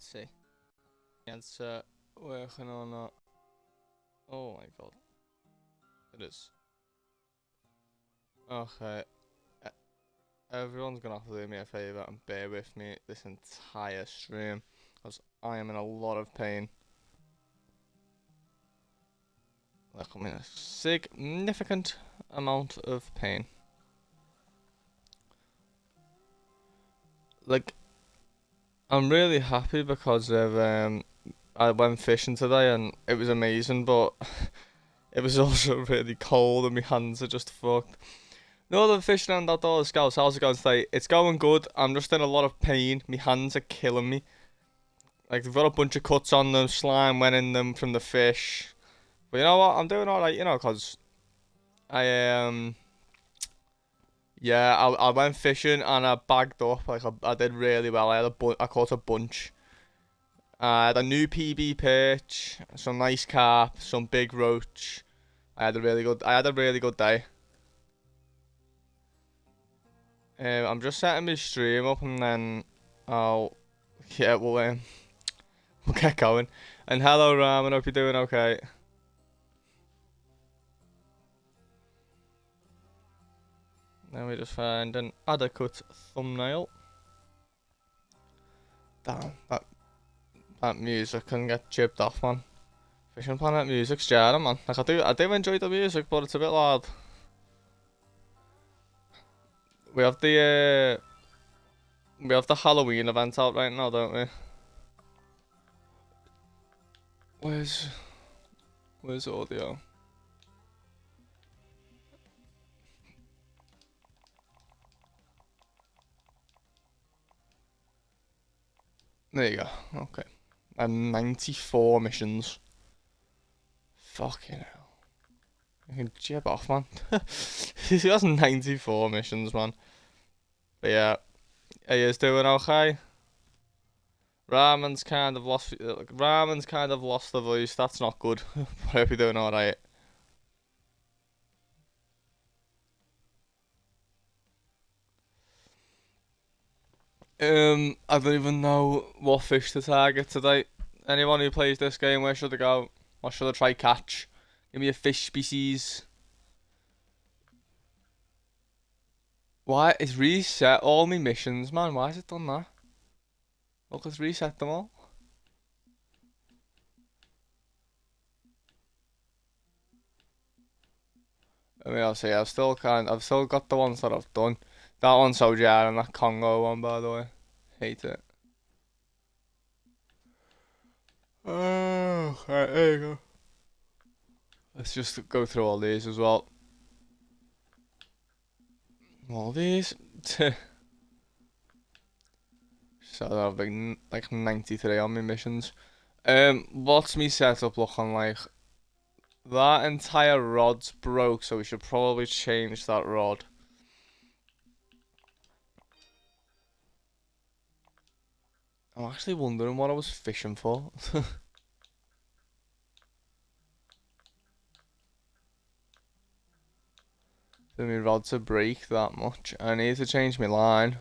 Let's see. It's working on that. Oh my god. It is. Okay. e- Everyone's gonna have to do me a favour and bear with me this entire stream, because I am in a lot of pain. Like, I'm in a significant amount of pain. Like, I'm really happy because of I went fishing today and it was amazing, but it was also really cold and my hands are just fucked. No, the fishing and outdoors scouts, how's it going today? It's going good. I'm just in a lot of pain. My hands are killing me. Like, they've got a bunch of cuts on them, slime went in them from the fish. But you know what? I'm doing alright, because I yeah, I went fishing and I bagged up. Like, I did really well. I caught a bunch. I had a new PB perch, some nice carp, some big roach. I had a really good day. I'm just setting my stream up and then I'll yeah we'll get going. And hello Ram, I hope you're doing okay. Let me just find an adequate thumbnail. Damn, that music can get chipped off, man. Fishing Planet music's jarring, man. Like, I do enjoy the music, but it's a bit loud. We have the Halloween event out right now, don't we? Where's audio? There you go. Okay. And 94 missions. Fucking hell. You can jib off, man. He has 94 missions, man. But yeah. He is doing okay. Ramen's kind of lost the voice. That's not good. But I hope you're doing alright. I don't even know what fish to target today. Anyone who plays this game, where should I go? What should I try catch? Give me a fish species. Why? It's reset all my missions, man. Why has it done that? Look, it's reset them all. I mean, I'll say I've still got the ones that I've done. That one's so jarring, that Congo one, by the way. Hate it. Oh, right, there you go. Let's just go through all these as well. All these. So I have like 93 on my missions. What's me setup looking like? That entire rod's broke, so we should probably change that rod. I'm actually wondering what I was fishing for. For my rod to break that much. I need to change my line.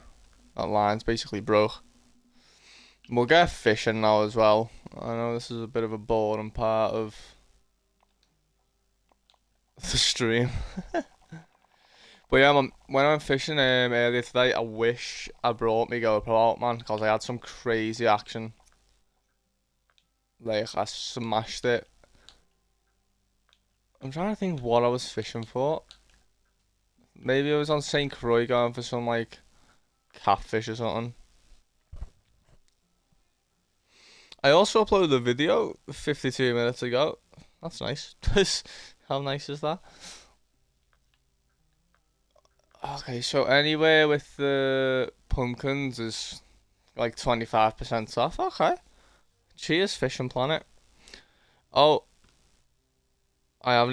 That line's basically broke. We'll get fishing now as well. I know this is a bit of a boring part of the stream. But yeah, man, when I went fishing earlier today, I wish I brought my GoPro out, man, because I had some crazy action. Like, I smashed it. I'm trying to think what I was fishing for. Maybe I was on St. Croix going for some, like, catfish or something. I also uploaded a video 52 minutes ago. That's nice. How nice is that? Okay, so anywhere with the pumpkins is like 25% off. Okay. Cheers, Fishing Planet. Oh, I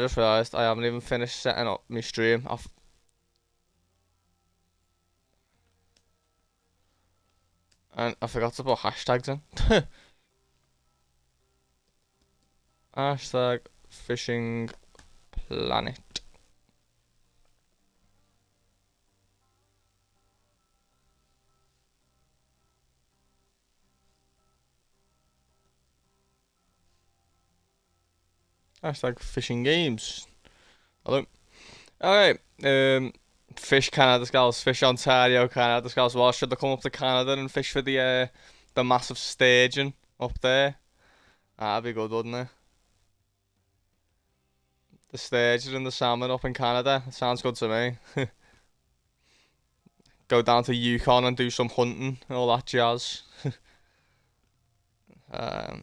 just realised I haven't even finished setting up my stream. And I forgot to put hashtags in. Hashtag Fishing Planet. Hashtag fishing games. Hello. Alright. Fish Canada Scouts, Fish Ontario Canada Scouts. Well, should they come up to Canada and fish for the massive staging up there? That'd be good, wouldn't it? The staging and the salmon up in Canada. Sounds good to me. Go down to Yukon and do some hunting and all that jazz. um,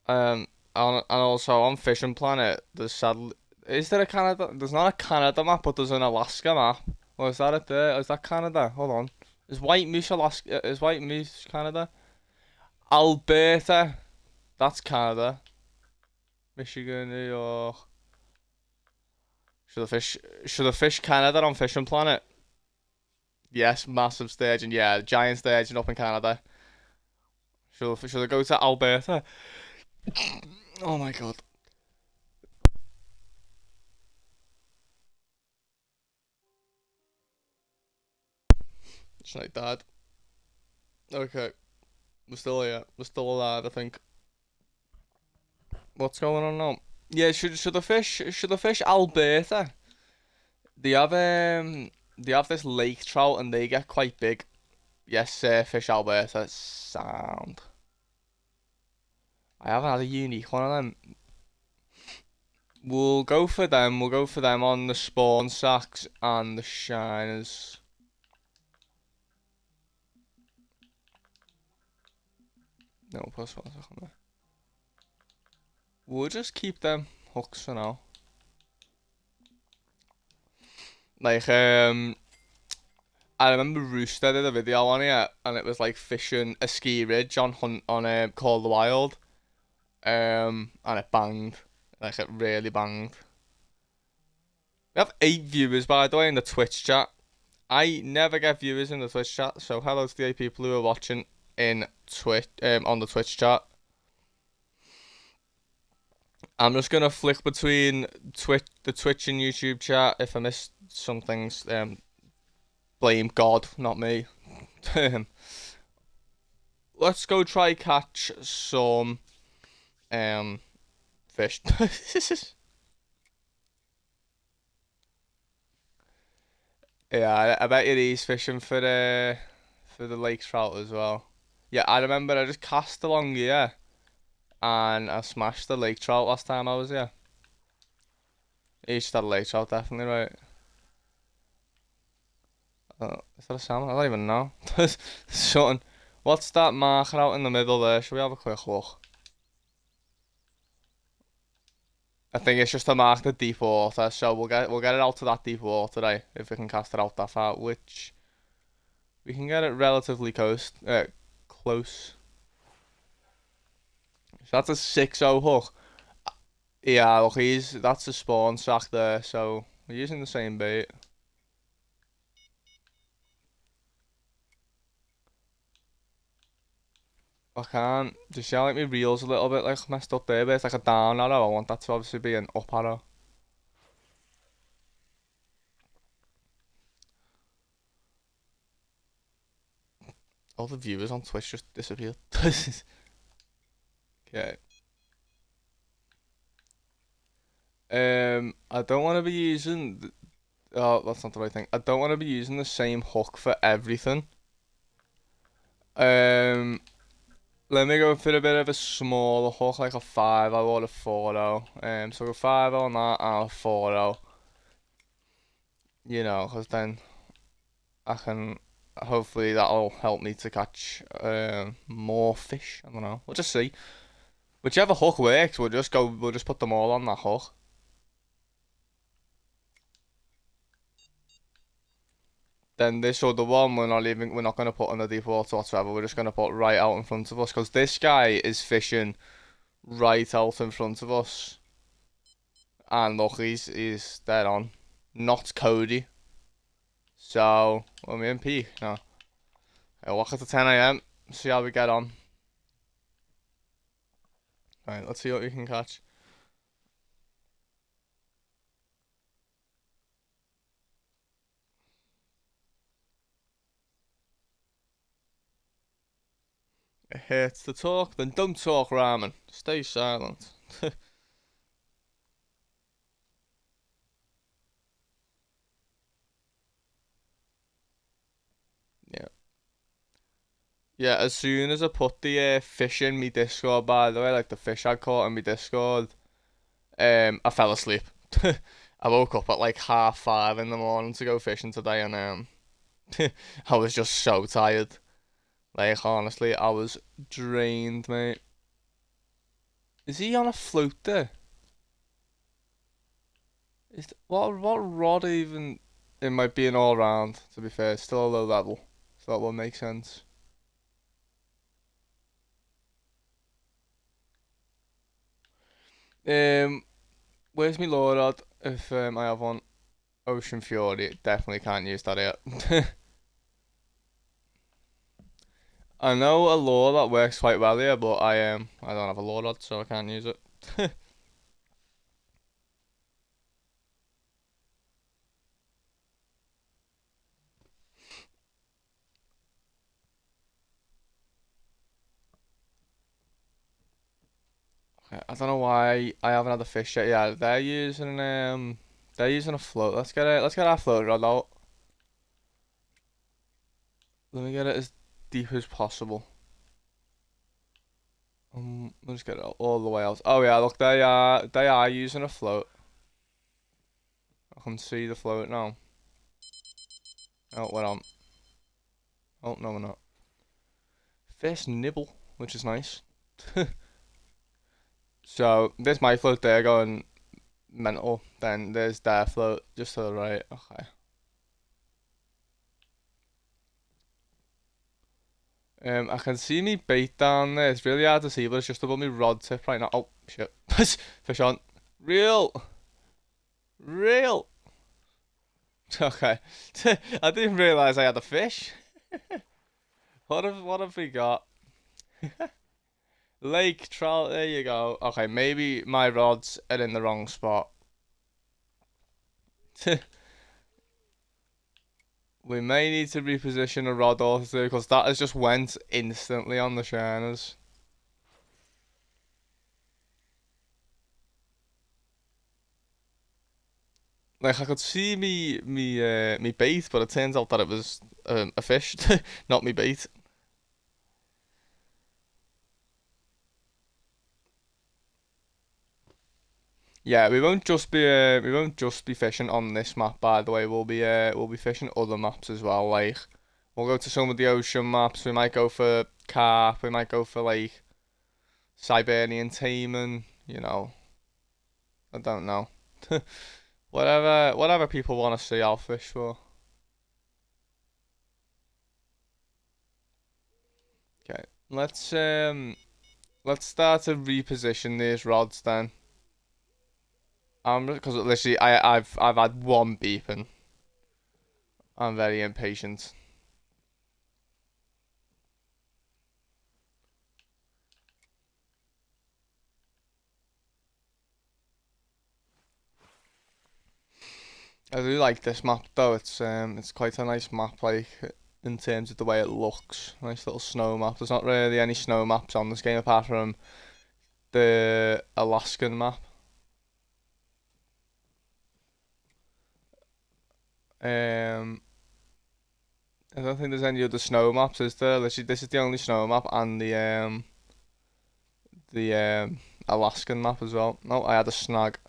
um, and also on Fishing Planet, there's sadly, is there a Canada? There's not a Canada map, but there's an Alaska map. Or is that it there? Is that Canada? Hold on. Is White Moose Alaska? Is White Moose Canada? Alberta, that's Canada. Michigan, New York. Should I fish Canada on Fishing Planet? Yes, massive staging. Yeah, giant staging up in Canada. Should I go to Alberta? Oh my god. It's like that. Okay, we're still here. We're still alive, I think. What's going on now? Yeah, should I fish Alberta? They have they have this lake trout and they get quite big. Yes, fish Alberta. Sound. I haven't had a unique one of them. We'll go for them. We'll go for them on the spawn sacks and the shiners. No, plus one sack on there. We'll just keep them hooks for now. Like, I remember Rooster did a video on it, and it was like fishing a ski ridge on Call the Wild, and it banged, like it really banged. We have 8 viewers by the way in the Twitch chat. I never get viewers in the Twitch chat, so hello to the 8 people who are watching in Twitch, on the Twitch chat. I'm just gonna flick between the Twitch and YouTube chat. If I miss some things, blame God, not me. Let's go try catch some fish. Yeah, I bet you he's fishing for the lake trout as well. Yeah, I remember I just cast along here and I smashed the lake trout last time I was here. He just had a lake trout, definitely, right? Is that a salmon? I don't even know. Something. What's that marker out in the middle there? Should we have a quick look? I think it's just to mark the deep water, so we'll get it out to that deep water today if we can cast it out that far, which we can get it relatively close. So that's a 6-0 hook. Yeah, look, that's a spawn sack there, so we're using the same bait. I can't. Do you see how like my reel's a little bit like messed up there, but it's like a down arrow. I want that to obviously be an up arrow. All the viewers on Twitch just disappeared. Okay. I don't want to be using. Oh, that's not the right thing. I don't want to be using the same hook for everything. Let me go for a bit of a smaller hook, like a 5-0 or a 4-0. So go 5-0 on that and a 4-0. You know, because then I can. Hopefully that'll help me to catch more fish. I don't know. We'll just see. Whichever hook works, we'll just go. We'll just put them all on that hook. Then this other one, we're not gonna put on the deep water whatsoever. We're just gonna put right out in front of us because this guy is fishing right out in front of us. And look, he's dead on. Not Cody. So we're in peak now. I'll walk at the 10 a.m. See how we get on. Right, let's see what we can catch. It hurts to talk, then don't talk, ramen. Stay silent. Yeah. Yeah, as soon as I put the fish in me Discord, by the way, like the fish I caught in me Discord, I fell asleep. I woke up at like 5:30 in the morning to go fishing today, and I was just so tired. Like honestly, I was drained, mate. Is he on a float there? What rod even? It might be an all round. To be fair, it's still a low level, so that will make sense. Um, where's my lure rod? If I have one, Ocean Fury, definitely can't use that yet. I know a lure that works quite well here, but I don't have a lure rod, so I can't use it. I don't know why I haven't had a fish yet. Yeah, they're using a float. Let's get our float rod out. Let me get it as deep as possible. Let's get it all the way out. Oh yeah, look, they are using a float. I can see the float now. Oh, we're on. Oh no, we're not. First nibble, which is nice. So there's my float there going mental. Then there's their float just to the right. Okay. I can see me bait down there. It's really hard to see, but it's just above my rod tip right now. Oh shit! Fish on. Real, real. Okay. I didn't realize I had a fish. What have we got? Lake trout. There you go. Okay, maybe my rods are in the wrong spot. We may need to reposition a rod or two because that has just went instantly on the shiners. Like I could see me bait, but it turns out that it was a fish, not me bait. Yeah, we won't just be fishing on this map. By the way, we'll be fishing other maps as well. Like we'll go to some of the ocean maps. We might go for carp. We might go for like Siberian taimen. You know, I don't know. Whatever people want to see, I'll fish for. Okay, let's start to reposition these rods then. Because literally I've had one beeping. I'm very impatient. I do like this map though. It's quite a nice map, like in terms of the way it looks. Nice little snow map. There's not really any snow maps on this game apart from the Alaskan map. Um, I don't think there's any other snow maps, is there? Literally, this is the only snow map and the Alaskan map as well. No, I had a snag.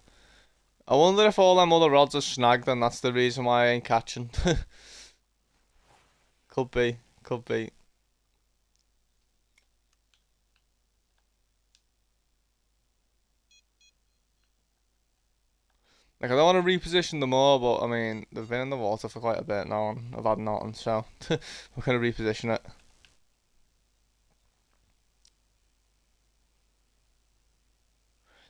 I wonder if all them other rods are snagged and that's the reason why I ain't catching. Could be, could be. Like I don't want to reposition them all, but I mean they've been in the water for quite a bit now and I've had nothing, so we're gonna reposition it.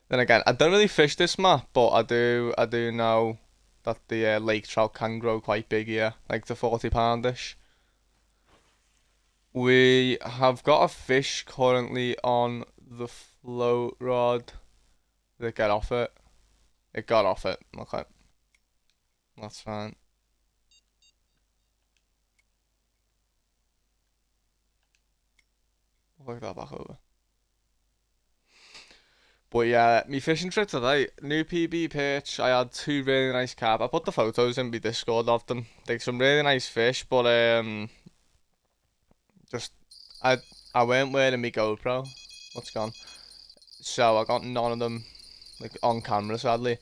Then again, I don't really fish this map, but I do know that the lake trout can grow quite big here, like the 40 poundish. We have got a fish currently on the float rod. Did it get off it? It got off it. Okay, that's fine. Look that back over. But yeah, me fishing trip today, new PB pitch. I had two really nice carp. I put the photos in my Discord of them. Like some really nice fish, but just I I weren't wearing my GoPro. What's gone? So I got none of them like on camera, sadly.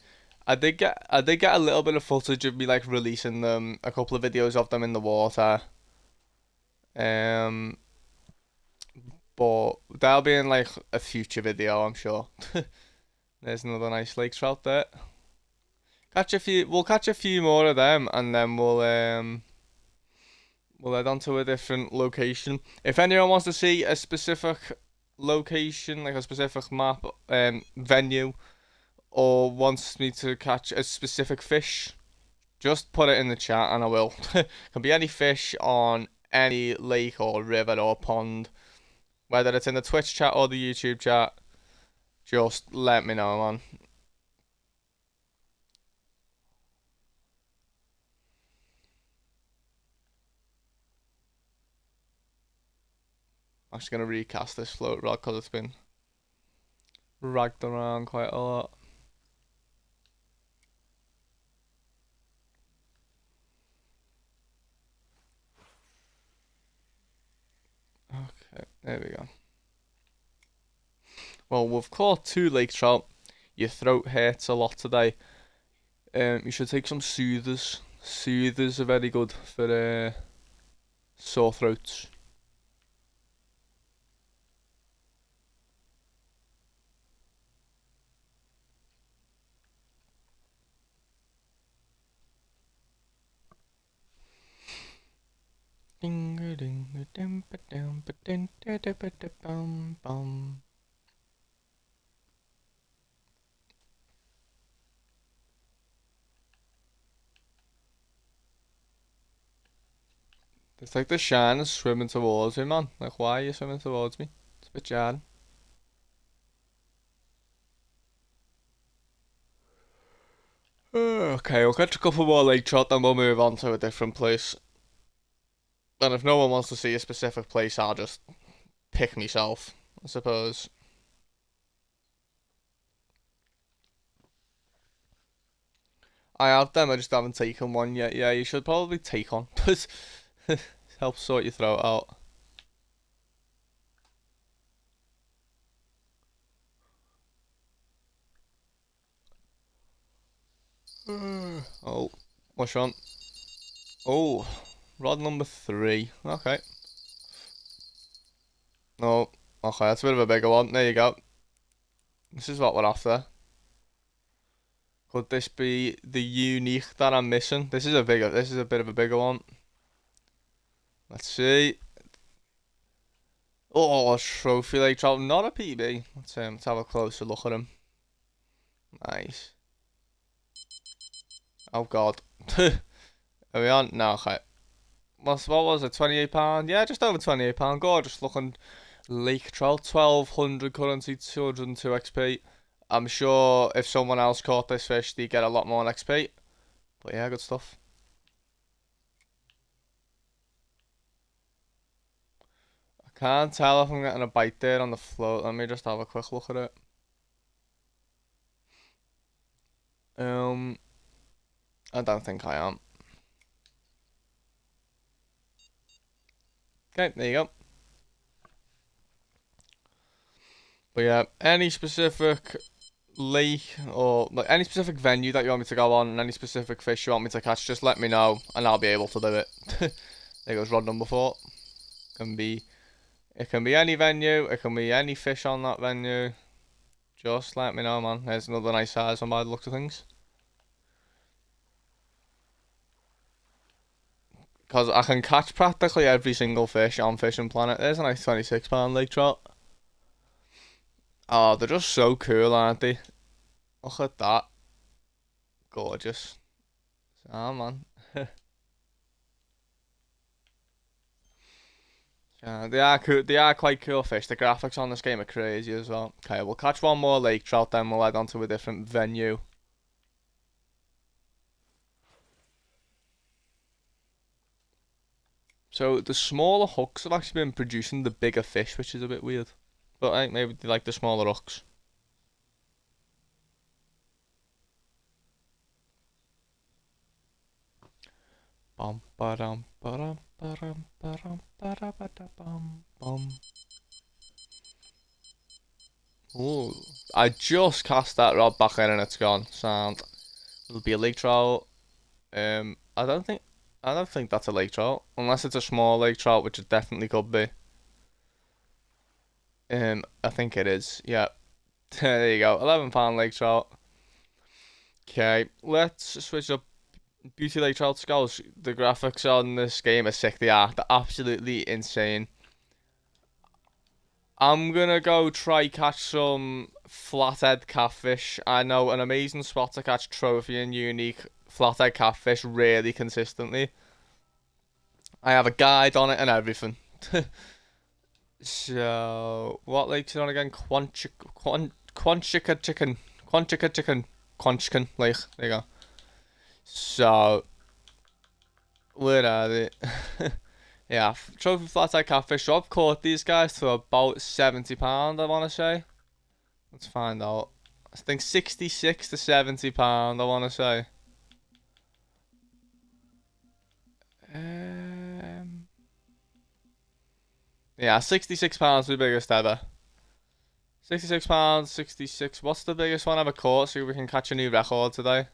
I did get a little bit of footage of me like releasing them, a couple of videos of them in the water. Um, but that'll be in like a future video, I'm sure. There's another nice lake trout there. We'll catch a few more of them, and then we'll head on to a different location. If anyone wants to see a specific location, like a specific map, venue, or wants me to catch a specific fish, just put it in the chat and I will. Can be any fish on any lake or river or pond, whether it's in the Twitch chat or the YouTube chat. Just let me know, man. I'm just gonna recast this float rod because it's been ragged around quite a lot. Okay, there we go. Well, we've caught two lake trout. Your throat hurts a lot today. You should take some soothers. Soothers are very good for sore throats. Ding a ding a dum ba dum ba ding da da ba da bum bum. It's like the shine is swimming towards me, man. Like, why are you swimming towards me? It's a bit jarring. Okay, we'll catch a couple more lake trout, then we'll move on to a different place. And if no one wants to see a specific place, I'll just pick myself, I suppose. I have them, I just haven't taken one yet. Yeah, you should probably take one. Help sort your throat out. Oh, what's wrong? Oh, rod number 3. Okay. No, okay, that's a bit of a bigger one. There you go. This is what we're after. Could this be the unique that I'm missing? This is a bit of a bigger one. Let's see. Oh, a trophy lake trout, not a PB. Let's have a closer look at him. Nice. Oh god. Are we on? No, okay. What was it? £28? Yeah, just over £28. Gorgeous looking lake trout. 1200 currency, 202 XP. I'm sure if someone else caught this fish, they'd get a lot more XP. But yeah, good stuff. I can't tell if I'm getting a bite there on the float. Let me just have a quick look at it. I don't think I am. Okay, there you go. But yeah, any specific lake or like any specific venue that you want me to go on and any specific fish you want me to catch, just let me know and I'll be able to do it. There goes rod number 4. It can be any venue, it can be any fish on that venue. Just let me know, man. There's another nice size one by the looks of things. Because I can catch practically every single fish on Fishing Planet. There's a nice £26 lake trout. Oh, they're just so cool, aren't they? Look at that. Gorgeous. Oh, man. Yeah, they are cool. They are quite cool fish. The graphics on this game are crazy as well. Okay, we'll catch one more lake trout, then we'll head on to a different venue. So the smaller hooks have actually been producing the bigger fish, which is a bit weird. But maybe they like the smaller hooks. Bum ba-dum ba-dum ba-dum ba-dum ba-da-ba-da-bum bum. Ooh, I just cast that rod back in and it's gone. Sound. It'll be a lake trout. I don't think that's a lake trout, unless it's a small lake trout, which it definitely could be. I think it is. Yeah. There you go. 11-pound lake trout. Okay, let's switch up. Beauty Lake Trout Skulls. The graphics on this game are sick. They are. They're absolutely insane. I'm gonna go try catch some flathead catfish. I know an amazing spot to catch trophy and unique flathead catfish really consistently. I have a guide on it and everything. So, what lake's it on again? Quanchica Chicken. Quanchica Chicken. Quanchican Lake. There you go. So, where are they? Yeah, trophy flathead catfish. So I've caught these guys for about £70, I want to say. Let's find out. I think 66 to £70, I want to say. Yeah, £66 the biggest ever. £66, 66. What's the biggest one ever caught? See if we can catch a new record today.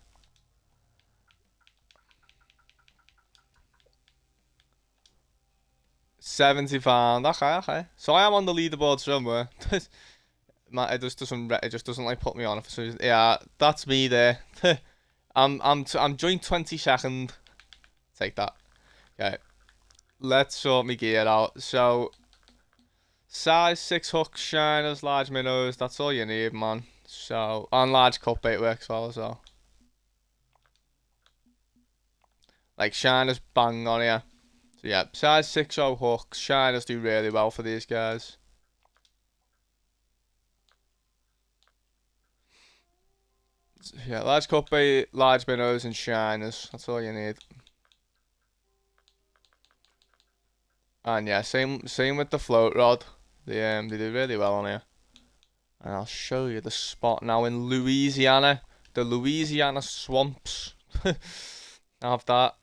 £70. Okay. So I am on the leaderboard somewhere. It just doesn't like put me on it for some reason. Yeah, that's me there. I'm joint 22nd. Take that. Okay. Let's sort my gear out. So size 6 hooks, shiners, large minnows, that's all you need, man. So on large cut bait works well as well. Like shiners bang on here. So yeah, size 6-0 hooks, shiners do really well for these guys. So yeah, large cut bait, large minnows and shiners, that's all you need. And yeah, same with the float rod. They do really well on here. And I'll show you the spot now in Louisiana. The Louisiana swamps. Have that.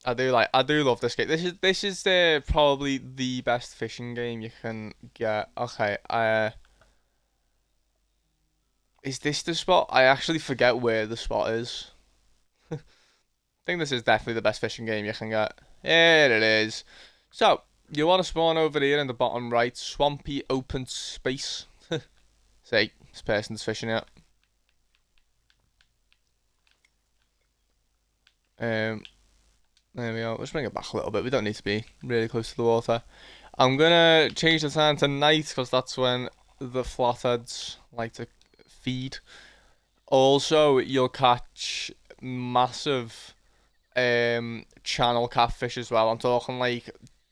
I do love this game. This is probably the best fishing game you can get. Okay, is this the spot? I actually forget where the spot is. I think this is definitely the best fishing game you can get. Here it is. So, you want to spawn over here in the bottom right, swampy open space. See, this person's fishing it. There we go. Let's bring it back a little bit. We don't need to be really close to the water. I'm gonna change the time to night because that's when the flatheads like to feed. Also, you'll catch massive channel catfish as well. I'm talking like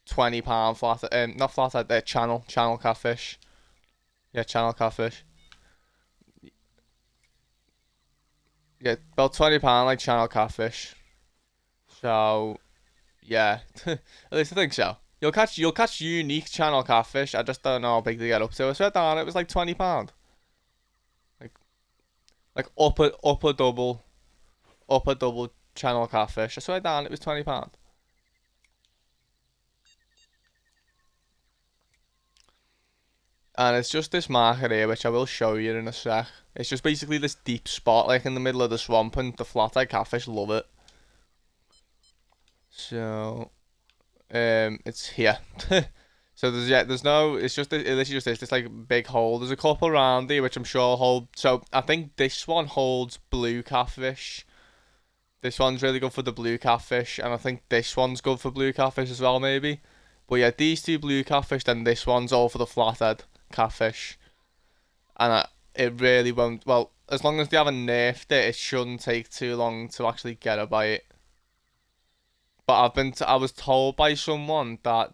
£20 flathead, not flathead, they're channel catfish. Yeah, channel catfish. Yeah, about £20 like channel catfish. So yeah, at least I think so. You'll catch unique channel catfish. I just don't know how big they get up to. I swear down it was like £20. Like upper double channel catfish. I swear down it was £20. And it's just this marker here, which I will show you in a sec. It's just basically this deep spot, like in the middle of the swamp, and the flathead catfish love it. So, it's here. So there's no, it's literally just this like big hole. There's a couple around here, which I'm sure hold. So I think this one holds blue catfish. This one's really good for the blue catfish, and I think this one's good for blue catfish as well, maybe. But yeah, these two blue catfish, then this one's all for the flathead catfish. And it really won't, well, as long as they haven't nerfed it, it shouldn't take too long to actually get a bite. But I was told by someone that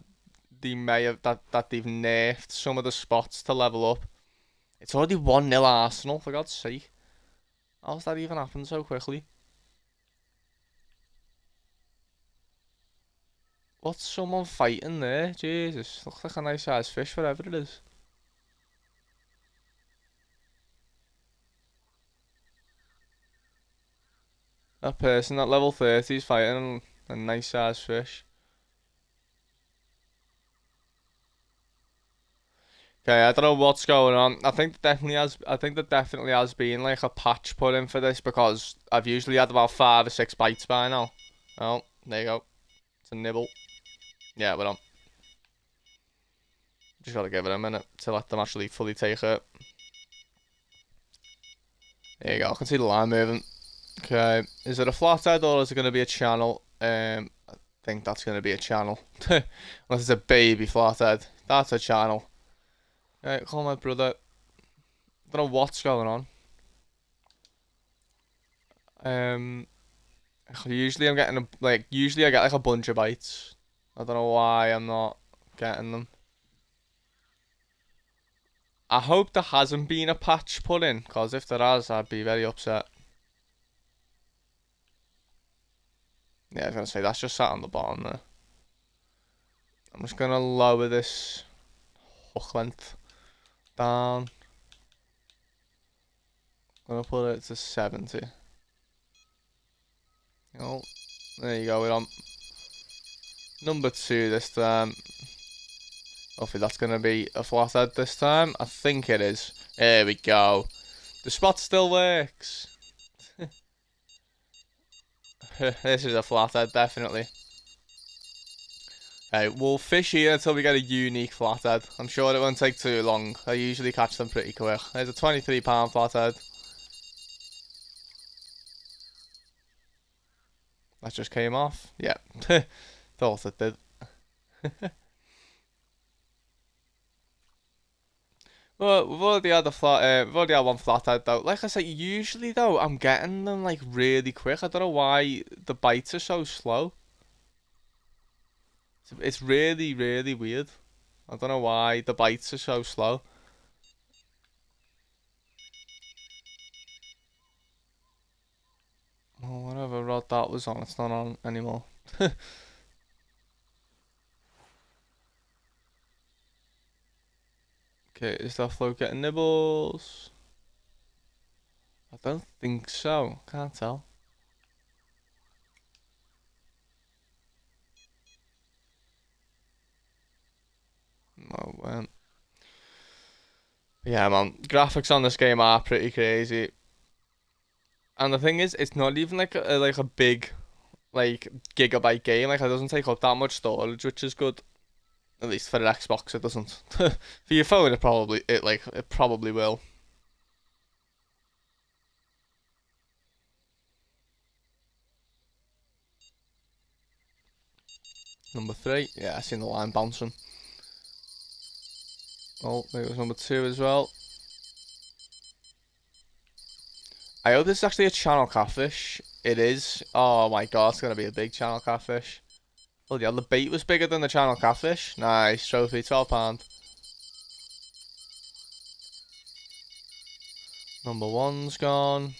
they may have, that they've nerfed some of the spots to level up. It's already 1-0 Arsenal, for God's sake. How's that even happened so quickly? What's someone fighting there? Jesus, looks like a nice sized fish, whatever it is. That person at level 30 is fighting a nice sized fish. Okay, I don't know what's going on. I think there definitely has been like a patch put in for this because I've usually had about 5 or 6 bites by now. Oh, there you go. It's a nibble. Yeah, we're on. Just gotta give it a minute to let them actually fully take it. There you go. I can see the line moving. Okay, is it a flathead or is it gonna be a channel? I think that's gonna be a channel. Unless it's a baby flathead. That's a channel. Right, call my brother. Don't know what's going on. Usually I'm getting usually I get like a bunch of bites. I don't know why I'm not getting them. I hope there hasn't been a patch put in, because if there has, I'd be very upset. Yeah, I was gonna say that's just sat on the bottom there. I'm just gonna lower this hook length down. I'm gonna put it to 70. Oh, there you go, we're on number 2 this time. Hopefully that's gonna be a flathead this time. I think it is. There we go. The spot still works. This is a flathead, definitely. Okay, we'll fish here until we get a unique flathead. I'm sure it won't take too long. I usually catch them pretty quick. There's a 23-pound flathead. That just came off. Yeah, thought it did. Well, we've already had we've already had one flathead though. Like I said, usually though, I'm getting them like really quick. I don't know why the bites are so slow. It's really, really weird. I don't know why the bites are so slow. Well, whatever rod that was on, it's not on anymore. Okay, is that float getting nibbles? I don't think so. Can't tell. No, yeah, man. Graphics on this game are pretty crazy. And the thing is, it's not even like a big like gigabyte game. Like it doesn't take up that much storage, which is good. At least for an Xbox, it doesn't. For your phone, it probably will. Number 3, yeah, I seen the line bouncing. Oh, there goes number 2 as well. I hope this is actually a channel catfish. It is. Oh my god, it's gonna be a big channel catfish. Oh yeah, the bait was bigger than the channel catfish. Nice trophy, £12. Number 1's gone.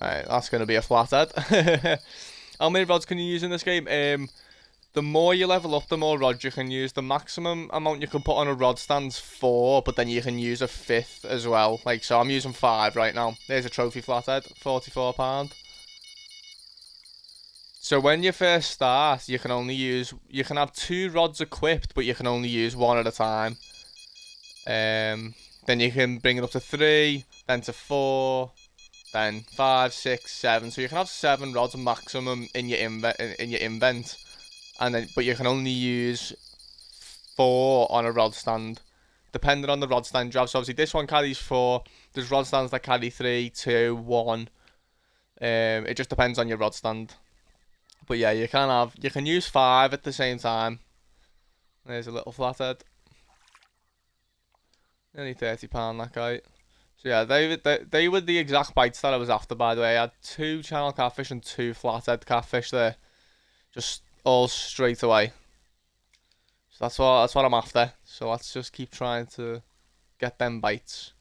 Alright, that's gonna be a flathead. How many rods can you use in this game? The more you level up, the more rods you can use. The maximum amount you can put on a rod stand's 4, but then you can use a 5th as well. Like, so I'm using 5 right now. There's a trophy flathead, £44. So when you first start, you can have 2 rods equipped, but you can only use 1 at a time. Then you can bring it up to 3, then to 4, then 5, 6, 7. So you can have 7 rods maximum in your invent. And then, but you can only use 4 on a rod stand, depending on the rod stand you have. So obviously this one carries 4. There's rod stands that carry 3, 2, 1. It just depends on your rod stand. But yeah, you can use 5 at the same time. There's a little flathead. Nearly £30 that guy. So yeah, they were the exact bites that I was after. By the way, I had 2 channel catfish and 2 flathead catfish there. Just all straight away. So that's what I'm after. So let's just keep trying to get them bites.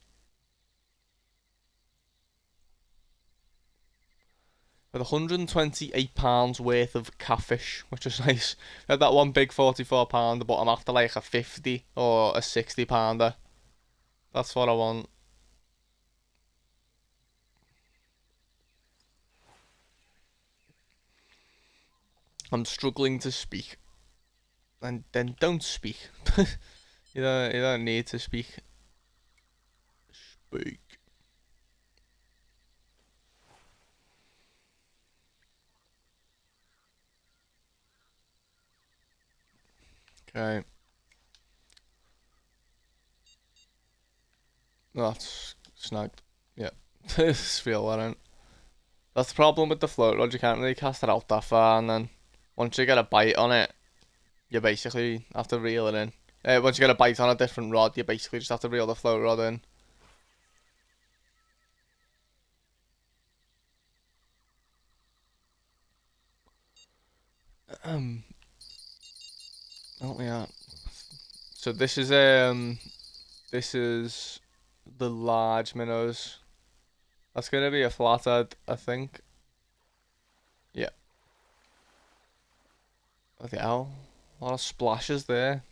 with £128 worth of catfish, which is nice. We had that one big 44 pounder, but I'm after like a 50 or a 60 pounder. That's what I want. I'm struggling to speak. And then don't speak. You don't need to speak. Speak. Okay. That's snagged. Yeah. This feel around. That's the problem with the float rod, you can't really cast it out that far, and then once you get a bite on it, you basically have to reel it in. Once you get a bite on a different rod, you basically just have to reel the float rod in. Oh yeah. So this is the large minnows. That's gonna be a flathead, I think. Yeah. What the hell? A lot of splashes there.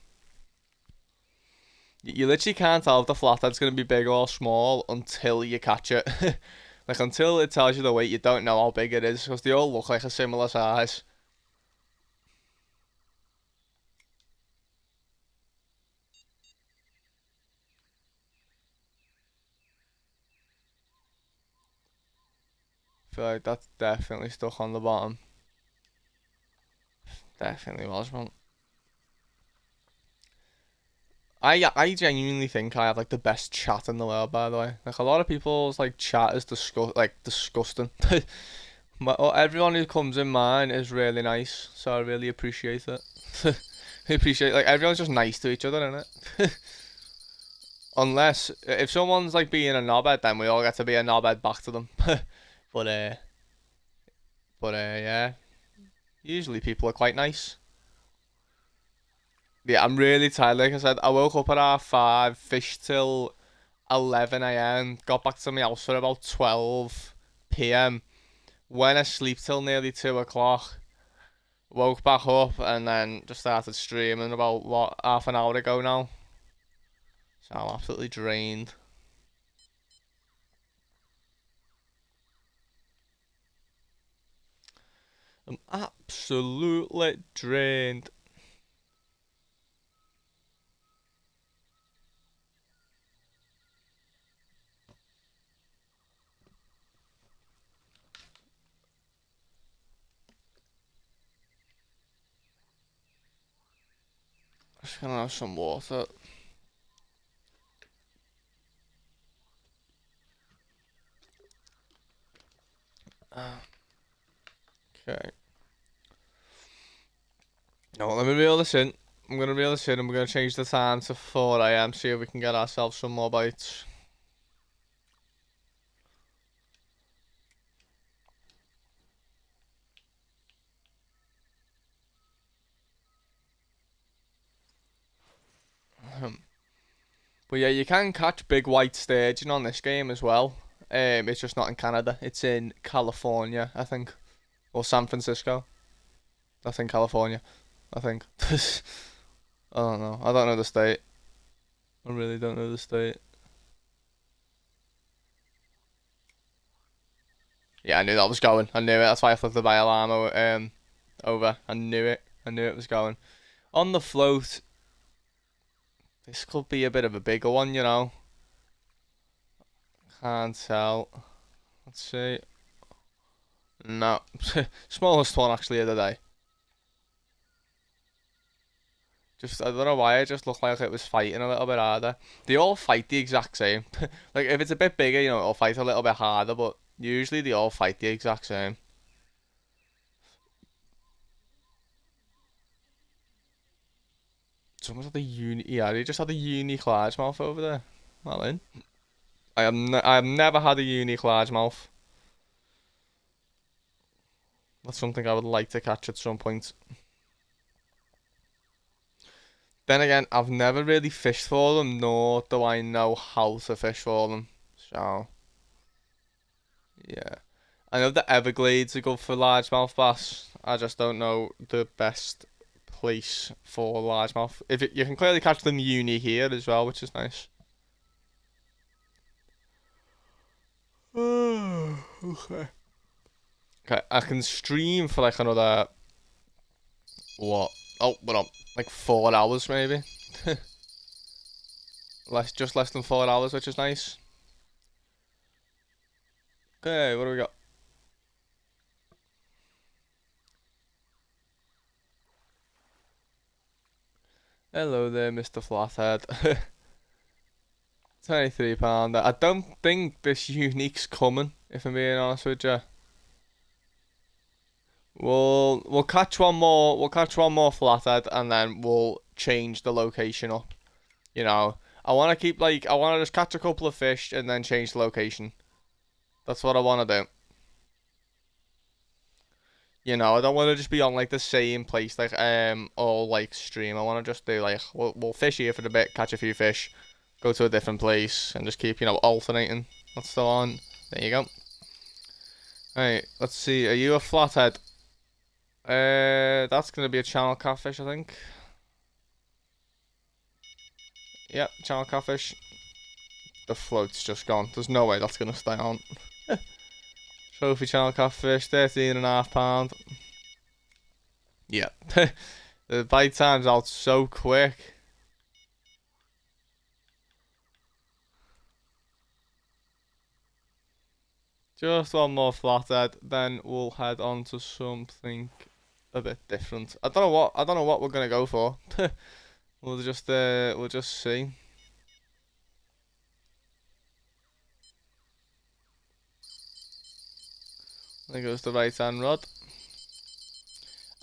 You literally can't tell if the flathead's gonna be big or small until you catch it. Like until it tells you the weight, you don't know how big it is because they all look like a similar size. I feel like that's definitely stuck on the bottom. Definitely was, man. I genuinely think I have like the best chat in the world, by the way. Like a lot of people's like chat is disgusting. Everyone who comes in mine is really nice, so I really appreciate it. I appreciate like everyone's just nice to each other, innit? Unless if someone's like being a knobhead, then we all get to be a knobhead back to them. But uh, yeah. Usually people are quite nice. Yeah, I'm really tired. Like I said, I woke up at 5:30, fished till 11 a.m. Got back to my house for about 12 p.m. Went to sleep till nearly 2 o'clock. Woke back up and then just started streaming about what half an hour ago now. So I'm absolutely drained. I'm absolutely drained. Just gonna have some water. Okay. No, let me reel this in. I'm gonna reel this in and we're gonna change the time to 4 a.m. See if we can get ourselves some more bites. But yeah, you can catch big white sturgeon on this game as well. It's just not in Canada. It's in California, I think, or San Francisco. That's in California, I think. I don't know. I don't know the state. I really don't know the state. Yeah, I knew that was going. I knew it. That's why I flipped the bio alarm over. I knew it. I knew it was going. On the float, this could be a bit of a bigger one, you know. Can't tell. Let's see. No. Smallest one actually of the day. Just, I don't know why, it just looked like it was fighting a little bit harder. They all fight the exact same. Like, if it's a bit bigger, you know, it'll fight a little bit harder, but usually they all fight the exact same. Someone's had yeah, they just had a unique largemouth over there. Well in. I've never had a unique largemouth. That's something I would like to catch at some point. Then again, I've never really fished for them, nor do I know how to fish for them. So, yeah. I know the Everglades are good for largemouth bass. I just don't know the best place for largemouth. You can clearly catch them uni here as well, which is nice. Okay. Okay, I can stream for like another what? Oh, what up? Like 4 hours maybe. Just less than 4 hours, which is nice. Okay, what do we got? Hello there, Mr. Flathead. £23. I don't think this unique's coming, if I'm being honest with you. We'll catch one more. We'll catch one more flathead, and then we'll change the location up. You know, I want to keep I want to just catch a couple of fish and then change the location. That's what I want to do. You know, I don't want to just be on like the same place all like stream. I want to just do like we'll fish here for a bit, catch a few fish, go to a different place, and just keep alternating. That's the one. There you go. Alright, let's see. Are you a flathead? That's gonna be a channel catfish, I think. Yep, channel catfish. The float's just gone. There's no way that's gonna stay on. Trophy channel catfish, £13.5. Yeah. The bite time's out so quick. Just one more flathead, then we'll head on to something a bit different. I don't know what we're gonna go for. We'll just see. There goes the right hand rod.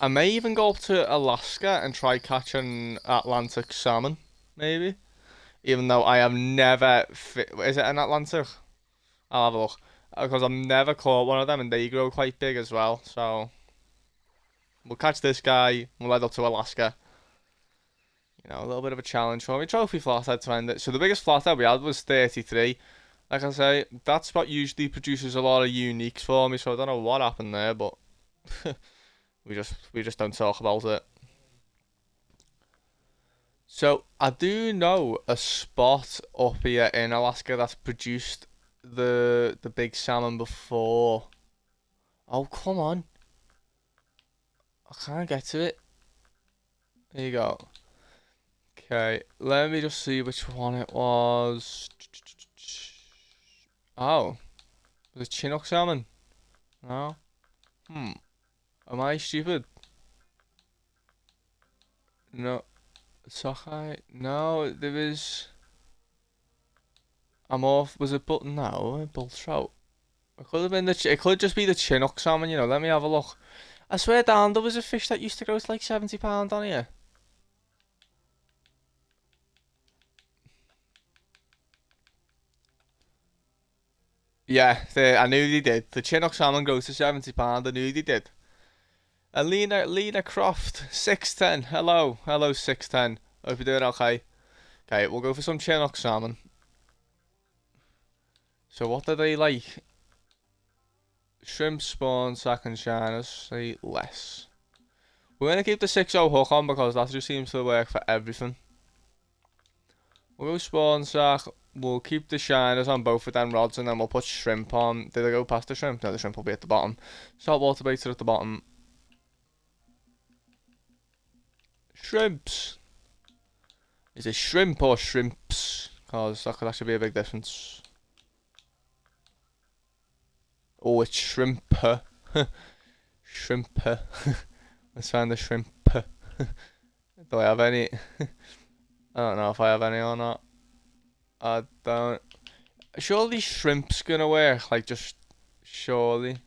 I may even go up to Alaska and try catching Atlantic salmon, maybe. Even though I have never is it an Atlantic? I'll have a look. Because I've never caught one of them and they grow quite big as well, so we'll catch this guy, we'll head up to Alaska. You know, a little bit of a challenge for me. Trophy flathead to end it. So the biggest flathead we had was 33. Like I say, that spot usually produces a lot of uniques for me, so I don't know what happened there, but we just don't talk about it. So I do know a spot up here in Alaska that's produced the big salmon before. Oh, come on. I can't get to it. There you go. Okay, let me just see which one it was. Oh, the Chinook salmon. No. Am I stupid? No. Sockeye. No, there was. I'm off. Was it button now? Bull trout. It could have been it could just be the Chinook salmon. You know. Let me have a look. I swear down there was a fish that used to grow to like £70 on here. Yeah, I knew they did. The Chinook salmon grows to £70. I knew they did. Lena Croft, 610. Hello, 610. Hope you're doing okay. Okay, we'll go for some Chinook salmon. So what do they like? Shrimp, spawn, sack and shiners. Say less. We're gonna keep the 6-0 hook on because that just seems to work for everything. We'll go spawn, sack. We'll keep the shiners on both of them rods and then we'll put shrimp on. Did I go past the shrimp? No, the shrimp will be at the bottom. Saltwater baits are at the bottom. Shrimps. Is it shrimp or shrimps? Because that could actually be a big difference. Oh, it's shrimper. Shrimper. Let's find the shrimp. Do I have any? I don't know if I have any or not. I don't. Surely shrimp's gonna work. Like, just surely.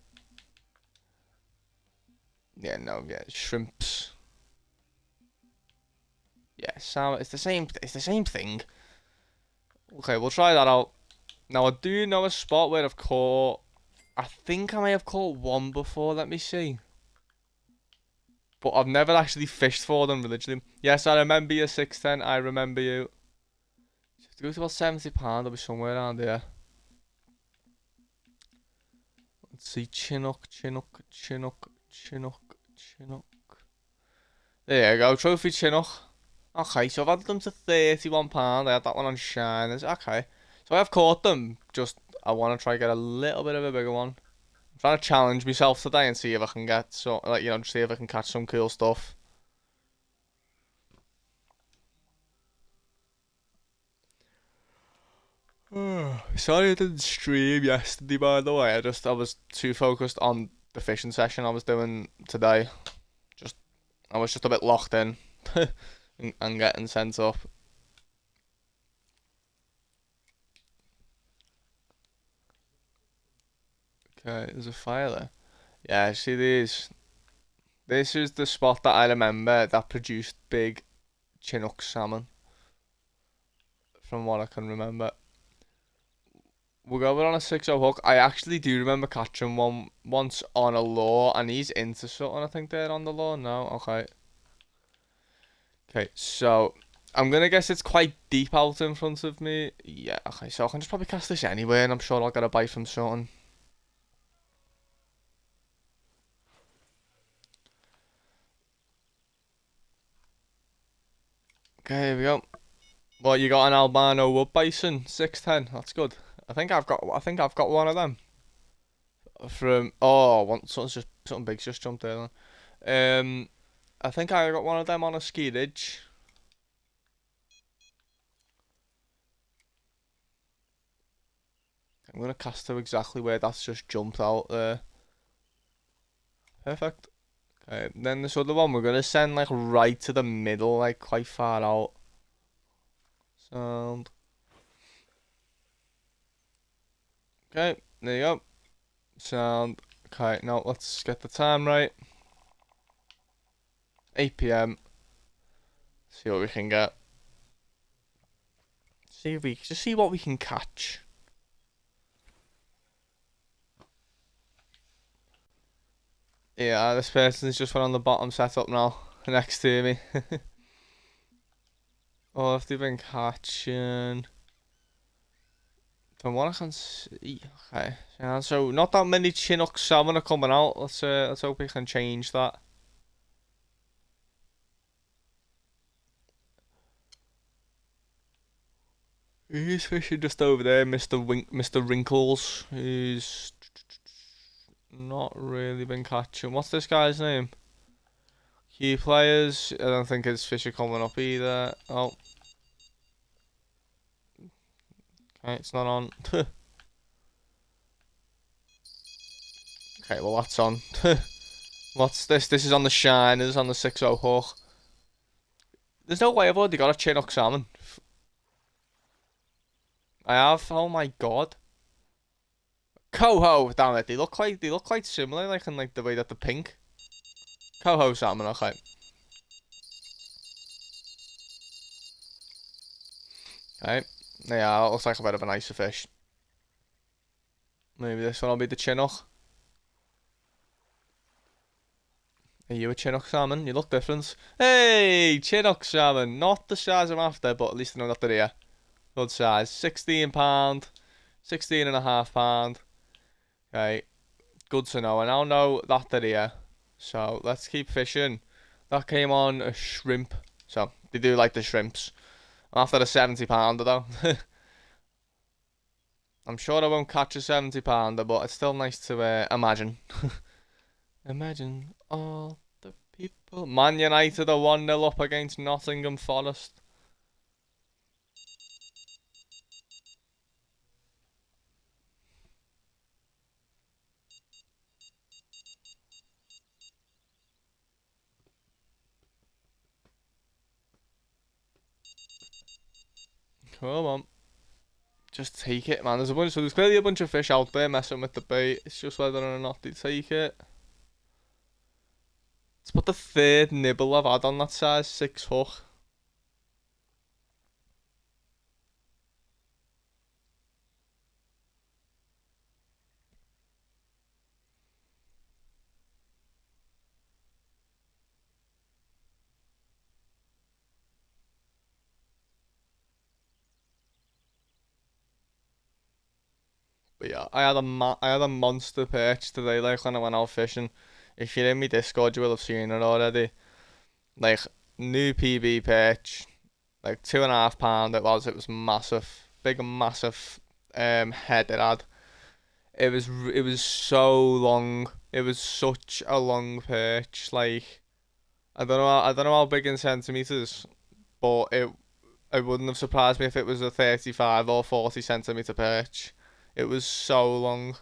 Yeah, no, yeah, shrimps. Yeah, salmon. It's the same. It's the same thing. Okay, we'll try that out. Now I do know a spot where I've caught. I think I may have caught one before. Let me see. But I've never actually fished for them religiously. Yes, I remember you, 610. I remember you. To go to about £70, I'll be somewhere around here. Let's see, Chinook, Chinook, Chinook, Chinook, Chinook. There you go, Trophy Chinook. Okay, so I've added them to £31. I had that one on Shiners. Okay. So I have caught them. Just, I want to try get a little bit of a bigger one. I'm trying to challenge myself today and see if I can get so, like, see if I can catch some cool stuff. Sorry I didn't stream yesterday, by the way. I was too focused on the fishing session I was doing today. I was just a bit locked in and getting sent up. Okay, there's a fire there. Yeah, see these. This is the spot that I remember that produced big Chinook salmon, from what I can remember. We're going on a 6-0 hook. I actually do remember catching one once on a lure, and he's into something. I think they're on the lure now. Okay. Okay, so I'm gonna guess it's quite deep out in front of me. Yeah. Okay, so I can just probably cast this anyway, and I'm sure I'll get a bite from something. Okay, here we go. Well, you got an albino wood bison, 610. That's good. I think I've got one of them. From something big's just jumped there. I think I got one of them on a ski ridge. I'm gonna cast to exactly where that's just jumped out there. Perfect. Okay, then this other one we're gonna send like right to the middle, like quite far out. Sound. Okay, there you go. Sound. Okay, now let's get the time right. 8 p.m. See what we can get. See what we can catch. Yeah, this person's just went on the bottom setup now, next to me. Oh, if they've been catching. From what I can see, okay. Yeah, so not that many Chinook salmon are coming out. Let's hope we can change that. He's fishing just over there, Mr. Wrinkles. He's not really been catching. What's this guy's name? Key players. I don't think his fish are coming up either. Oh. Okay, it's not on. Okay, well that's on. What's this? This is on the Shiners on the 6-0 hook. There's no way I've already got a Chinook salmon. I have. Oh my god. Coho, damn it. They look quite similar, like in like the way that they're pink. Coho salmon, okay. Okay. Yeah, that looks like a bit of a nicer fish. Maybe this one will be the Chinook. Are you a Chinook salmon? You look different. Hey, Chinook salmon. Not the size I'm after, but at least I know that they're here. Good size. £16. 16.5 pound. Okay. Good to know. I now know that they're here. So let's keep fishing. That came on a shrimp. So they do like the shrimps. I'm after the £70 though. I'm sure I won't catch a £70, but it's still nice to imagine. Imagine all the people. Man United are 1-0 up against Nottingham Forest. Come on. Just take it, man. There's clearly a bunch of fish out there messing with the bait. It's just whether or not they take it. It's about the third nibble I've had on that size 6 hook. But yeah, I had a monster perch today, like when I went out fishing. If you're in my Discord, you will have seen it already. Like new PB perch, like 2.5 pound. It was massive, big and massive. Head it had. It was so long. It was such a long perch. Like I don't know how big in centimeters, but it wouldn't have surprised me if it was a 35 or 40 centimeter perch. It was so long.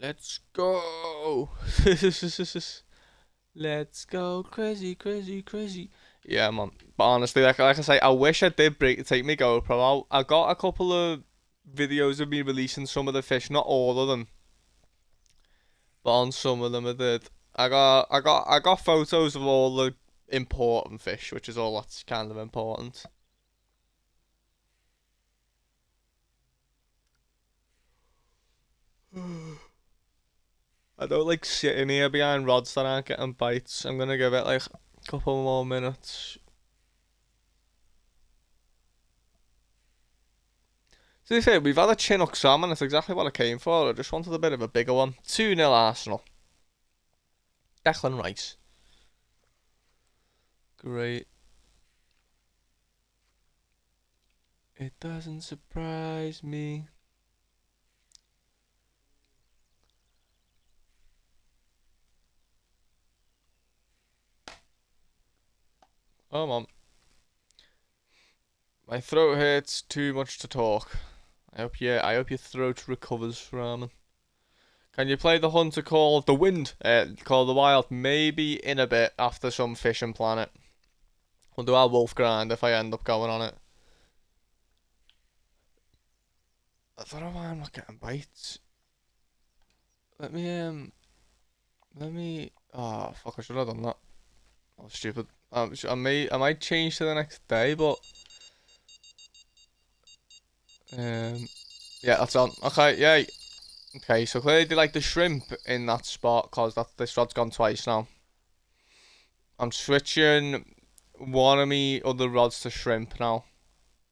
Let's go. Let's go crazy, crazy, crazy. Yeah, man. But honestly, like I say, I wish I did take my GoPro out. I got a couple of videos of me releasing some of the fish, not all of them, but on some of them I did. I got photos of all the important fish, which is all that's kind of important. I don't like sitting here behind rods that aren't getting bites. I'm gonna give it like a couple more minutes. To be fair, we've had a Chinook salmon. That's exactly what I came for. I just wanted a bit of a bigger one. 2-0 Arsenal. Declan Rice. Great. It doesn't surprise me. Oh, mom. My throat hurts too much to talk. I hope your throat recovers, Ramen. Can you play the Hunter Call of the Wind? Call of the Wild? Maybe in a bit after some Fishing Planet. We'll do our wolf grind if I end up going on it. I don't know why I'm not getting bites. Let me. Oh fuck! I should have done that. I was stupid. I might change to the next day, but yeah, that's on. Okay, yay. Okay, so clearly they like the shrimp in that spot because this rod's gone twice now. I'm switching one of me other rods to shrimp now.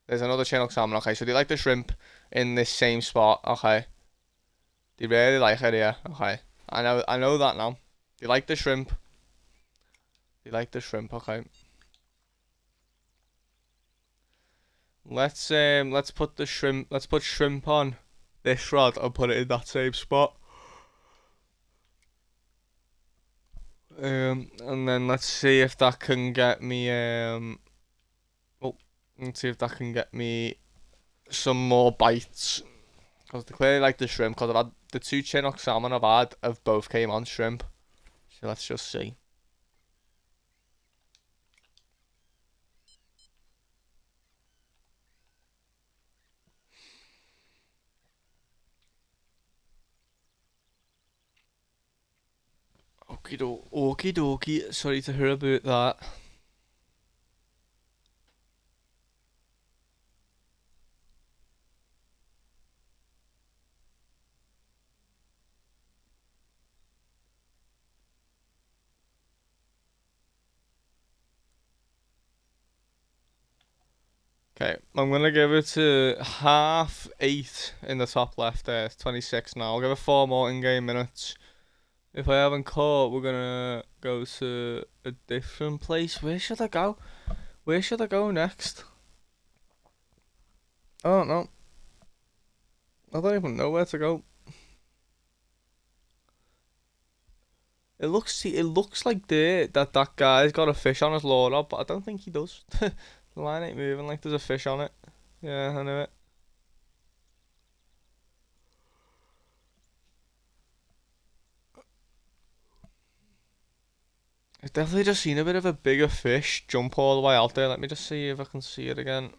There's another Chinook salmon. Okay, so they like the shrimp in this same spot. Okay, they really like it here. Okay, I know that now. They like the shrimp. They like the shrimp. Okay. Let's put the shrimp. Let's put shrimp on this rod and put it in that same spot. And then let's see if that can get me oh, let's see if that can get me some more bites. Because they clearly like the shrimp. Because I've had the two Chinook salmon I've had have both came on shrimp. So let's just see. Okie dokie. Sorry to hear about that. Okay, I'm gonna give it to 8:30 in the top left there. It's 26 now. I'll give it 4 more in-game minutes. If I haven't caught, we're gonna go to a different place. Where should I go? Where should I go next? I don't know. I don't even know where to go. It looks like that guy's got a fish on his lure, but I don't think he does. The line ain't moving like there's a fish on it. Yeah, I know it. I've definitely just seen a bit of a bigger fish jump all the way out there. Let me just see if I can see it again.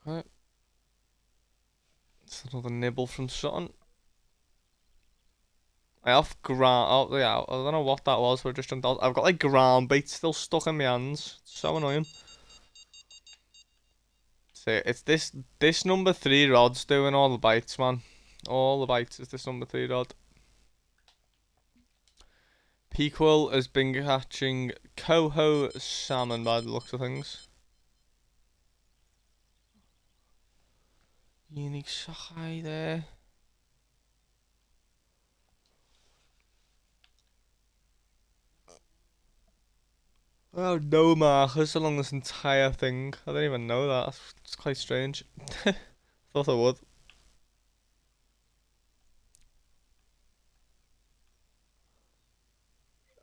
Okay. It's another nibble from Sutton. I have ground. Oh yeah, I don't know what that was. But just I've got like ground bait still stuck in my hands. It's so annoying. See, it's this number 3 rod's doing all the bites, man. All the bites is this number 3 rod. Pequel has been catching coho salmon by the looks of things. Unique sockeye there. Oh, no markers along this entire thing. I didn't even know that. It's quite strange. Thought I would.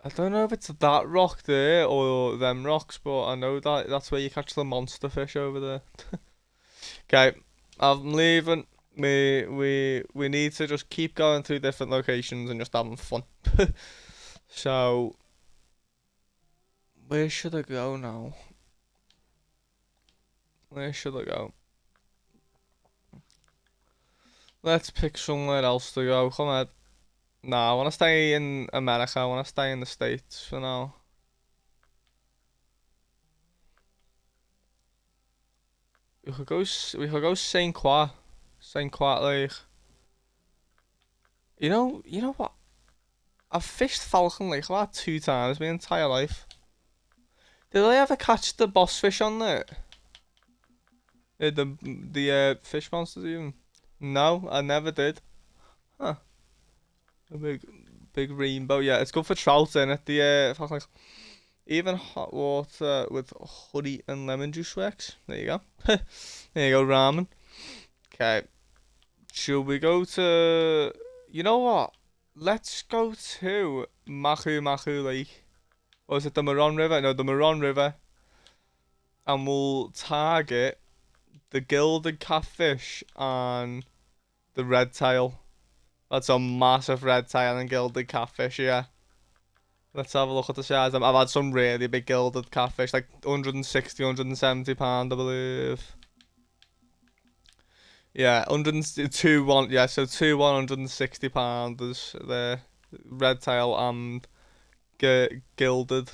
I don't know if it's that rock there or them rocks, but I know that that's where you catch the monster fish over there. Okay, I'm leaving. We need to just keep going through different locations and just having fun. So, where should I go now? Where should I go? Let's pick somewhere else to go. Come on. Nah, I want to stay in America. I want to stay in the States for now. We could go Saint Croix. Saint Croix Lake. You know what? I've fished Falcon Lake about 2 times my entire life. Did I ever catch the boss fish on there? The fish monsters even? No, I never did. Huh. A big rainbow. Yeah, it's good for trout in it. The Falcon Lake. Even hot water with honey and lemon juice works. There you go. There you go, ramen. Okay. Should we go to... You know what? Let's go to Machu Machu Lake. Or is it the Moron River? No, the Moron River. And we'll target the gilded catfish and the red tail. That's a massive red tail and gilded catfish, yeah. Let's have a look at the size. I've had some really big gilded catfish, like 160, 170 pound, I believe. Yeah, 102 one. Yeah, so 160 pounders there, red tail and gilded.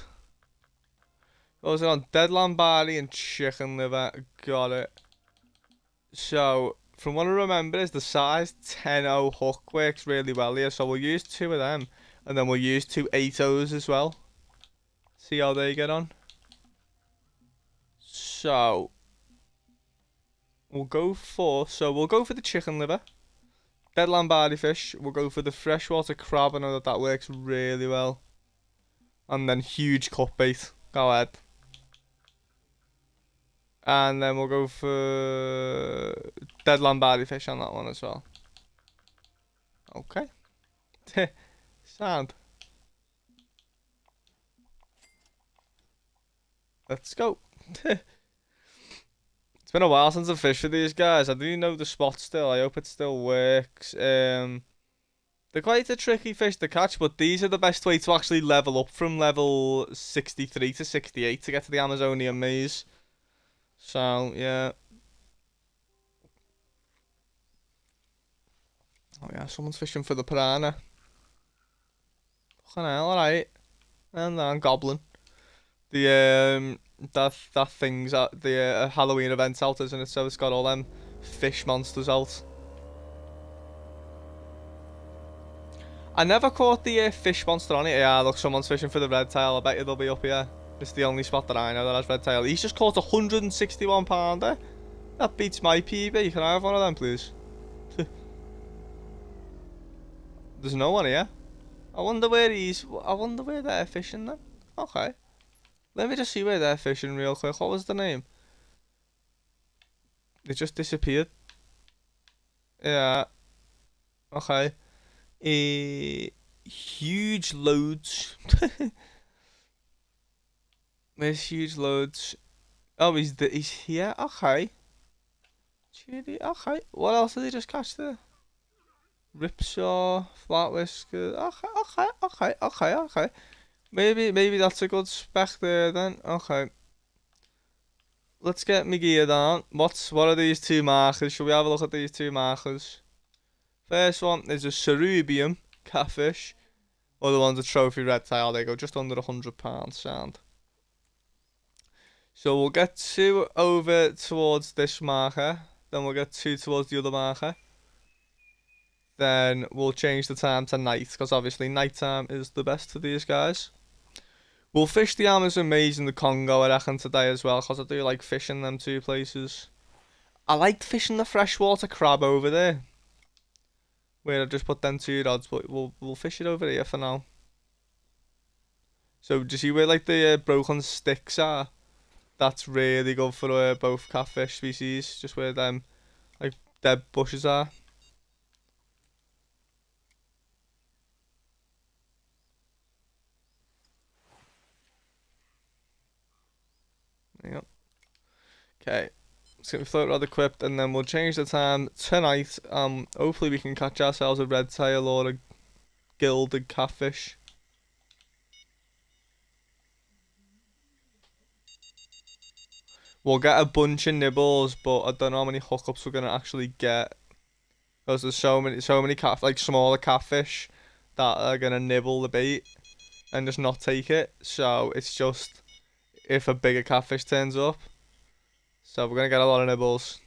What was it on? Dead lambardi and chicken liver. Got it. So from what I remember, is the size 10-0 hook works really well here. So we'll use 2 of them. And then we'll use 2 8-0s as well. See how they get on. So we'll go for the chicken liver. Dead lambardi fish. We'll go for the freshwater crab. I know that works really well. And then huge cut bait. Go ahead. And then we'll go for dead lambardi fish on that one as well. Okay. Sound. Let's go. It's been a while since I've fished with these guys. I do know the spot still. I hope it still works. They're quite a tricky fish to catch, but these are the best way to actually level up from level 63 to 68 to get to the Amazonian maze. So, yeah. Oh yeah, someone's fishing for the piranha. Fucking hell, alright. And then goblin. The that thing's at the Halloween event out, isn't it? So it's got all them fish monsters out. I never caught the fish monster on it. Yeah, look, someone's fishing for the red tail. I bet you they'll be up here. It's the only spot that I know that has red tail. He's just caught a 161 pounder. That beats my PB. Can I have one of them, please? There's no one here. I wonder where they're fishing then. Okay. Let me just see where they're fishing real quick. What was the name? They just disappeared. Yeah. Okay. Huge loads. There's huge loads. Oh, he's here. Okay. Okay. What else did they just catch there? Ripsaw, flat whisker. Okay. Maybe that's a good spec there then. Okay. Let's get my gear down. What are these 2 markers? Shall we have a look at these 2 markers? First one is a cerubium catfish. Other one's a trophy red tail. They go just under £100 sound. So we'll get 2 over towards this marker. Then we'll get 2 towards the other marker. then we'll change the time to night, because obviously nighttime is the best for these guys. We'll fish the Amazon Maze in the Congo, I reckon, today as well, because I do like fishing them two places. I liked fishing the freshwater crab over there, where I just put them two rods, but we'll fish it over here for now. So do you see where like the broken sticks are? That's really good for both catfish species, just where them like dead bushes are. There you go. Okay, so we float rod equipped, and then we'll change the time tonight. Hopefully we can catch ourselves a red tail or a gilded catfish. We'll get a bunch of nibbles, but I don't know how many hookups we're gonna actually get, because there's so many like smaller catfish that are gonna nibble the bait and just not take it. So it's just if a bigger catfish turns up. So we're gonna get a lot of nibbles.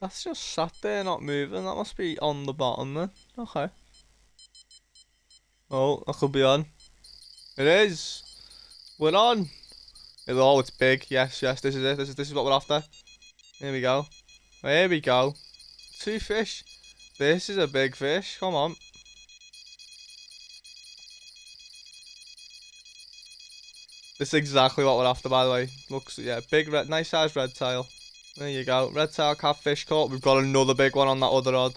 That's just sat there not moving. That must be on the bottom then. Okay. Oh, that could be on. It is. We're on. Oh, it's big. Yes, yes. This is it. This is what we're after. Here we go. Here we go. Two fish. This is a big fish. Come on. This is exactly what we're after, by the way. Looks, yeah, big red, nice sized red tail. There you go. Red tail catfish caught. We've got another big one on that other rod.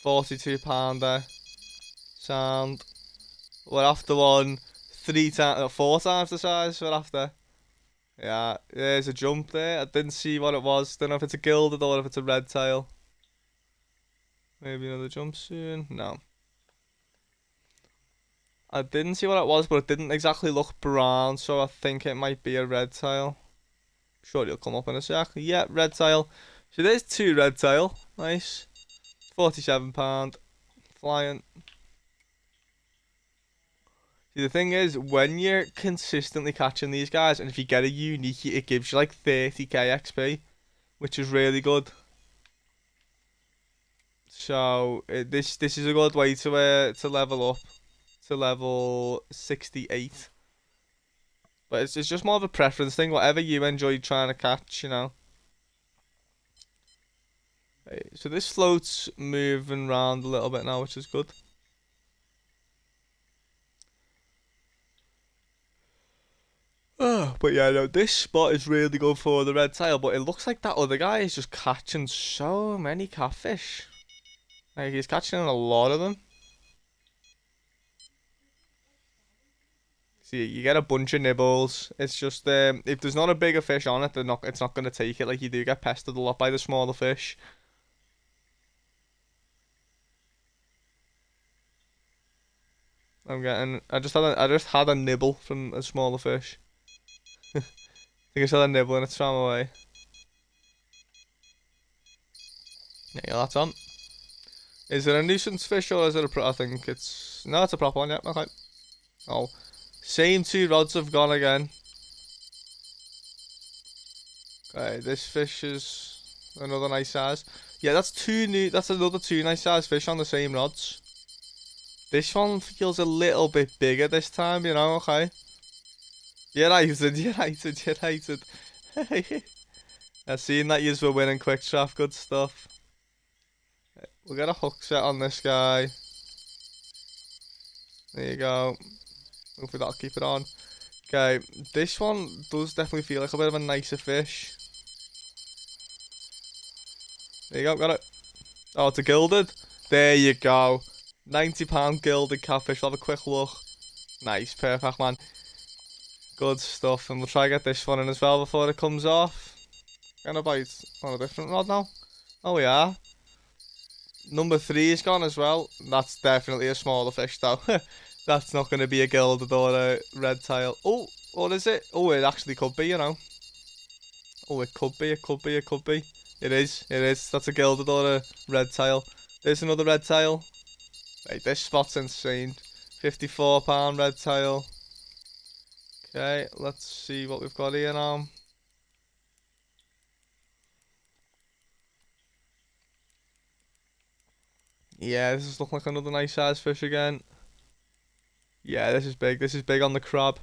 42-pounder. Sound. We're after one 4 times the size. We're after. Yeah, there's a jump there. I didn't see what it was. Don't know if it's a gilded or if it's a red tail. Maybe another jump soon. No. I didn't see what it was, but it didn't exactly look brown, so I think it might be a red tail. Sure, he'll come up in a sec. Yeah, red tail. So there's 2 red tail. Nice. 47-pound. Flying. See, the thing is, when you're consistently catching these guys, and if you get a unique, it gives you like 30k XP, which is really good. So this is a good way to level up to level 68. But it's just more of a preference thing. Whatever you enjoy trying to catch, you know. Okay, so this float's moving around a little bit now, which is good. Oh, but yeah, no, this spot is really good for the red tail, but it looks like that other guy is just catching so many catfish. Like, he's catching a lot of them. See, you get a bunch of nibbles. It's just, if there's not a bigger fish on it, it's not going to take it. Like, you do get pestered a lot by the smaller fish. I just had a nibble from a smaller fish. I think I saw a nibble and it swam away. Yeah, that's on. Is it a nuisance fish or is it I think it's... No, it's a proper one, yeah, okay. Oh. Same 2 rods have gone again. Okay, this fish is another nice size. Yeah, that's another 2 nice size fish on the same rods. This one feels a little bit bigger this time, you know, okay. You're righted. I've seen that you were winning quick draft, good stuff. We'll get a hook set on this guy. There you go. Hopefully that'll keep it on. Okay, this one does definitely feel like a bit of a nicer fish. There you go, got it. Oh, it's a gilded. There you go. 90-pound gilded catfish. We'll have a quick look. Nice, perfect, man. Good stuff. And we'll try to get this one in as well before it comes off. Gonna bite on a different rod now. Oh, we are. Number 3 is gone as well. That's definitely a smaller fish, though. That's not going to be a gilded or a red tail. Oh, what is it? Oh, it actually could be, you know. Oh, it could be. It is. That's a gilded or a red tail. There's another red tail. Right, this spot's insane. £54 red tail. Okay, let's see what we've got here now. Yeah, this is looking like another nice size fish again. Yeah, this is big. This is big on the crab.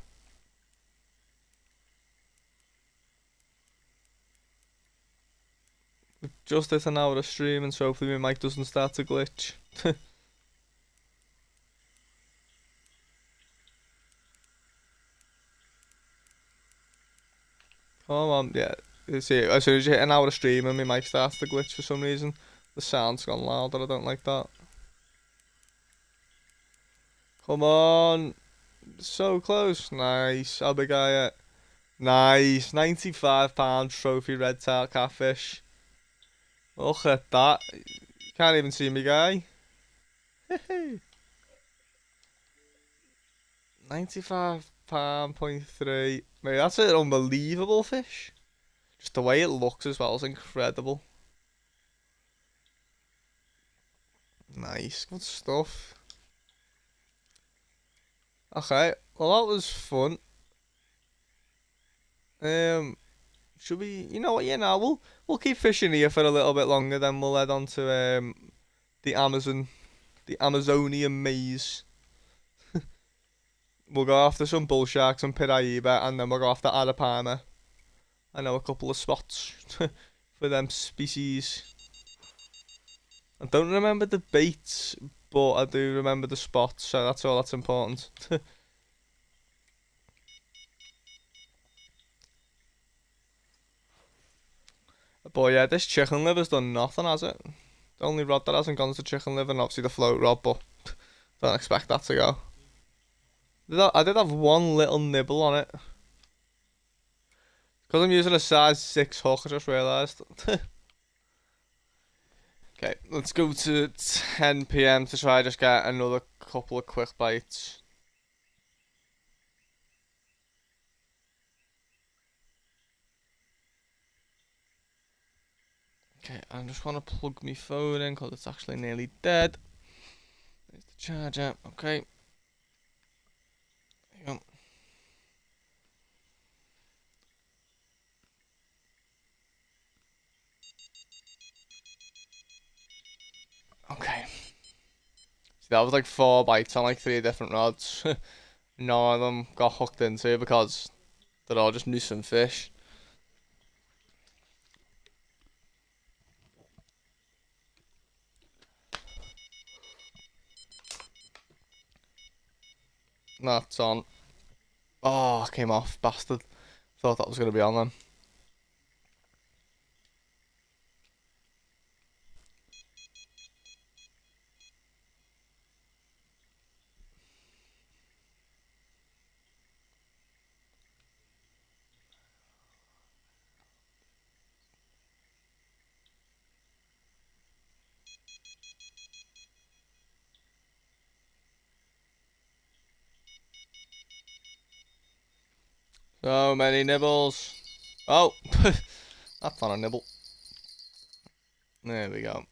We've just hit an hour of streaming, so hopefully my mic doesn't start to glitch. Come on, yeah. You see, as soon as you hit an hour of streaming, my mic starts to glitch for some reason. The sound's gone louder, I don't like that. Come on. So close. Nice. How big are you? Nice. £95 trophy red tail catfish. Look at that. You can't even see me, guy. £95.3. Mate, that's an unbelievable fish. Just the way it looks as well is incredible. Nice. Good stuff. Okay. Well, that was fun. Should we? You know what? Yeah, now we'll keep fishing here for a little bit longer. Then we'll head on to the Amazonian maze. We'll go after some bull sharks and Piraiba, and then we'll go after Arapaima. I know a couple of spots for them species. I don't remember the baits, but I do remember the spots, so that's all that's important. But yeah, this chicken liver's done nothing, has it? The only rod that hasn't gone is the chicken liver, and obviously the float rod, but don't expect that to go. I did have one little nibble on it. Because I'm using a size 6 hook, I just realised. Okay, let's go to 10 PM to try just get another couple of quick bites. Okay, I just want to plug my phone in because it's actually nearly dead. There's the charger. Okay. There you go. Okay. So that was like 4 bites on like 3 different rods. None of them got hooked into because they're all just nuisance fish. That's on. Oh, came off, bastard. Thought that was going to be on then. So many nibbles. Oh, that's not a nibble. There we go.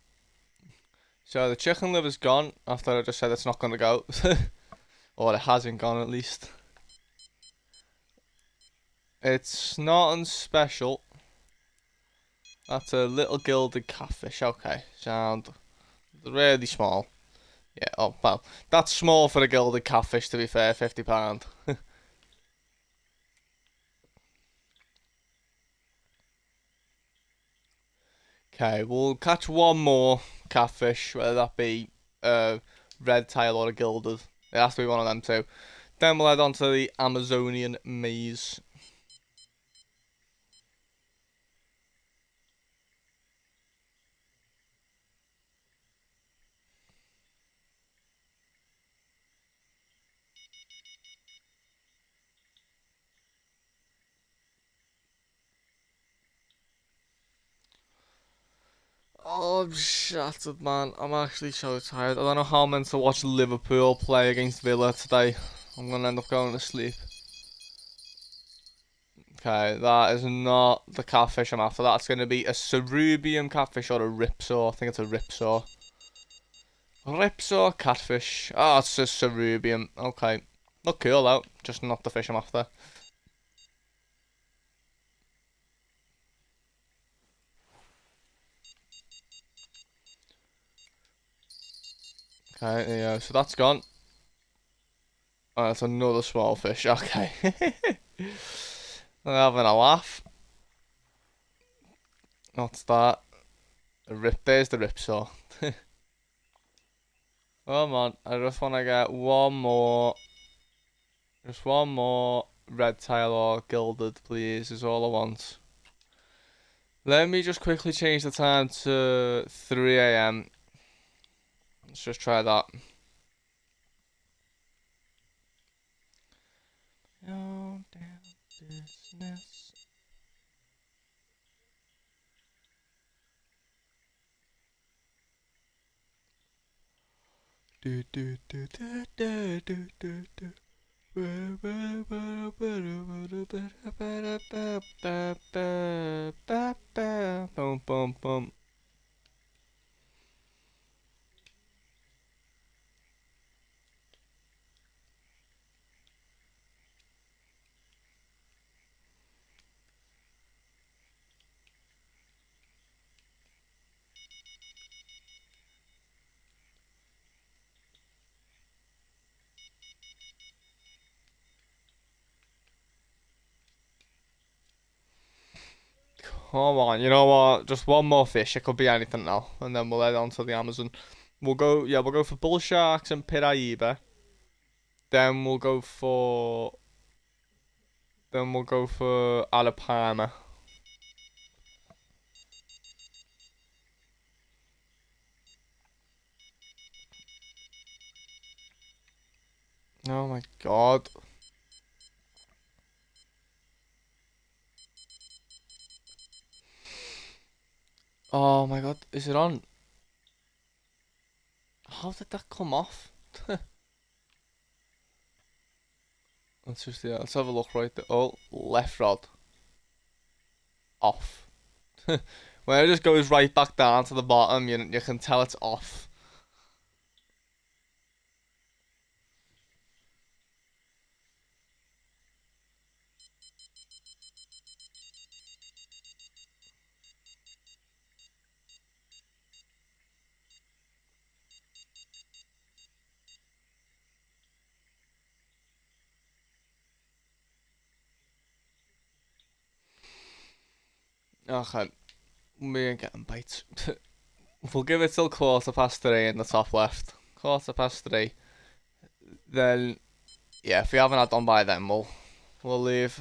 So the chicken liver's gone after I just said it's not going to go. Or it hasn't gone at least. It's nothing special. That's a little gilded catfish. Okay, sound really small. Yeah, oh well, that's small for a gilded catfish to be fair, £50. Okay, we'll catch one more catfish, whether that be red tail or a gilded. It has to be one of them two. Then we'll head on to the Amazonian maze. Oh, I'm shattered, man. I'm actually so tired. I don't know how I'm meant to watch Liverpool play against Villa today. I'm gonna end up going to sleep. Okay, that is not the catfish I'm after. That's gonna be a cerubium catfish or a ripsaw. I think it's a ripsaw. Ripsaw catfish. Oh, it's just cerubium. Okay. Look cool though, just not the fish I'm after. Okay, yeah, so that's gone. Oh, that's another small fish. Okay. I'm having a laugh. What's that? There's the ripsaw. Come on, I just want to get one more. Just one more red tail or gilded, please, is all I want. Let me just quickly change the time to 3 a.m. Let's just try that. No damn business. Do do do do do do do do. Boom boom boom. Come on, you know what? Just one more fish. It could be anything now, and then we'll head on to the Amazon. We'll go for bull sharks and Piraiba. Then we'll go for Alabama. Oh my god. Oh my god, is it on? How did that come off? Let's have a look right there. Oh, left rod. Off. When it just goes right back down to the bottom, you can tell it's off. Okay, we ain't getting bites. We'll give it till 3:15 in the top left. 3:15. Then, yeah, if we haven't had done by then, we'll leave.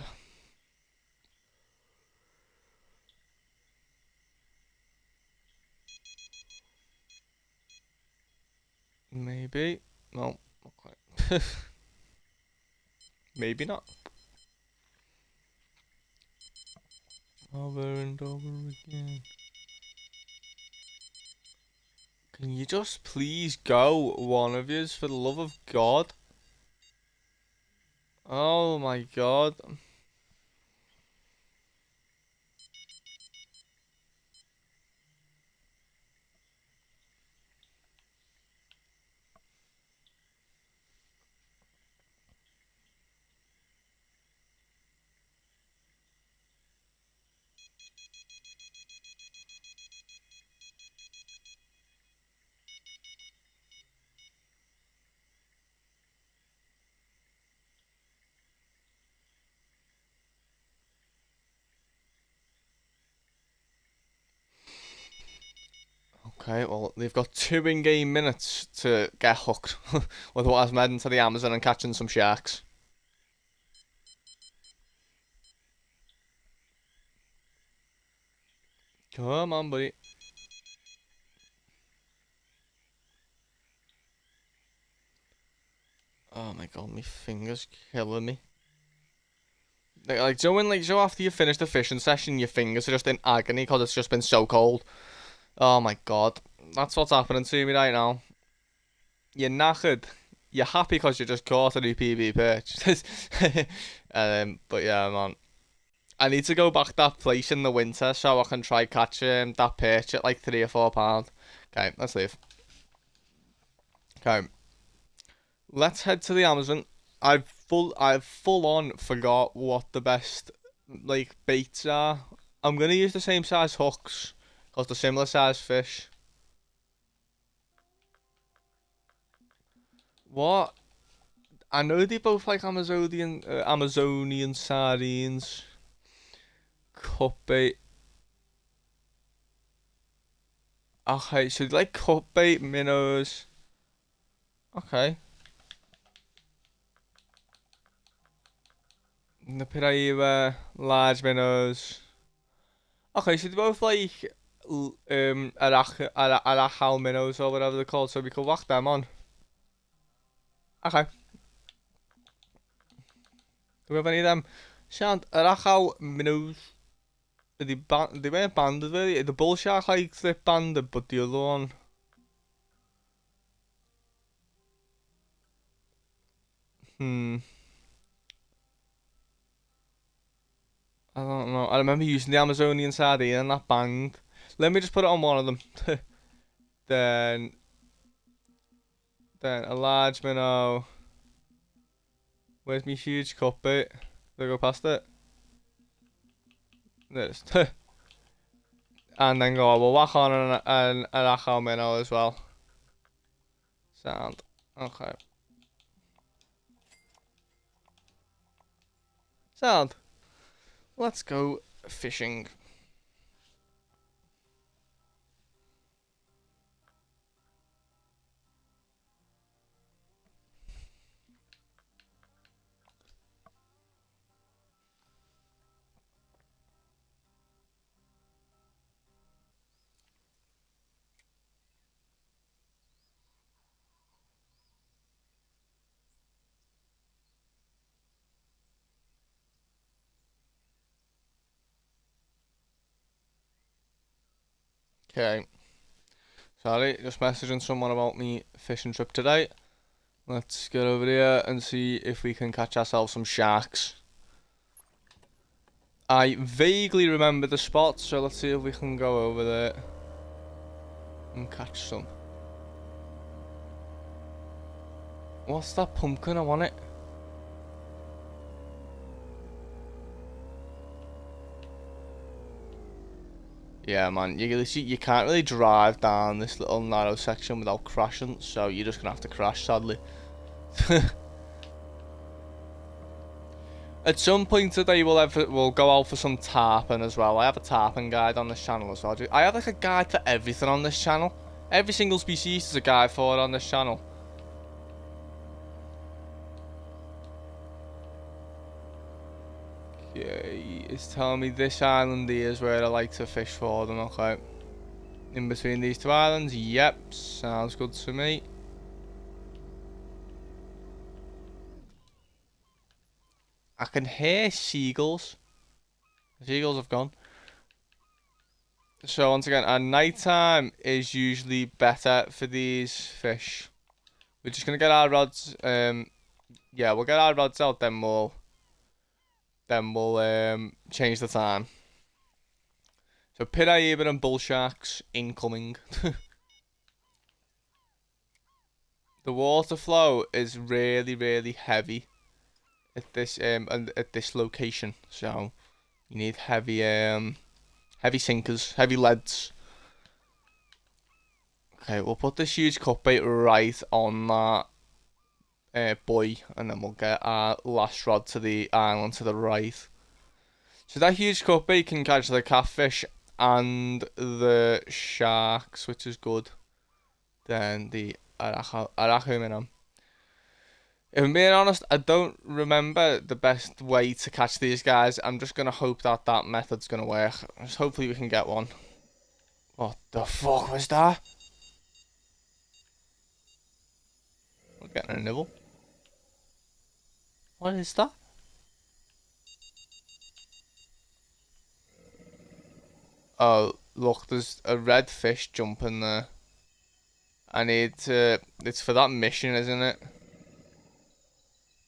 Maybe. No, not quite. Maybe not. Over and over again. Can you just please go, one of yous, for the love of God? Oh my god. Okay, well, they've got 2 in-game minutes to get hooked. Otherwise, I'm heading to the Amazon and catching some sharks. Come on, buddy. Oh my god, my finger's killing me. Like, so when, so after you finish the fishing session, your fingers are just in agony because it's just been so cold. Oh my god. That's what's happening to me right now. You're knackered. You're happy because you just caught a new PB perch. But yeah, man. I need to go back to that place in the winter so I can try catching that perch at like £3 or £4. Okay, let's leave. Okay. Let's head to the Amazon. I've full on forgot what the best like baits are. I'm gonna use the same size hooks because they're similar size fish. What? I know they both like Amazonian sardines. Cut bait. Okay, so they like cut bait minnows. Okay. The Piraiba, large minnows. Okay, so they both like arachal minnows or whatever they're called, so we could whack them on. Okay. Do we have any of them? Sound arachal minnows. They weren't banded, were they? The bull shark likes it banded, but the other one. Hmm. I don't know. I remember using the Amazonian sardine and that banged. Let me just put it on one of them. then, then a large minnow. Where's my huge cut bait? Did I go past it? This. And then go, we'll whack on an arachal minnow as well. Sound. Okay. Sound. Let's go fishing. Okay. Sorry, just messaging someone about me fishing trip today. Let's get over here and see if we can catch ourselves some sharks. I vaguely remember the spot, so let's see if we can go over there and catch some. What's that pumpkin? I want it. Yeah, man, you can't really drive down this little narrow section without crashing, so you're just gonna have to crash, sadly. At some point today, we'll go out for some tarpon as well. I have a tarpon guide on this channel as well. I have like a guide for everything on this channel. Every single species is a guide for it on this channel. Okay, it's telling me this island here is where I like to fish for them. Okay. In between these two islands, yep, sounds good to me. I can hear seagulls. The seagulls have gone. So once again, at night time is usually better for these fish. We're just gonna get our rods. Yeah, we'll get our rods out. Then we'll change the time. So Piraiba and bull sharks incoming. The water flow is really heavy at this location, so you need heavy heavy sinkers, heavy leads. Okay, we'll put this huge cut bait right on that buoy, and then we'll get our last rod to the island to the right. So that huge cut bait can catch the catfish and the sharks, which is good. Then the arachal minnow. If I'm being honest, I don't remember the best way to catch these guys. I'm just gonna hope that that method's gonna work. Just hopefully we can get one. What the fuck was that? We're getting a nibble. What is that? Oh, look, there's a red fish jumping there. I need to. It's for that mission, isn't it?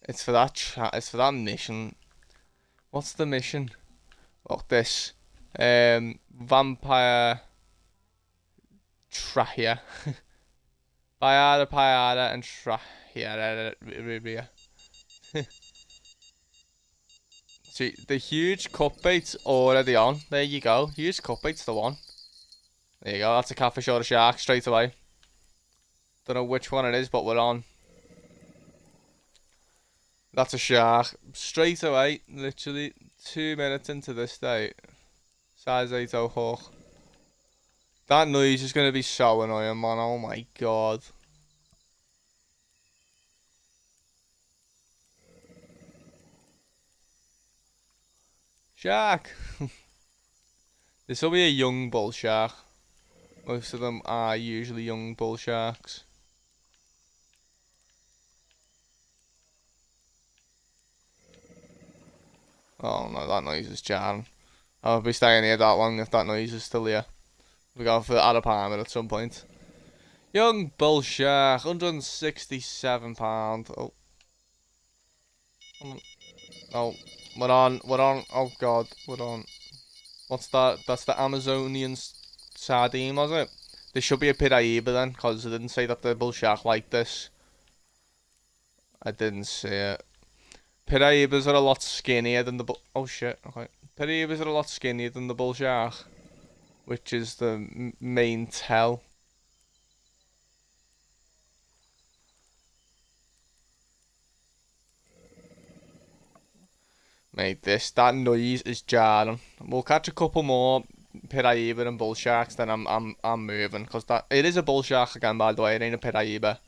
It's for that mission. What's the mission? Look, this. Vampire Trachea. Piada, and Trachyria. See, the huge cutbait's already on. There you go. Huge cutbait's the one. There you go. That's a catfish or a shark straight away. Don't know which one it is, but we're on. That's a shark. Straight away. Literally 2 minutes into this day. Size 8 hook. That noise is going to be so annoying, man. Oh my god. Shark. This will be a young bull shark. Most of them are usually young bull sharks. Oh no, that noise is jarring. I'll be staying here that long if that noise is still here. We go for the Arapaima at some point. Young bull shark, £167. Oh. Oh, we're on. Oh god, we're on. What's that? That's the Amazonian sardine, was it? There should be a Piraiba then, because I didn't say that the bull shark liked this. I didn't see it. Piraibas are a lot skinnier than the bull. Oh shit, okay. Piraibas are a lot skinnier than the bull shark, which is the main tell. Mate, that noise is jarring. We'll catch a couple more Piraiba and bull sharks, then I'm moving, because it is a bull shark again, by the way. It ain't a Piraiba.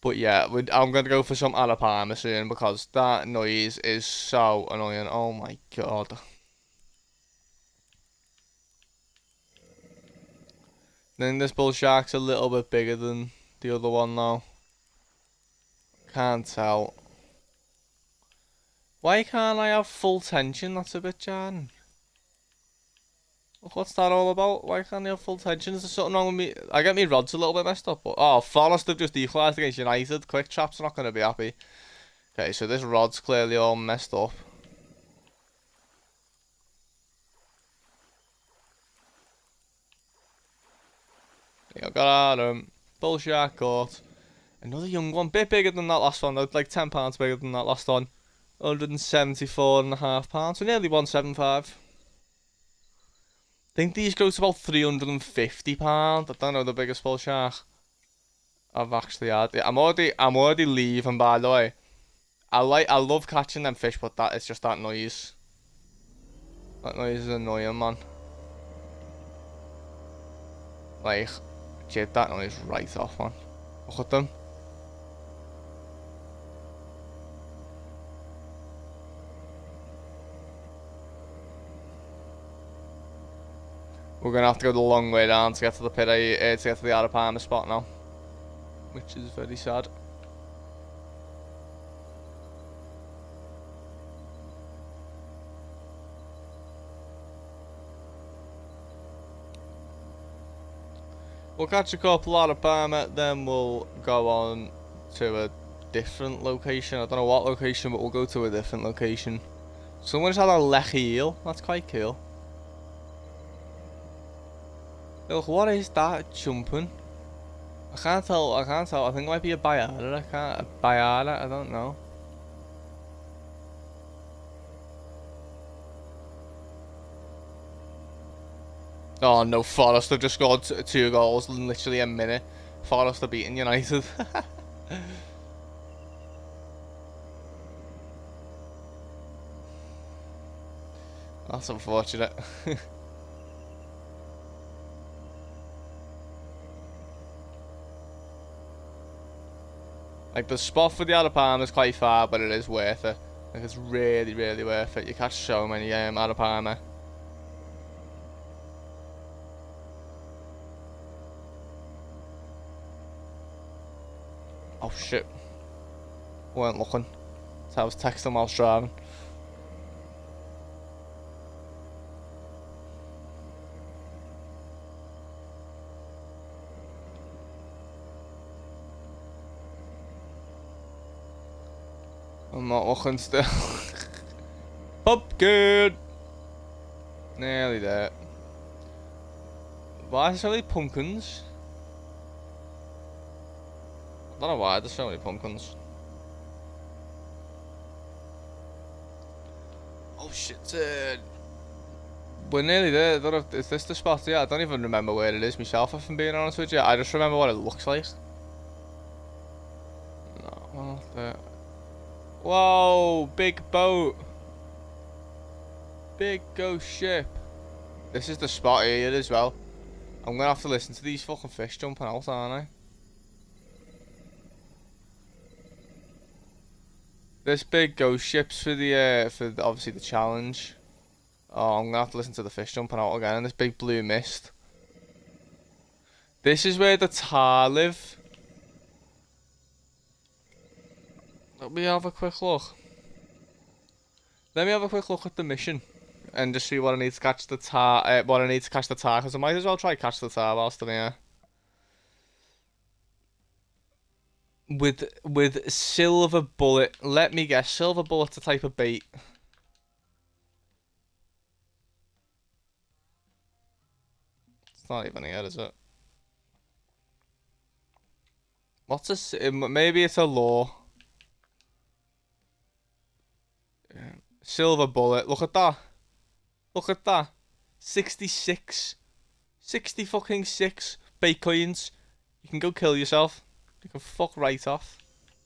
But yeah, I'm going to go for some Arapaima soon because that noise is so annoying. Oh my god. Then this bull shark's a little bit bigger than the other one though. Can't tell. Why can't I have full tension? That's a bit jarring. What's that all about? Why can't I have full tension? Is there something wrong with me? I get my rods a little bit messed up. But, oh, Forest have just equalised against United. Quick Trap's not going to be happy. Okay, so this rod's clearly all messed up. Yeah, I got Adam. Bull shark caught. Another young one. Bit bigger than that last one though. Like £10 bigger than that last one. £174.5. So nearly 175. I think these go to about £350. I don't know the biggest bull shark I've actually had. I'm already leaving, by the way. I love catching them fish, but it's just that noise. That noise is annoying, man. Like, jib that noise right off, man. Look at them. We're gonna have to go the long way down to get to the to get to the Arapaima spot now, which is very sad. We'll catch a couple Arapaima, then we'll go on to a different location. I don't know what location, but we'll go to a different location. Someone's had a lech eel. That's quite cool. Look, what is that jumping? I can't tell. I think it might be a Bayada. I don't know. Oh no, Forest have just scored 2 goals in literally a minute. Forest are beating United. That's unfortunate. Like, the spot for the Arapaima is quite far, but it is worth it. Like, it's really, really worth it. You catch so many Arapaima. Oh shit. Weren't looking. So I was texting while driving. I'm not looking still. Pumpkin! Nearly there. Why are there so many pumpkins? Don't know why there's so many pumpkins. Oh shit, we're nearly there. Is this the spot? Yeah, I don't even remember where it is myself, if I'm being honest with you. I just remember what it looks like. No, well, there. Whoa, big boat. Big ghost ship. This is the spot here as well. I'm gonna have to listen to these fucking fish jumping out, aren't I? This big ghost ship's for obviously the challenge. Oh, I'm gonna have to listen to the fish jumping out again, and this big blue mist. This is where the tar live. Let me have a quick look. Let me have a quick look at the mission, and just see what I need to catch the tar. What I need to catch the tar, because I might as well try catch the tar whilst I'm here. With silver bullet. Let me guess, silver bullet's a type of bait. It's not even here, is it? What's a... Maybe it's a lure. Yeah. Silver bullet. Look at that. Look at that. 66. 60 fucking 6 bait coins. You can go kill yourself. You can fuck right off.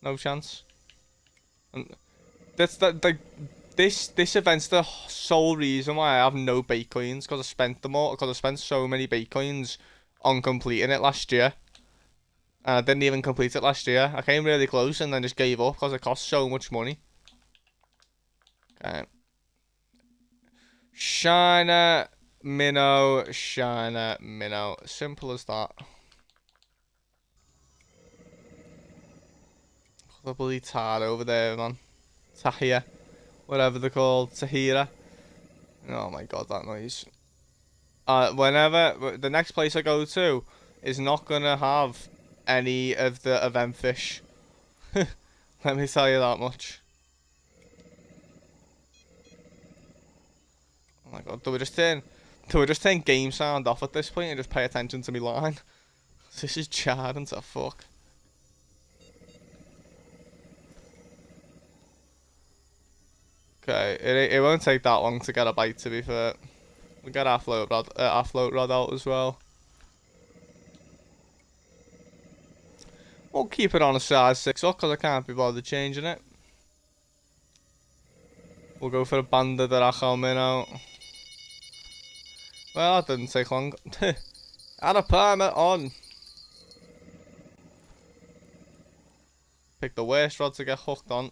No chance. And that's this event's the sole reason why I have no bait coins, because I spent them all, because I spent so many bait coins on completing it last year. And I didn't even complete it last year. I came really close and then just gave up because it cost so much money. Okay. Shiner, minnow, shiner, minnow. Simple as that. The bloody tar over there, man. Tahia. Whatever they're called. Tahira. Oh my god, that noise. Whenever... The next place I go to is not gonna have any of the event fish. Let me tell you that much. Oh my god, do we just turn game sound off at this point and just pay attention to me line? This is charring to fuck. Okay, it won't take that long to get a bite, to be fair. We got our float rod out as well. We'll keep it on a size 6 up because I can't be bothered changing it. We'll go for a Banda de Rachel minnow. Well, that didn't take long. Add a permit on. Pick the worst rod to get hooked on.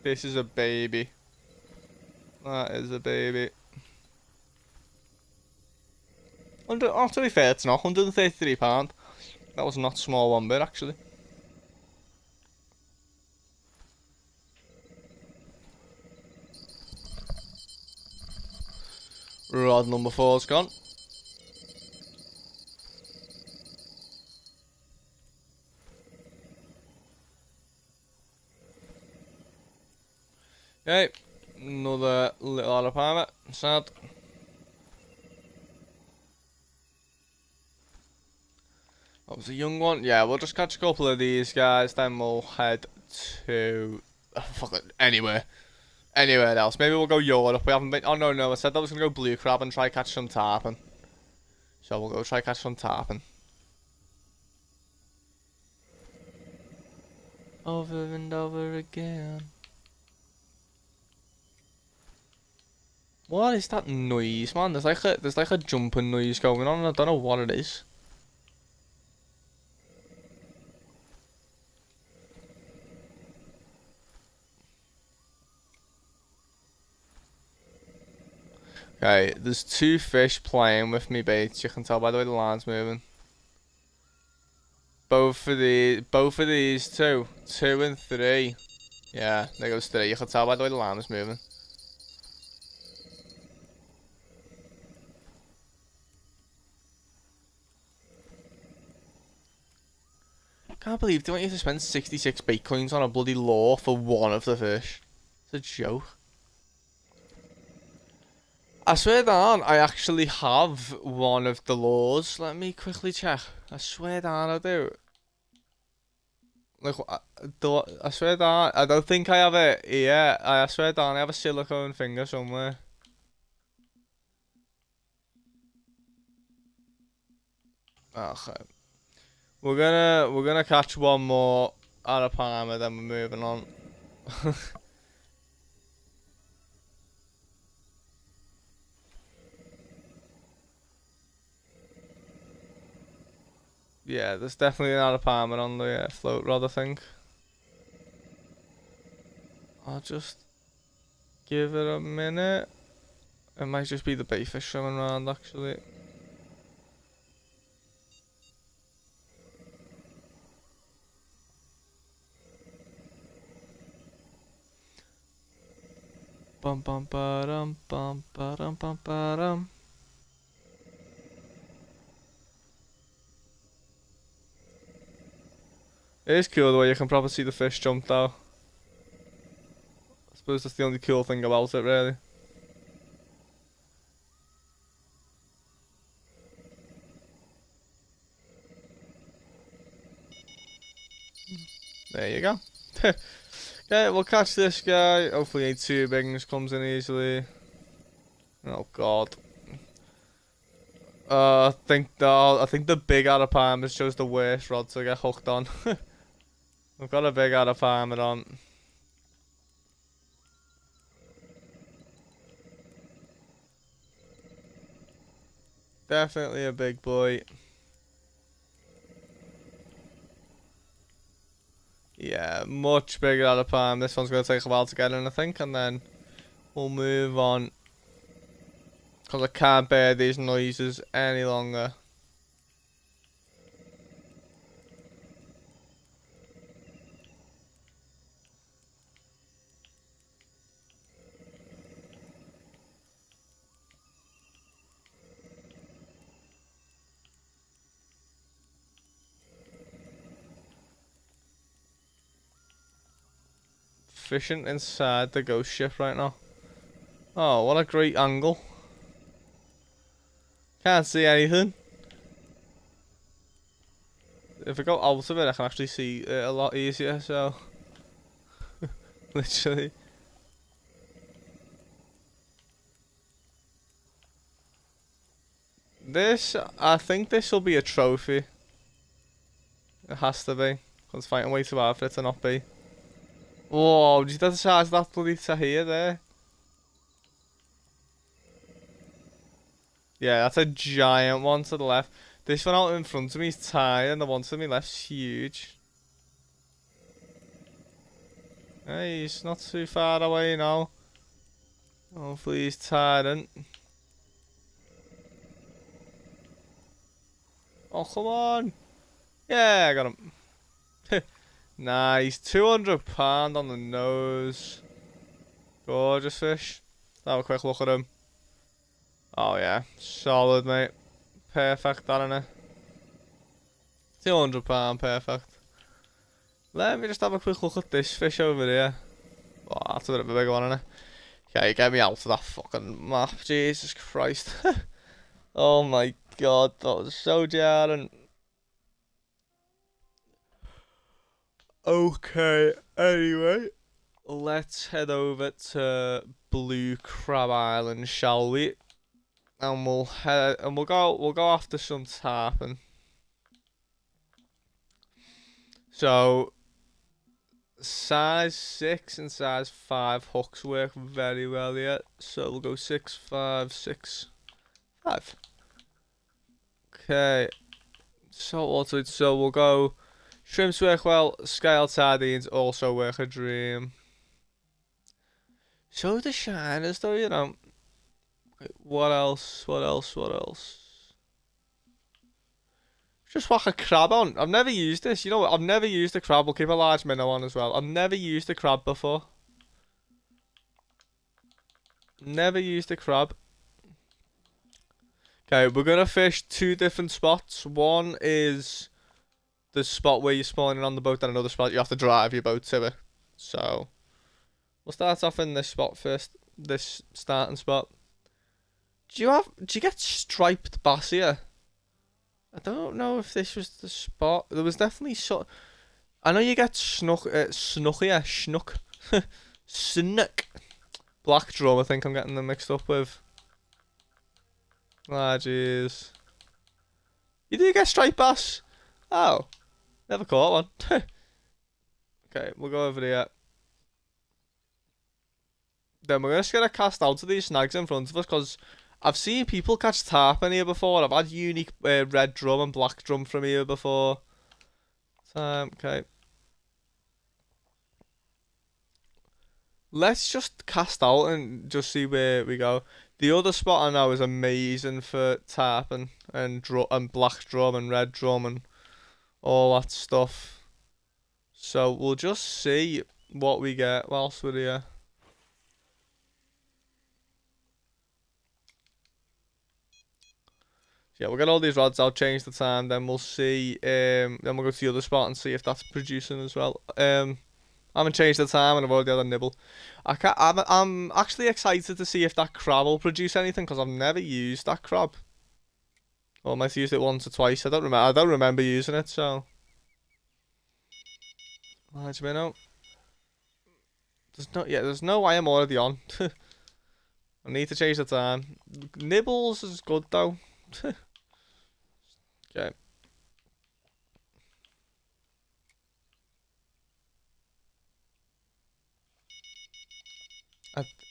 This is a baby. That is a baby. Oh, to be fair, it's not £133. That was not small one bit, actually. Rod number 4's gone. Okay, another little autopilot. Sad. That was a young one. Yeah, we'll just catch a couple of these guys, then we'll head to anywhere else. Maybe we'll go Europe. We haven't been. Oh no, I said I was gonna go blue crab and try catch some tarpon. So we'll go try catch some tarpon. Over and over again. What is that noise, man? There's like a jumping noise going on, and I don't know what it is. Okay, there's 2 fish playing with me baits. You can tell by the way the line's moving. Both of these 2 and 3. Yeah, there goes 3. You can tell by the way the line is moving. Can't believe they want you to spend 66 bait coins on a bloody lure for one of the fish. It's a joke. I swear down, I actually have one of the laws. Let me quickly check. I swear down, I do. Like, I swear down, I don't think I have it here. I swear down, I have a silicone finger somewhere. Okay. We're gonna catch one more Arapaima, then we're moving on. Yeah, there's definitely an Arapaima on the float rod, I think. I'll just give it a minute. It might just be the bayfish swimming around, actually. Bum bum ba dum bum ba dum bum ba dum. It is cool the way you can probably see the fish jump though. I suppose that's the only cool thing about it, really. There you go. Okay, we'll catch this guy. Hopefully, ain't too big and just comes in easily. Oh god. I think the big Arapaima is just the worst rod to get hooked on. We've got a big Arapaima on. Definitely a big boy. Yeah, much bigger Arapaima. This one's gonna take a while to get in, I think, and then we'll move on. Because I can't bear these noises any longer. Fishing inside the ghost ship right now. Oh, what a great angle. Can't see anything. If I go out of it, I can actually see it a lot easier, so... Literally. I think this will be a trophy. It has to be. Because it's fighting way too hard for it to not be. Whoa, did you the size of that bloody tahir there? Yeah, that's a giant one to the left. This one out in front of me is tiny, and the one to my left's huge. Hey, he's not too far away now. Hopefully he's tired. Oh, come on. Yeah, I got him. Nice. £200 on the nose. Gorgeous fish. Have a quick look at him. Oh, yeah. Solid, mate. Perfect, that, innit? £200, perfect. Let me just have a quick look at this fish over here. Oh, that's a bit of a big one, innit? Okay, get me out of that fucking map. Jesus Christ. Oh my god, that was so jarring. Okay, anyway, let's head over to Blue Crab Island, shall we? And we'll go after some tarpon. So size 6 and size 5 hooks work very well here. So we'll go 6, 5, 6, 5. Okay. So we'll go shrimps work well, scaled sardines also work a dream. So the shiners though, you know. What else? What else? What else? Just whack a crab on. I've never used this. You know what? I've never used a crab. We'll keep a large minnow on as well. I've never used a crab before. Never used a crab. Okay, we're gonna fish 2 different spots. One is the spot where you're spawning on the boat, and another spot you have to drive your boat to it. So we'll start off in this spot first. This starting spot. Do you get striped bass here? I don't know if this was the spot. There was definitely I know you get snook here, snook, snook. Black drum, I think I'm getting them mixed up with. Ah, jeez. You do get striped bass? Oh, never caught one. Okay, we'll go over here. Then we're just gonna cast out to these snags in front of us because I've seen people catch tarpon here before. I've had unique red drum and black drum from here before. Okay. Let's just cast out and just see where we go. The other spot I know is amazing for tarpon and black drum and red drum and all that stuff. So we'll just see what we get whilst we're here. Yeah, we'll get all these rods out, change the time, then we'll see, then we'll go to the other spot and see if that's producing as well. I haven't changed the time and I've already had a nibble. I'm actually excited to see if that crab will produce anything because I've never used that crab. Or I might have used it once or twice. I don't remember using it, so. There's no way I'm already on. I need to change the time. Nibbles is good though. Okay.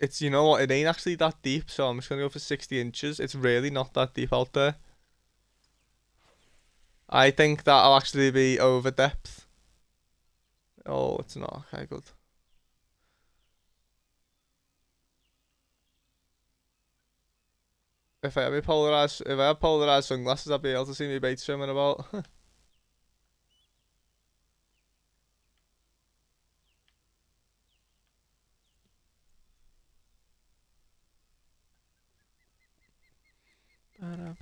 It's, you know what, it ain't actually that deep, so I'm just gonna go for 60 inches. It's really not that deep out there. I think that'll actually be over depth. Oh, it's not. Okay, good. If I have polarized sunglasses, I'll be able to see me bait swimming about. I'm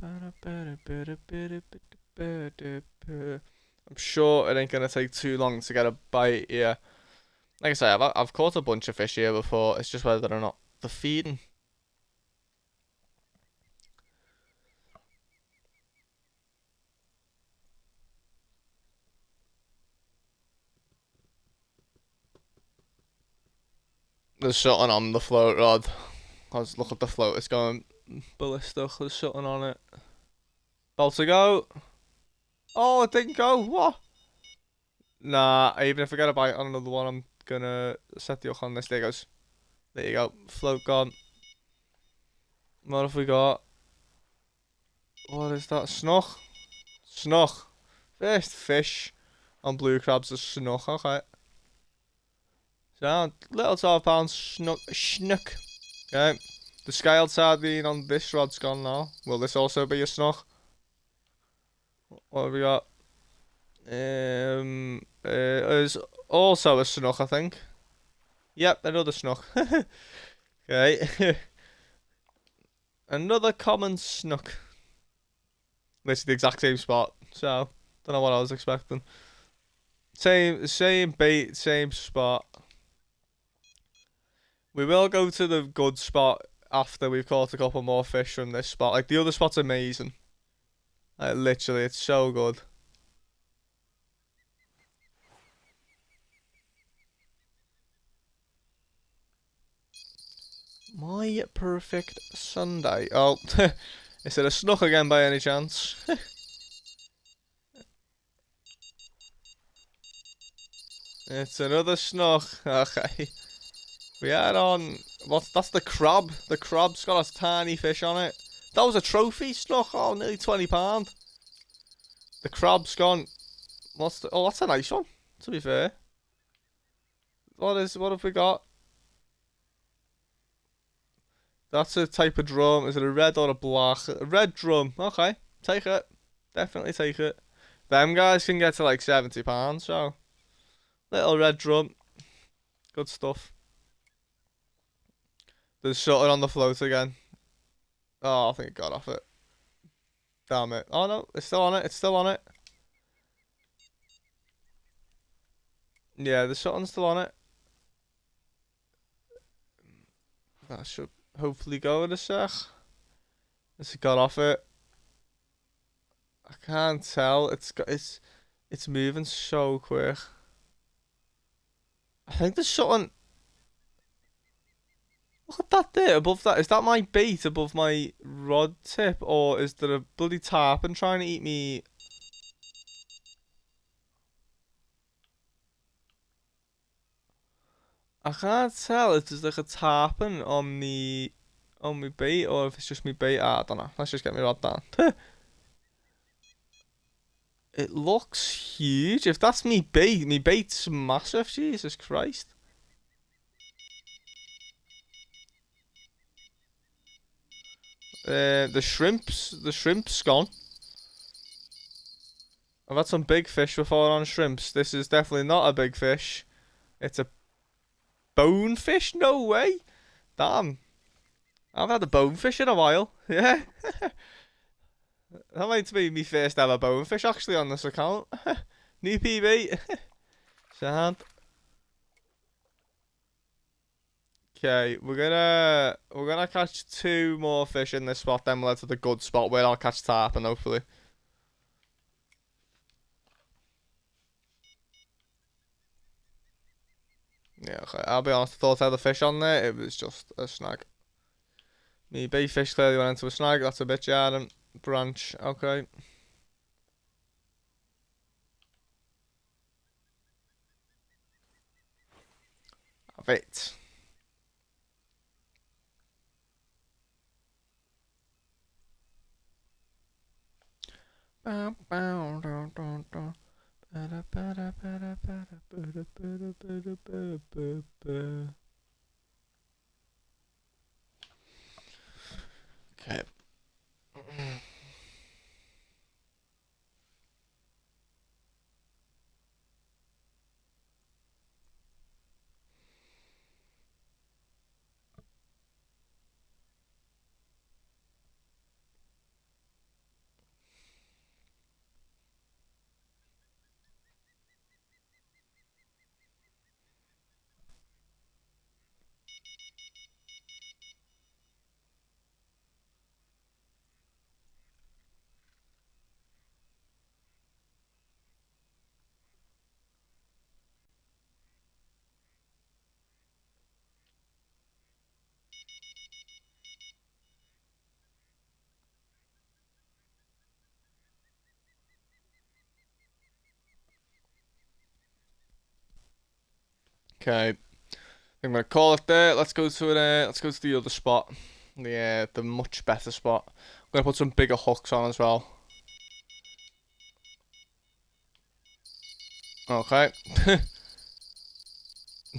sure it ain't gonna take too long to get a bite here. Like I say, I've caught a bunch of fish here before. It's just whether or not they're feeding. There's something on the float rod. Look at the float, it's going ballistic. There's something on it. About to go. Oh, it didn't go. What? Nah, even if I get a bite on another one, I'm gonna set the hook on this. There it goes. There you go. Float gone. What have we got? What is that? Snook? Snook. First fish on blue crabs is snook. Okay. So, little 12 pounds snook. Okay. The scaled sardine on this rod's gone now. Will this also be a snook? What have we got? There's also a snook, I think. Yep, another snook. Okay. Another common snook. Literally the exact same spot. So, don't know what I was expecting. Same bait, same spot. We will go to the good spot after we've caught a couple more fish from this spot. Like, the other spot's amazing. Like, literally, it's so good. My perfect Sunday. Oh, is it a snook again by any chance? It's another snook. Okay. We are on. That's the crab. The crab's got a tiny fish on it. That was a trophy snook. Oh, nearly £20. The crab's gone. Oh, that's a nice one, to be fair. What have we got? That's a type of drum. Is it a red or a black? A red drum. Okay. Take it. Definitely take it. Them guys can get to like £70, so. Little red drum. Good stuff. There's something on the float again. Oh, I think it got off it. Damn it. Oh no, it's still on it. It's still on it. Yeah, there's something still on it. That should hopefully go in a sec. Has it got off it? I can't tell. It's moving so quick. I think there's something. Look at that there above that. Is that my bait above my rod tip, or is there a bloody tarpon trying to eat me? I can't tell if there's like a tarpon on my bait, or if it's just me bait. I don't know. Let's just get my rod down. It looks huge. If that's me bait's massive. Jesus Christ. The shrimp's gone. I've had some big fish before on shrimps. This is definitely not a big fish. It's a bonefish? No way. Damn. I haven't had a bonefish in a while. Yeah. That might be my first ever bonefish actually on this account. New PB. Sad. Okay, we're gonna catch 2 more fish in this spot, then we'll head to the good spot where I'll catch tarpon hopefully. Yeah, okay. I'll be honest, I thought I had a fish on there, it was just a snag. Me bait fish clearly went into a snag, that's a bit jarring. Branch, okay. Have it. Okay. Okay. I'm gonna call it there. Let's go to the other spot. The much better spot. I'm gonna put some bigger hooks on as well. Okay.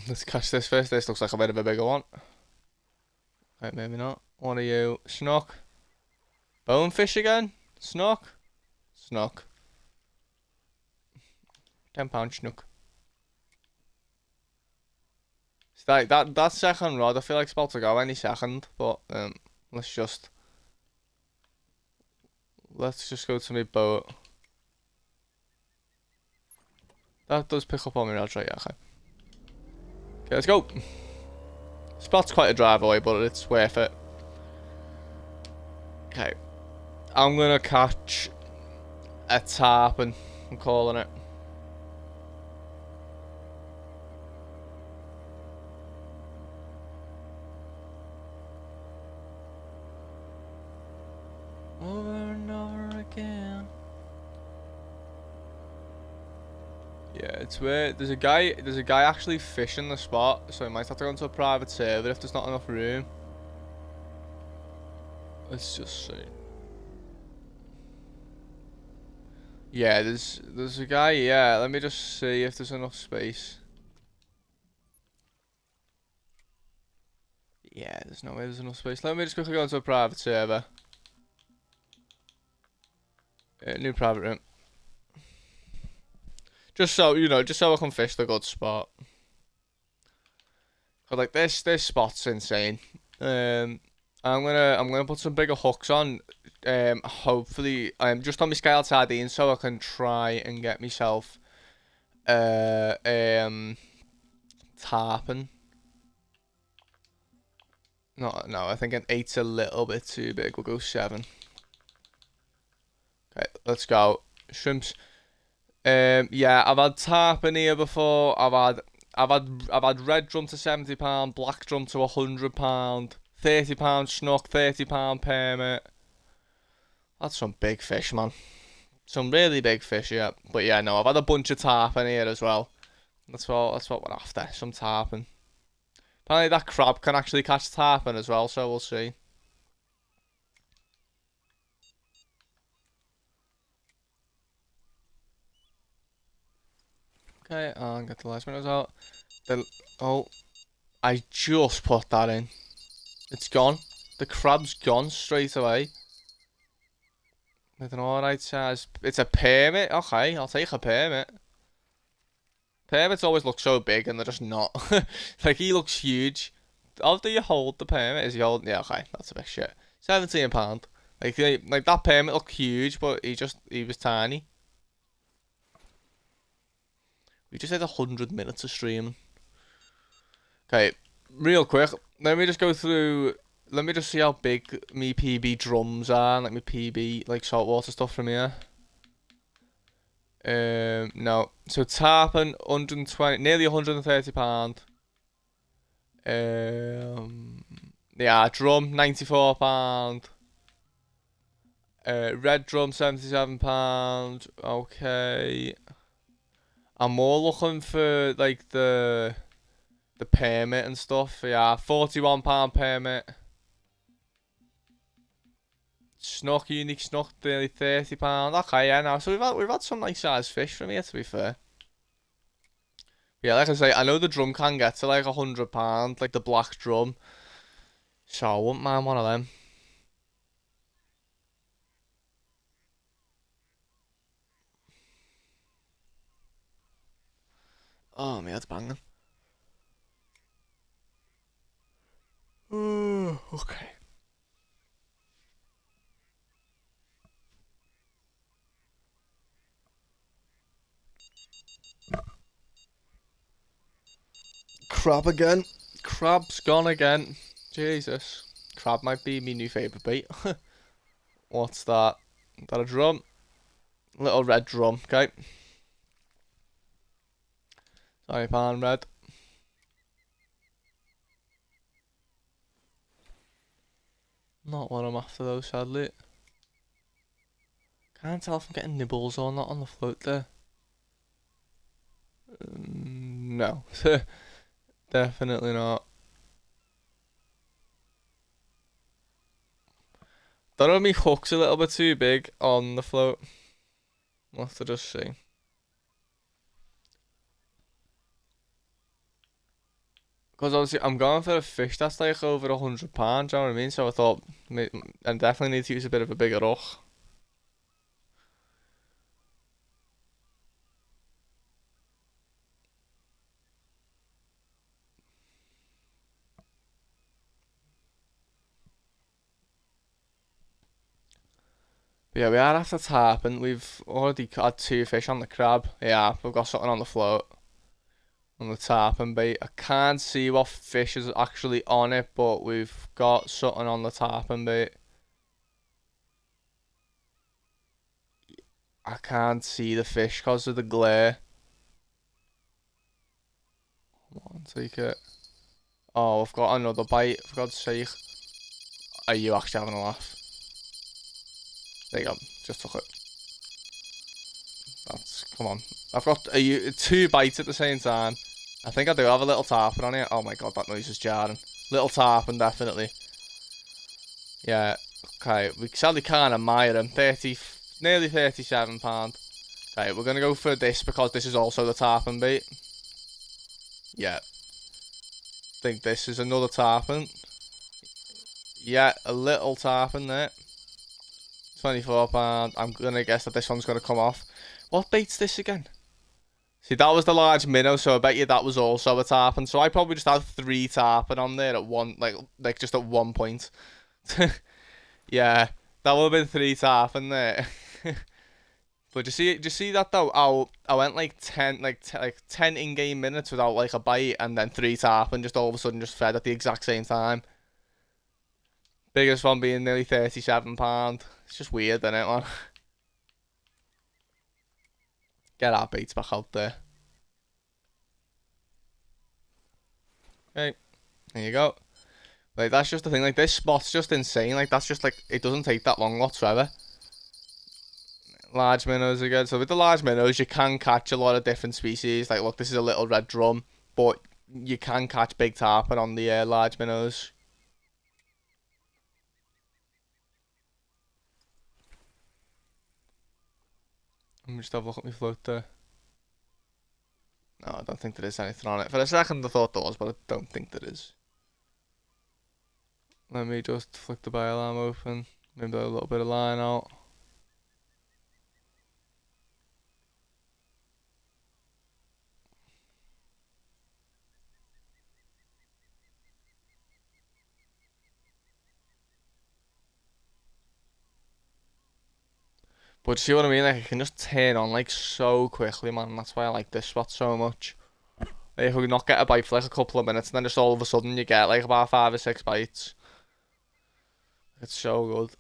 Let's catch this first. This looks like a bit of a bigger one. Right, maybe not. What are you? Snook. Bonefish again? Snook? Snook. £10 snook. That second rod, I feel like it's about to go any second, but let's just go to my boat. That does pick up on my rods, right? Yeah, okay. Okay, let's go. Spot's quite a drive away, but it's worth it. Okay. I'm gonna catch a tarpon. I'm calling it. Over and over again. Yeah, it's weird. There's a guy actually fishing the spot, so he might have to go into a private server if there's not enough room. Let's just see. Yeah, there's a guy. Yeah, let me just see if there's enough space. Yeah, there's no way there's enough space. Let me just quickly go into a private server. New private room. Just so you know, just so I can fish the good spot. Cause like this spot's insane. I'm gonna put some bigger hooks on. Hopefully, just on my scale sardine, so I can try and get myself tarpon. No, I think an 8's a little bit too big. We'll go 7. Okay, let's go. Shrimps. Yeah, I've had tarpon here before. I've had red drum to £70, black drum to £100, £30 snook, £30 permit. That's some big fish, man. Some really big fish, yeah. But yeah, no, I've had a bunch of tarpon here as well. That's what we're after. Some tarpon. Apparently that crab can actually catch tarpon as well, so we'll see. Okay, and get the last minutes out. Oh, I just put that in. It's gone. The crab's gone straight away. With an alright size. It's a permit. Okay, I'll take a permit. Permits always look so big and they're just not. Like, he looks huge. How do you hold the permit? Is he holding? Yeah, okay, that's a bit shit. £17. Like that permit looked huge, but he was tiny. We just had 100 minutes of streaming. Okay, real quick, let me just go through. Let me just see how big me PB drums are, and like me PB like saltwater stuff from here. No, so tarpon 120, nearly £130. Yeah, drum £94. Red drum £77. Okay. I'm more looking for like the permit and stuff. Yeah, £41 permit. Snook, unique snook, nearly £30. Okay, yeah, now so we've had some nice sized fish from here, to be fair. Yeah, like I say, I know the drum can get to like £100, like the black drum. So I wouldn't mind one of them. Oh, my head's banging. Okay. Crab again. Crab's gone again. Jesus. Crab might be my new favourite bait. What's that? Is that a drum? Little red drum, okay. £20 red. Not what I'm after though, sadly. Can't tell if I'm getting nibbles or not on the float there. No. Definitely not. Don't know if my hook's a little bit too big on the float. We'll have to just see. Because obviously I'm going for a fish that's like over £100, do you know what I mean? So I thought I definitely need to use a bit of a bigger hook. But yeah, we are after tarpon. We've already had 2 fish on the crab. Yeah, we've got something on the float. On the tarpon bait. I can't see what fish is actually on it, but we've got something on the tarpon bait. I can't see the fish because of the glare. Come on, take it. Oh, I've got another bite, for God's sake. Are you actually having a laugh? There you go, just took it. Come on. I've got 2 bites at the same time. I think I do have a little tarpon on it. Oh my god, that noise is jarring. Little tarpon, definitely. Yeah, okay, we sadly can't admire him. Nearly £37. Okay, we're gonna go for this because this is also the tarpon bait. Yeah. Think this is another tarpon. Yeah, a little tarpon there. £24. I'm gonna guess that this one's gonna come off. What bait's this again? See, that was the large minnow, so I bet you that was also a tarpon. So I probably just had 3 tarpon on there at one, like just at one point. Yeah, that would have been 3 tarpon there. But just see that though? I went like 10 in-game minutes without like a bite, and then 3 tarpon just all of a sudden just fed at the exact same time. Biggest one being nearly £37. It's just weird, isn't it, man? Get our baits back out there. Okay, there you go. Like, that's just the thing. Like, this spot's just insane. Like, that's just, like, it doesn't take that long whatsoever. Large minnows again. So with the large minnows, you can catch a lot of different species. Like, look, this is a little red drum, but you can catch big tarpon on the large minnows. Let me just have a look at my float there. No, I don't think there is anything on it. For a second, I thought there was, but I don't think there is. Let me just flick the bioalarm open. Maybe a little bit of line out. But see what I mean? Like, I can just turn on like so quickly, man. That's why I like this spot so much. Like, if we not get a bite for like a couple of minutes, and then just all of a sudden you get like about 5 or 6 bites. It's so good.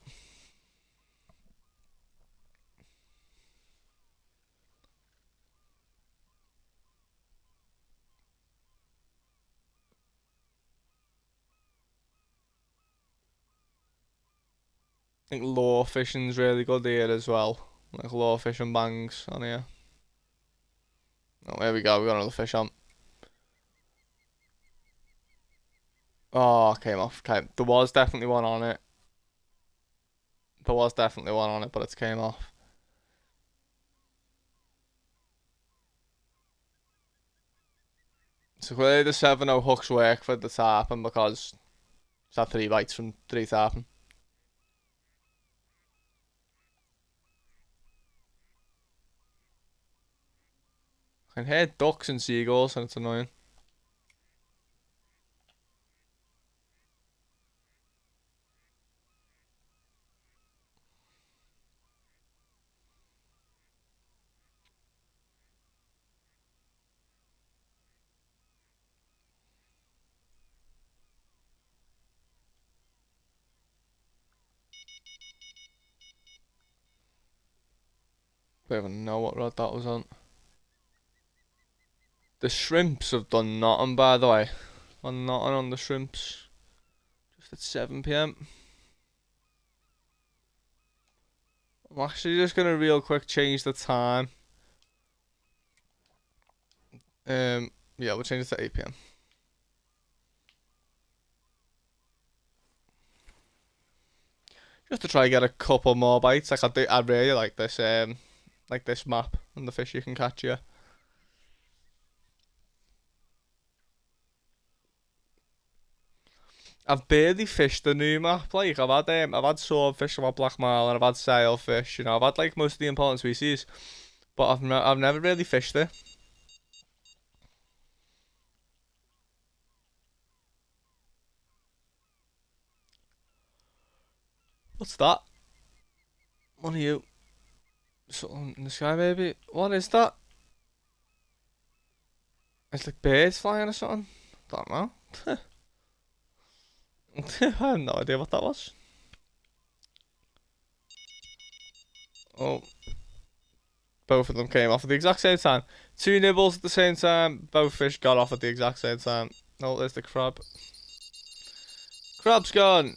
I think lure fishing's really good here as well. Like lure fishing bangs on here. Oh, there we go. We got another fish on. Oh, came off. Okay, there was definitely one on it. There was definitely one on it, but it's came off. So clearly the 7-0 hooks work for the tarpon because it's had 3 bites from 3 tarpon. I can hear ducks and seagulls and it's annoying. I don't even know what rod that was on. The shrimps have done nothing, by the way. On nothing on the shrimps. Just at 7 PM. I'm actually just gonna real quick change the time. Yeah, we'll change it to 8 PM. Just to try and get a couple more bites. I really like this map and the fish you can catch here. I've barely fished the new map. Like I've had swordfish, I've had black marlin, and I've had sailfish. You know, I've had like most of the important species, but I've never really fished it. What's that? What are you? Something in the sky, maybe? What is that? It's like birds flying or something. Don't know. I have no idea what that was. Oh, both of them came off at the exact same time. 2 nibbles at the same time. Both fish got off at the exact same time. Oh, there's the crab. Crab's gone.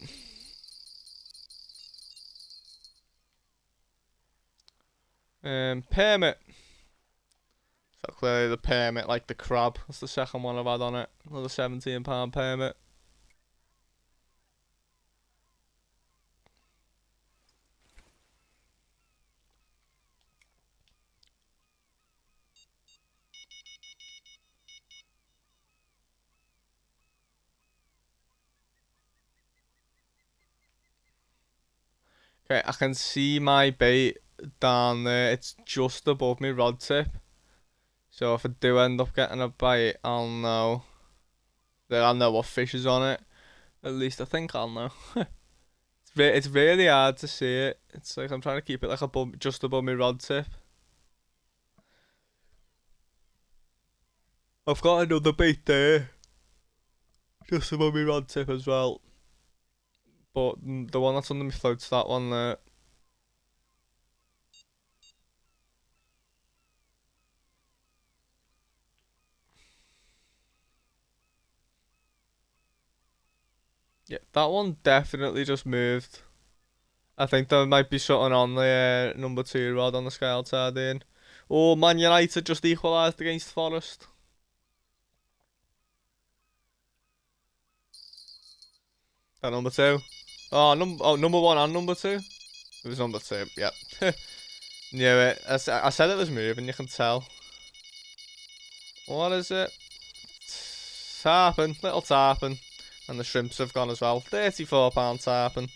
Permit. So clearly the permit, like the crab. That's the second one I've had on it. Another £17 permit. Okay, I can see my bait down there. It's just above my rod tip. So if I do end up getting a bite, I'll know. I'll know what fish is on it. At least I think I'll know. It's really hard to see it. It's like I'm trying to keep it like above, just above my rod tip. I've got another bait there. Just above my rod tip as well. But the one that's under my float's that one there. Yeah, that one definitely just moved. I think there might be something on the number 2 rod on the scale sardine. Oh, Man United just equalised against Forest. That number 2. Oh, number 1 and number 2. It was number 2. Yep. Knew it. I said it was moving. You can tell. What is it? Tarpon. Little tarpon. And the shrimps have gone as well. £34 tarpon.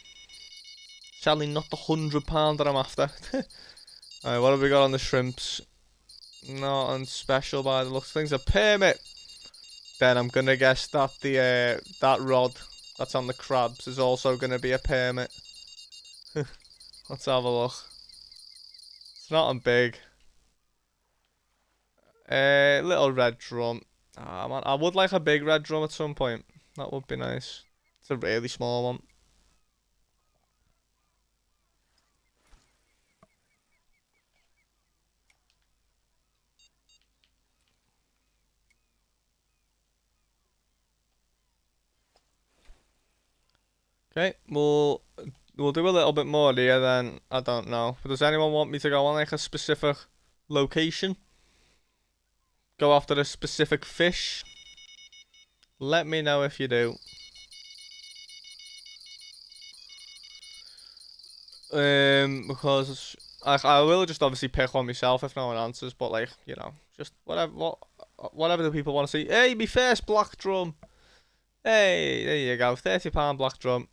Sadly, not the £100 that I'm after. Alright, what have we got on the shrimps? Nothing special by the looks of things. A permit. Then I'm gonna guess that the that rod that's on the crabs is also gonna be a permit. Let's have a look. It's not big. Little red drum. Ah man, I would like a big red drum at some point. That would be nice. It's a really small one. Okay, we'll do a little bit more here then. I don't know. But does anyone want me to go on like a specific location? Go after a specific fish? Let me know if you do. Because I will just obviously pick one myself if no one answers, but like, you know, just whatever the people want to see. Hey, me first black drum. Hey, there you go, £30 black drum.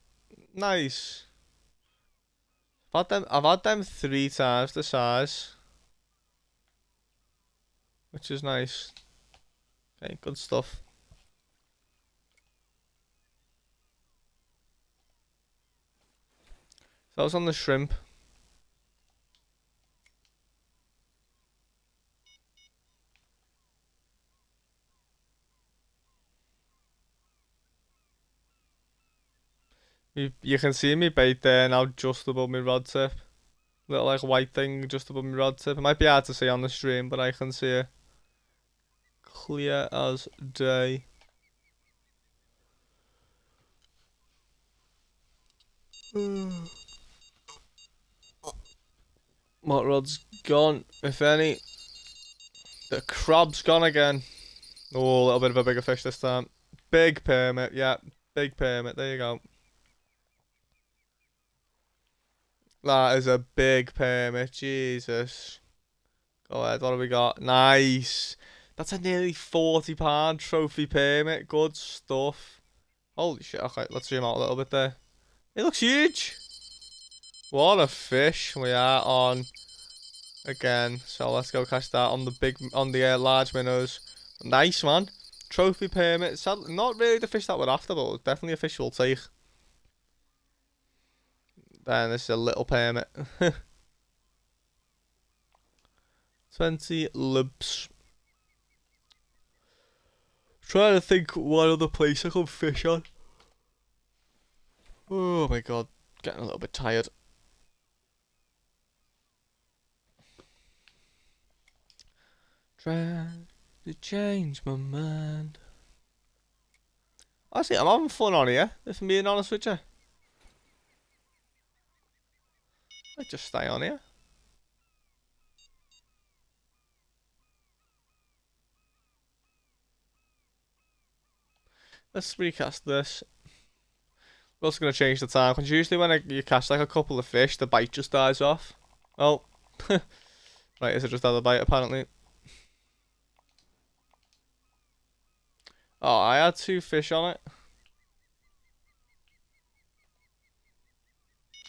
Nice. I've had them 3 times the size, which is nice. Okay, good stuff. So that was on the shrimp. You can see me bait there now just above my rod tip. Little like white thing just above my rod tip. It might be hard to see on the stream, but I can see it clear as day. What rod's gone, if any? The crab's gone again. Oh, a little bit of a bigger fish this time. Big permit, yeah. Big permit, there you go. That is a big permit, Jesus. Go ahead, what have we got? Nice. That's a nearly £40 trophy permit. Good stuff. Holy shit, okay, let's zoom out a little bit there. It looks huge. What a fish. We are on again. So let's go catch that on the large minnows. Nice, man. Trophy permit. Not really the fish that we're after, but definitely a fish we'll take. Then this is a little permit. 20 libs. Trying to think what other place I could fish on. Oh my god, getting a little bit tired. Trying to change my mind. Actually, I'm having fun on here, if I'm being honest with you. Let's just stay on here. Let's recast this. We're also going to change the time, because usually when you catch like a couple of fish, the bite just dies off. Oh. Right, is it just had a bite apparently? Oh, I had 2 fish on it.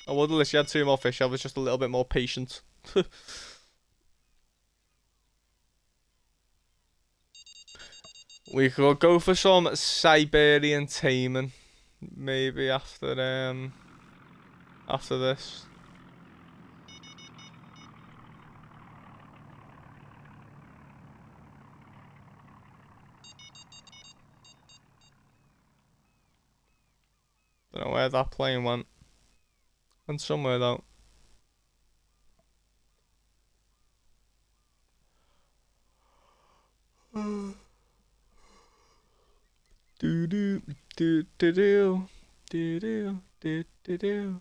I would have literally had 2 more fish, I was just a little bit more patient. We could go for some Siberian taming, maybe after this. Don't know where that plane went. Went somewhere though. Do do do do do do do do do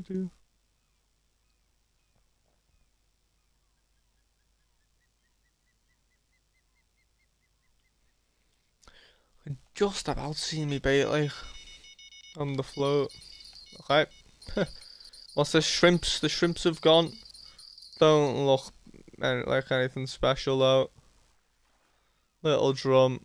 do. Just about seeing me bait like on the float. Okay. What's the shrimps? The shrimps have gone. Don't look like anything special though. Little drum.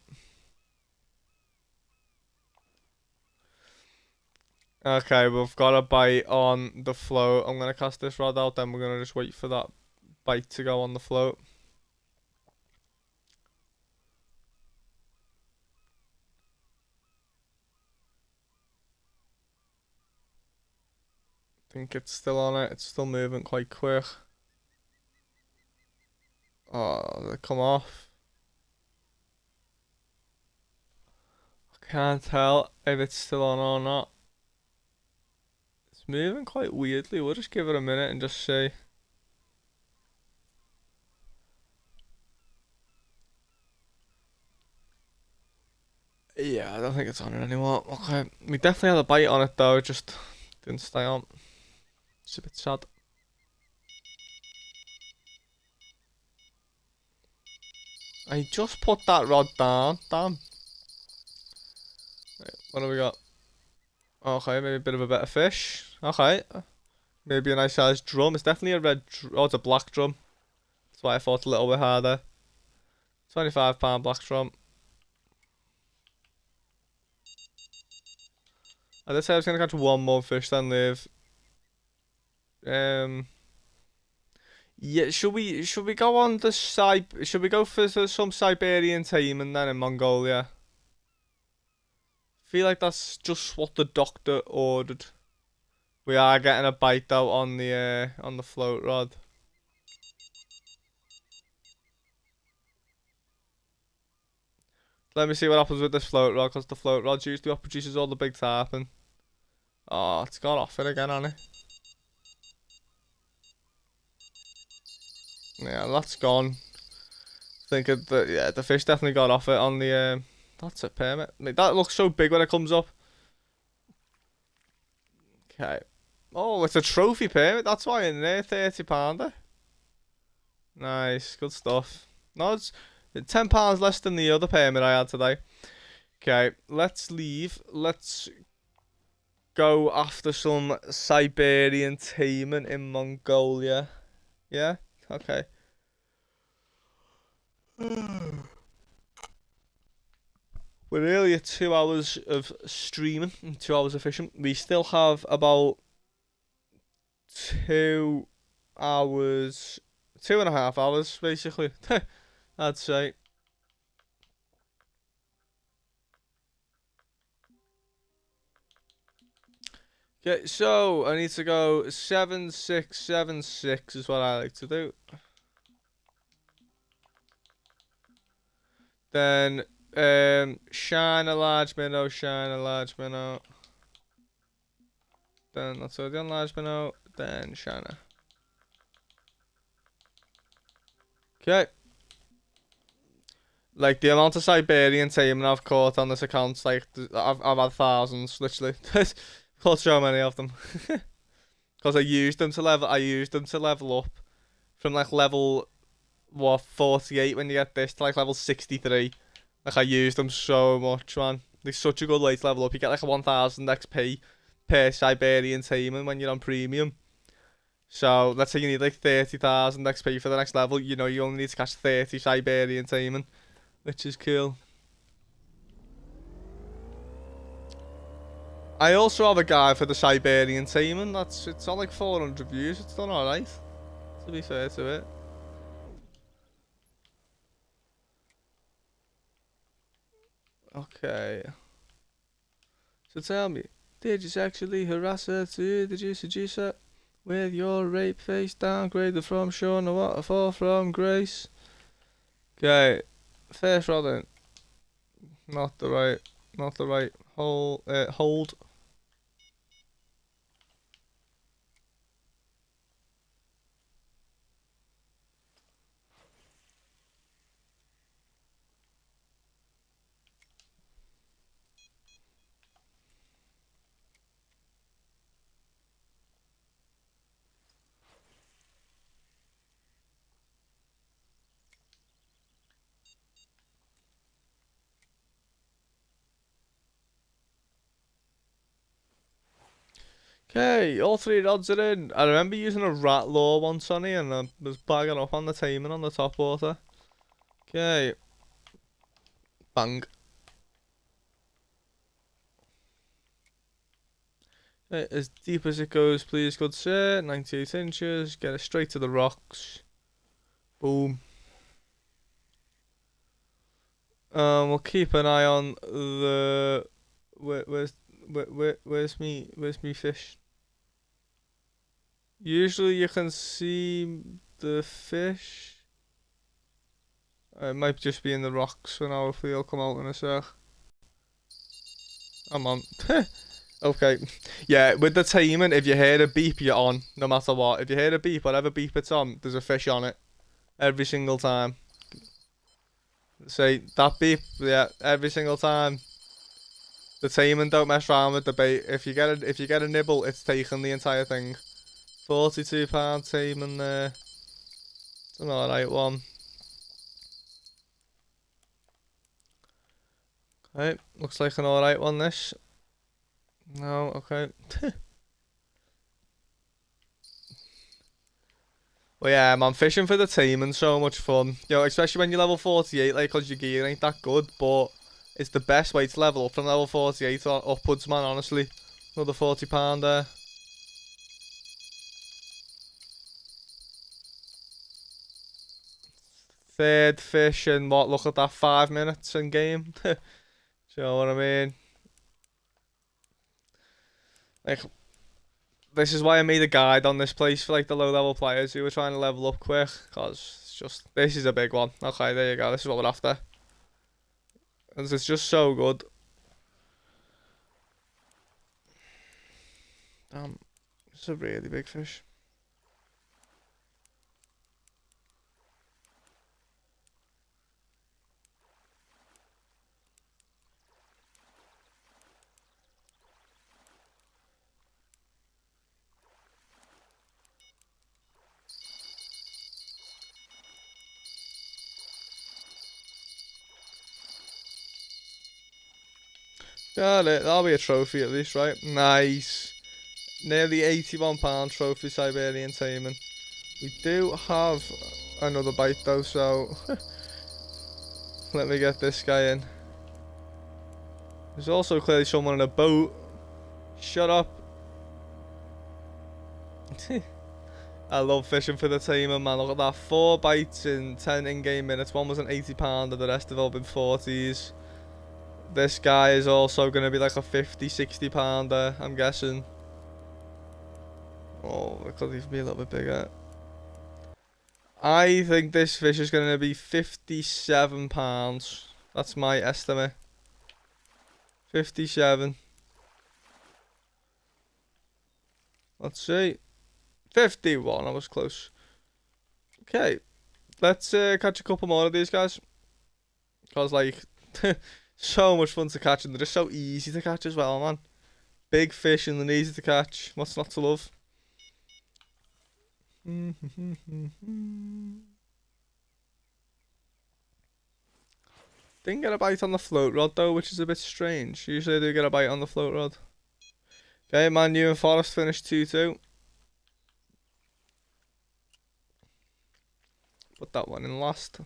Okay, we've got a bite on the float. I'm gonna cast this rod out, then we're gonna just wait for that bite to go on the float. I think it's still on it. It's still moving quite quick. Oh, they come off. I can't tell if it's still on or not. It's moving quite weirdly. We'll just give it a minute and just see. Yeah, I don't think it's on it anymore. Okay, we definitely had a bite on it though, it just didn't stay on. It's a bit sad. I just put that rod down, damn. Right, what do we got? Okay, maybe a bit of a better fish. Okay, maybe a nice sized drum. It's definitely a red oh, it's a black drum. That's why I thought a little bit harder. £25 black drum. I did say I was gonna catch one more fish then leave. Yeah, should we go on the should we go for some Siberian tame and then in Mongolia? Feel like that's just what the doctor ordered. We are getting a bite though on the float rod. Let me see what happens with this float rod, because the float rod usually what produces all the big tarpon. Oh, it's got off it again, hasn't it? Yeah, that's gone. Thinking that yeah, the fish definitely got off it on the that's a permit. Like, that looks so big when it comes up. Okay. Oh, it's a trophy permit. That's why in there, £30. Nice, good stuff. No, it's £10 less than the other permit I had today. Okay, let's leave. Let's go after some Siberian taming in Mongolia. Yeah. Okay. We're nearly at 2 hours of streaming and 2 hours of fishing. We still have about 2 hours, 2.5 hours basically. I'd say. Okay, so I need to go 7-6-7-6 is what I like to do. Then shine a large minnow, shine a large minnow. Then that's all the large minnow, then shine a. Okay. Like the amount of Siberian taming I've caught on this account, like I've had thousands, literally. Caught so many of them. Because I used them to level up from like level what 48 when you get this to like level 63. Like I used them so much, man. They're such a good way to level up. You get like a 1000 XP per Siberian taming when you're on premium. So let's say you need like 30,000 XP for the next level. You know you only need to catch 30 Siberian taming, which is cool. I also have a guide for the Siberian taming. It's on like 400 views. It's done alright, to be fair to it. Okay. So tell me, did you sexually harass her too? Did you seduce her with your rape face downgraded from Sean or waterfall from Grace? Okay, first rod in. Not the right, not the right hold. Okay, all three rods are in. I remember using a rat lure once on here and I was bagging up on the taming on the top water. Okay. Bang. Okay, as deep as it goes, please, good sir. 98 inches. Get it straight to the rocks. Boom. We'll keep an eye on the. Where's me fish? Usually you can see the fish. It might just be in the rocks for now. Hopefully it'll come out in a sec. I'm on. Okay. Yeah, with the taming, if you hear a beep, you're on. No matter what. If you hear a beep, whatever beep it's on, there's a fish on it. Every single time. Say, that beep, yeah, every single time. The taming, don't mess around with the bait. If you get a nibble, it's taking the entire thing. £42 taming there. It's an alright one. Okay, looks like an alright one this. No, okay. Well, yeah, man, fishing for the taming so much fun. You know, especially when you're level 48, like, cause your gear ain't that good, but it's the best way to level up from level 48 or upwards, man, honestly. Another £40 there. Third fish and what, look at that, 5 minutes in game. Do you know what I mean? Like, this is why I made a guide on this place for like the low level players who are trying to level up quick, cause it's just, this is a big one. Okay, there you go, this is what we're after. And it's just so good. Damn, it's a really big fish. Got it, that'll be a trophy at least, right? Nice. Nearly £81 trophy Siberian taming. We do have another bite though, so let me get this guy in. There's also clearly someone in a boat. Shut up. I love fishing for the tamer, man. Look at that. 4 bites in 10 in-game minutes. One was an £80 and the rest have all been 40s. This guy is also going to be like a 50, 60 pounder, I'm guessing. Oh, it could even be a little bit bigger. I think this fish is going to be £57. That's my estimate. 57. Let's see. 51, I was close. Okay, let's catch a couple more of these guys. Because, like, so much fun to catch, and they're just so easy to catch as well, man. Big fish and they're easy to catch. What's not to love? Didn't get a bite on the float rod though, which is a bit strange. Usually I do get a bite on the float rod. Okay, Man U and Forest finished 2-2. Put that one in last.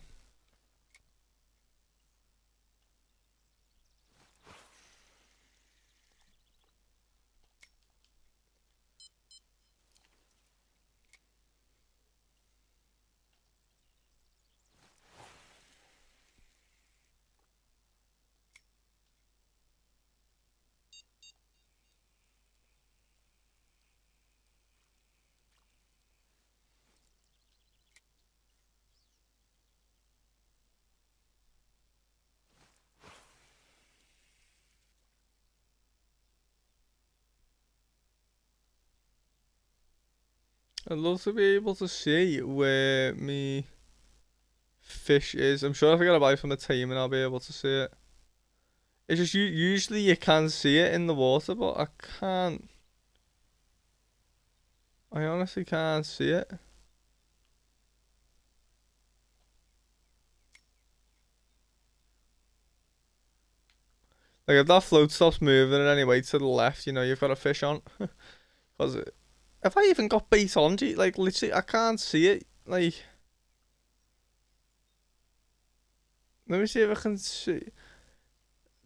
I'd love to be able to see where me fish is. I'm sure if I get a bite from the team and I'll be able to see it. It's just usually you can see it in the water, but I can't. I honestly can't see it. Like if that float stops moving in any way to the left, you know you've got a fish on. Cause if I even got bait on, like literally I can't see it. Like, let me see if I can see.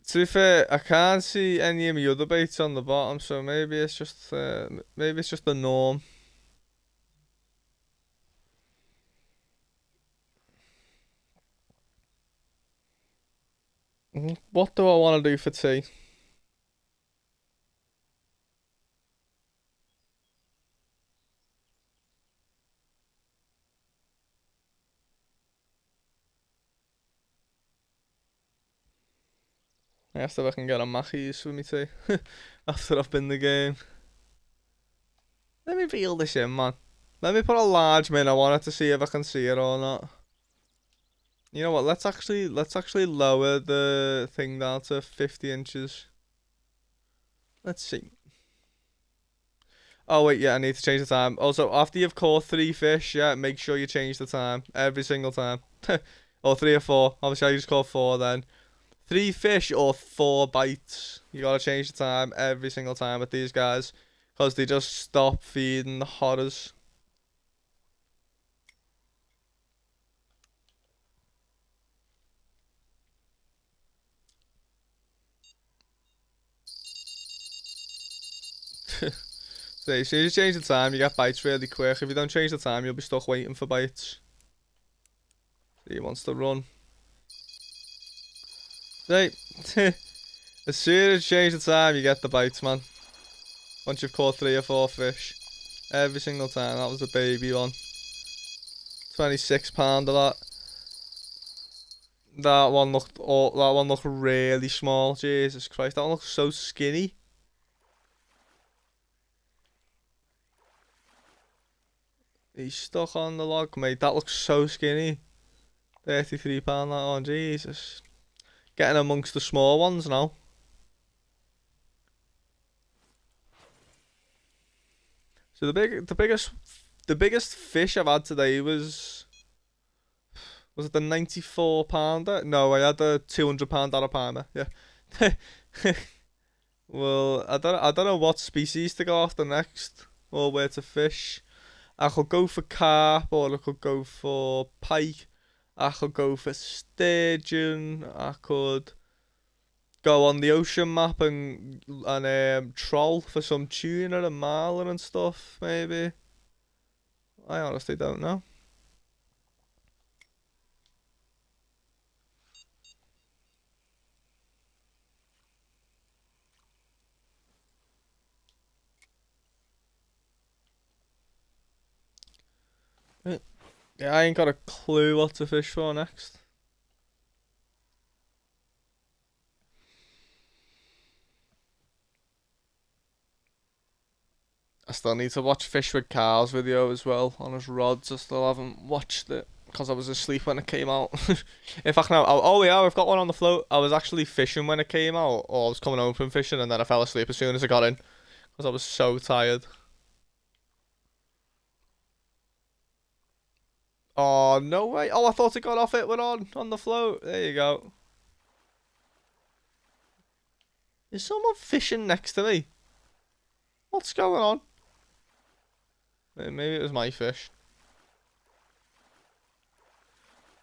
To be fair, I can't see any of my other baits on the bottom, so maybe it's just the norm. What do I want to do for tea? I guess if I can get a Mackey's with me tea after I've been the game. Let me reel this in, man. Let me put a large minnow on it to see if I can see it or not. You know what? Let's actually lower the thing down to 50 inches. Let's see. Oh wait, yeah, I need to change the time. Also, after you've caught 3 fish, yeah, make sure you change the time every single time. Or 3 or 4. Obviously, I just caught 4 then. 3 fish or 4 bites. You gotta change the time every single time with these guys, cause they just stop feeding the horrors. So as soon as you change the time, you get bites really quick. If you don't change the time, you'll be stuck waiting for bites. So he wants to run. Right. As soon as you change the time, you get the bites, man. Once you've caught 3 or 4 fish. Every single time. That was a baby one. 26 pound of that. That one looked really small. Jesus Christ, that one looks so skinny. He's stuck on the log, mate. That looks so skinny. 33 pound that one, Jesus. Getting amongst the small ones now. So the biggest fish I've had today was it the 94 pounder? No, I had a 200 pound arapaima. Yeah. Well, I don't know what species to go after next or where to fish. I could go for carp or I could go for pike. I could go for sturgeon. I could go on the ocean map and troll for some tuna and marlin and stuff. Maybe. I honestly don't know. Yeah, I ain't got a clue what to fish for next. I still need to watch Fish with Carl's video as well on his rods. I still haven't watched it because I was asleep when it came out. In fact, no. Oh yeah, I've got one on the float. I was actually fishing when it came out, or I was coming home from fishing, and then I fell asleep as soon as I got in because I was so tired. Oh no way! Oh, I thought it got off. It went on the float. There you go. Is someone fishing next to me? What's going on? Maybe it was my fish.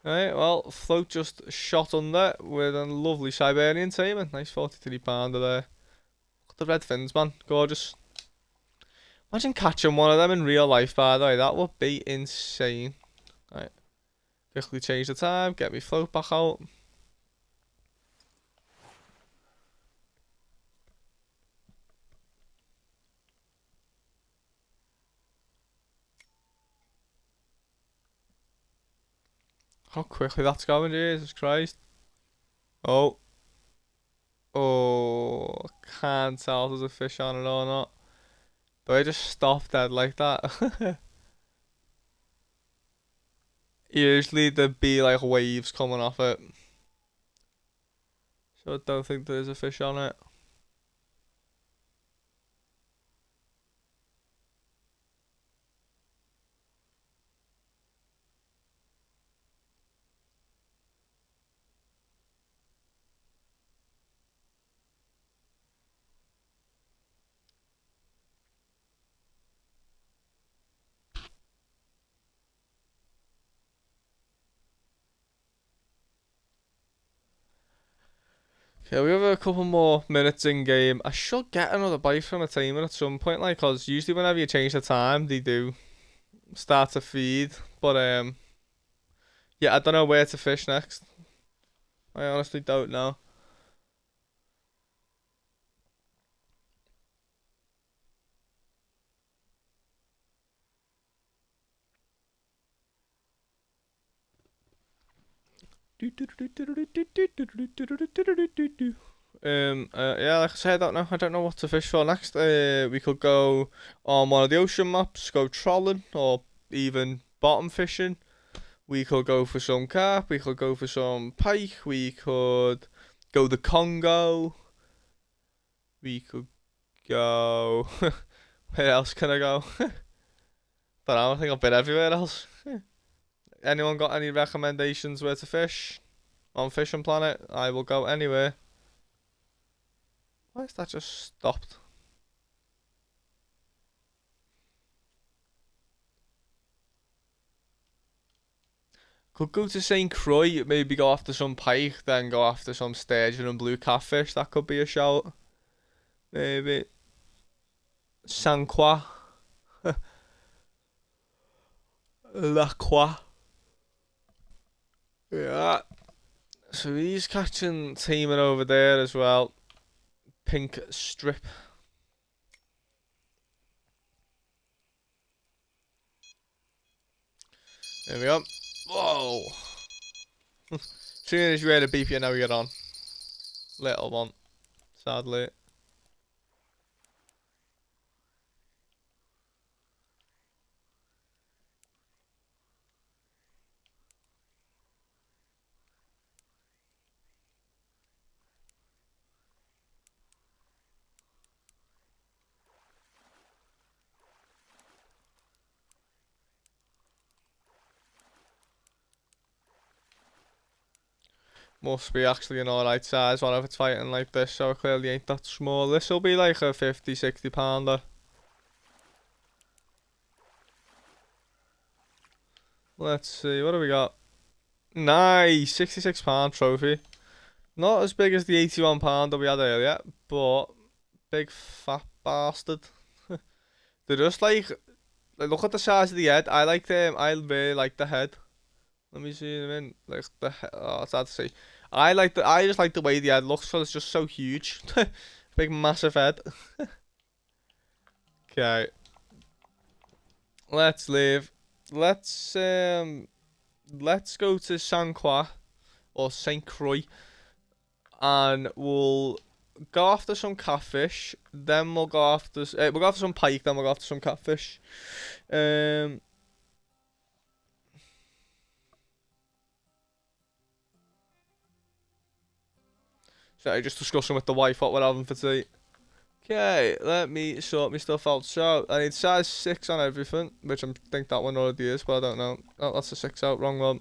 Right, well, float just shot under with a lovely Siberian taimen. Nice 43 pounder there. Look at the red fins, man. Gorgeous. Imagine catching one of them in real life, by the way. That would be insane. Right. Quickly change the time. Get me float back out. How quickly that's going, Jesus Christ. Oh. Oh. Can't tell if there's a fish on it or not. Do I just stop dead like that? Usually there'd be like waves coming off it. So I don't think there's a fish on it. Okay, we have a couple more minutes in game. I should get another bite from a timer at some point, like, cause usually whenever you change the time, they do start to feed. But yeah, I don't know where to fish next. I honestly don't know. Yeah, like I said, I don't know. I don't know what to fish for next. We could go on one of the ocean maps, go trolling, or even bottom fishing. We could go for some carp. We could go for some pike. We could go the Congo. We could go. Where else can I go? Don't know. I think I've been everywhere else. Anyone got any recommendations where to fish on Fishing Planet? I will go anywhere. Why is that just stopped? Could go to St. Croix, maybe go after some pike, then go after some sturgeon and blue catfish. That could be a shout. Maybe. Saint Croix. La Croix. Yeah. So he's catching teaming over there as well. Pink strip. There we go. Whoa. Soon as you hear the beep, you know you're on. Little one. Sadly. Must be actually an alright size one if it's fighting like this, so it clearly ain't that small. This'll be like a 50, 60 pounder. Let's see, what do we got? Nice, 66 pound trophy. Not as big as the 81 pounder we had earlier, but big fat bastard. They're just like, look at the size of the head. I like them. I really like the head. Let me see them in. Like the oh, it's hard to see. I just like the way the head looks. So it's just so huge. Big massive head. Okay. Let's leave. Let's let's go to Saint Croix or Saint Croix, and we'll go after some catfish. Then we'll go after some pike. Then we'll go after some catfish. Um. So I just discussing with the wife what we're having for tea. Okay, let me sort my stuff out. So I need size 6 on everything, which I think that one already is, but I don't know. Oh, that's a 6 out, wrong one.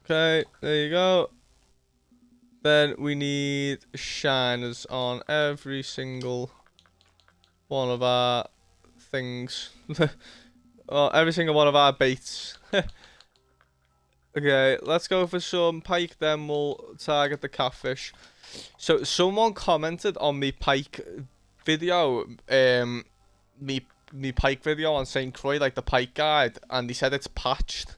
Okay, there you go. Then we need shiners on every single one of our things. Well, every single one of our baits. Okay, let's go for some pike, then we'll target the catfish. So someone commented on me pike video, me pike video on St. Croix, like the pike guide, and he said it's patched.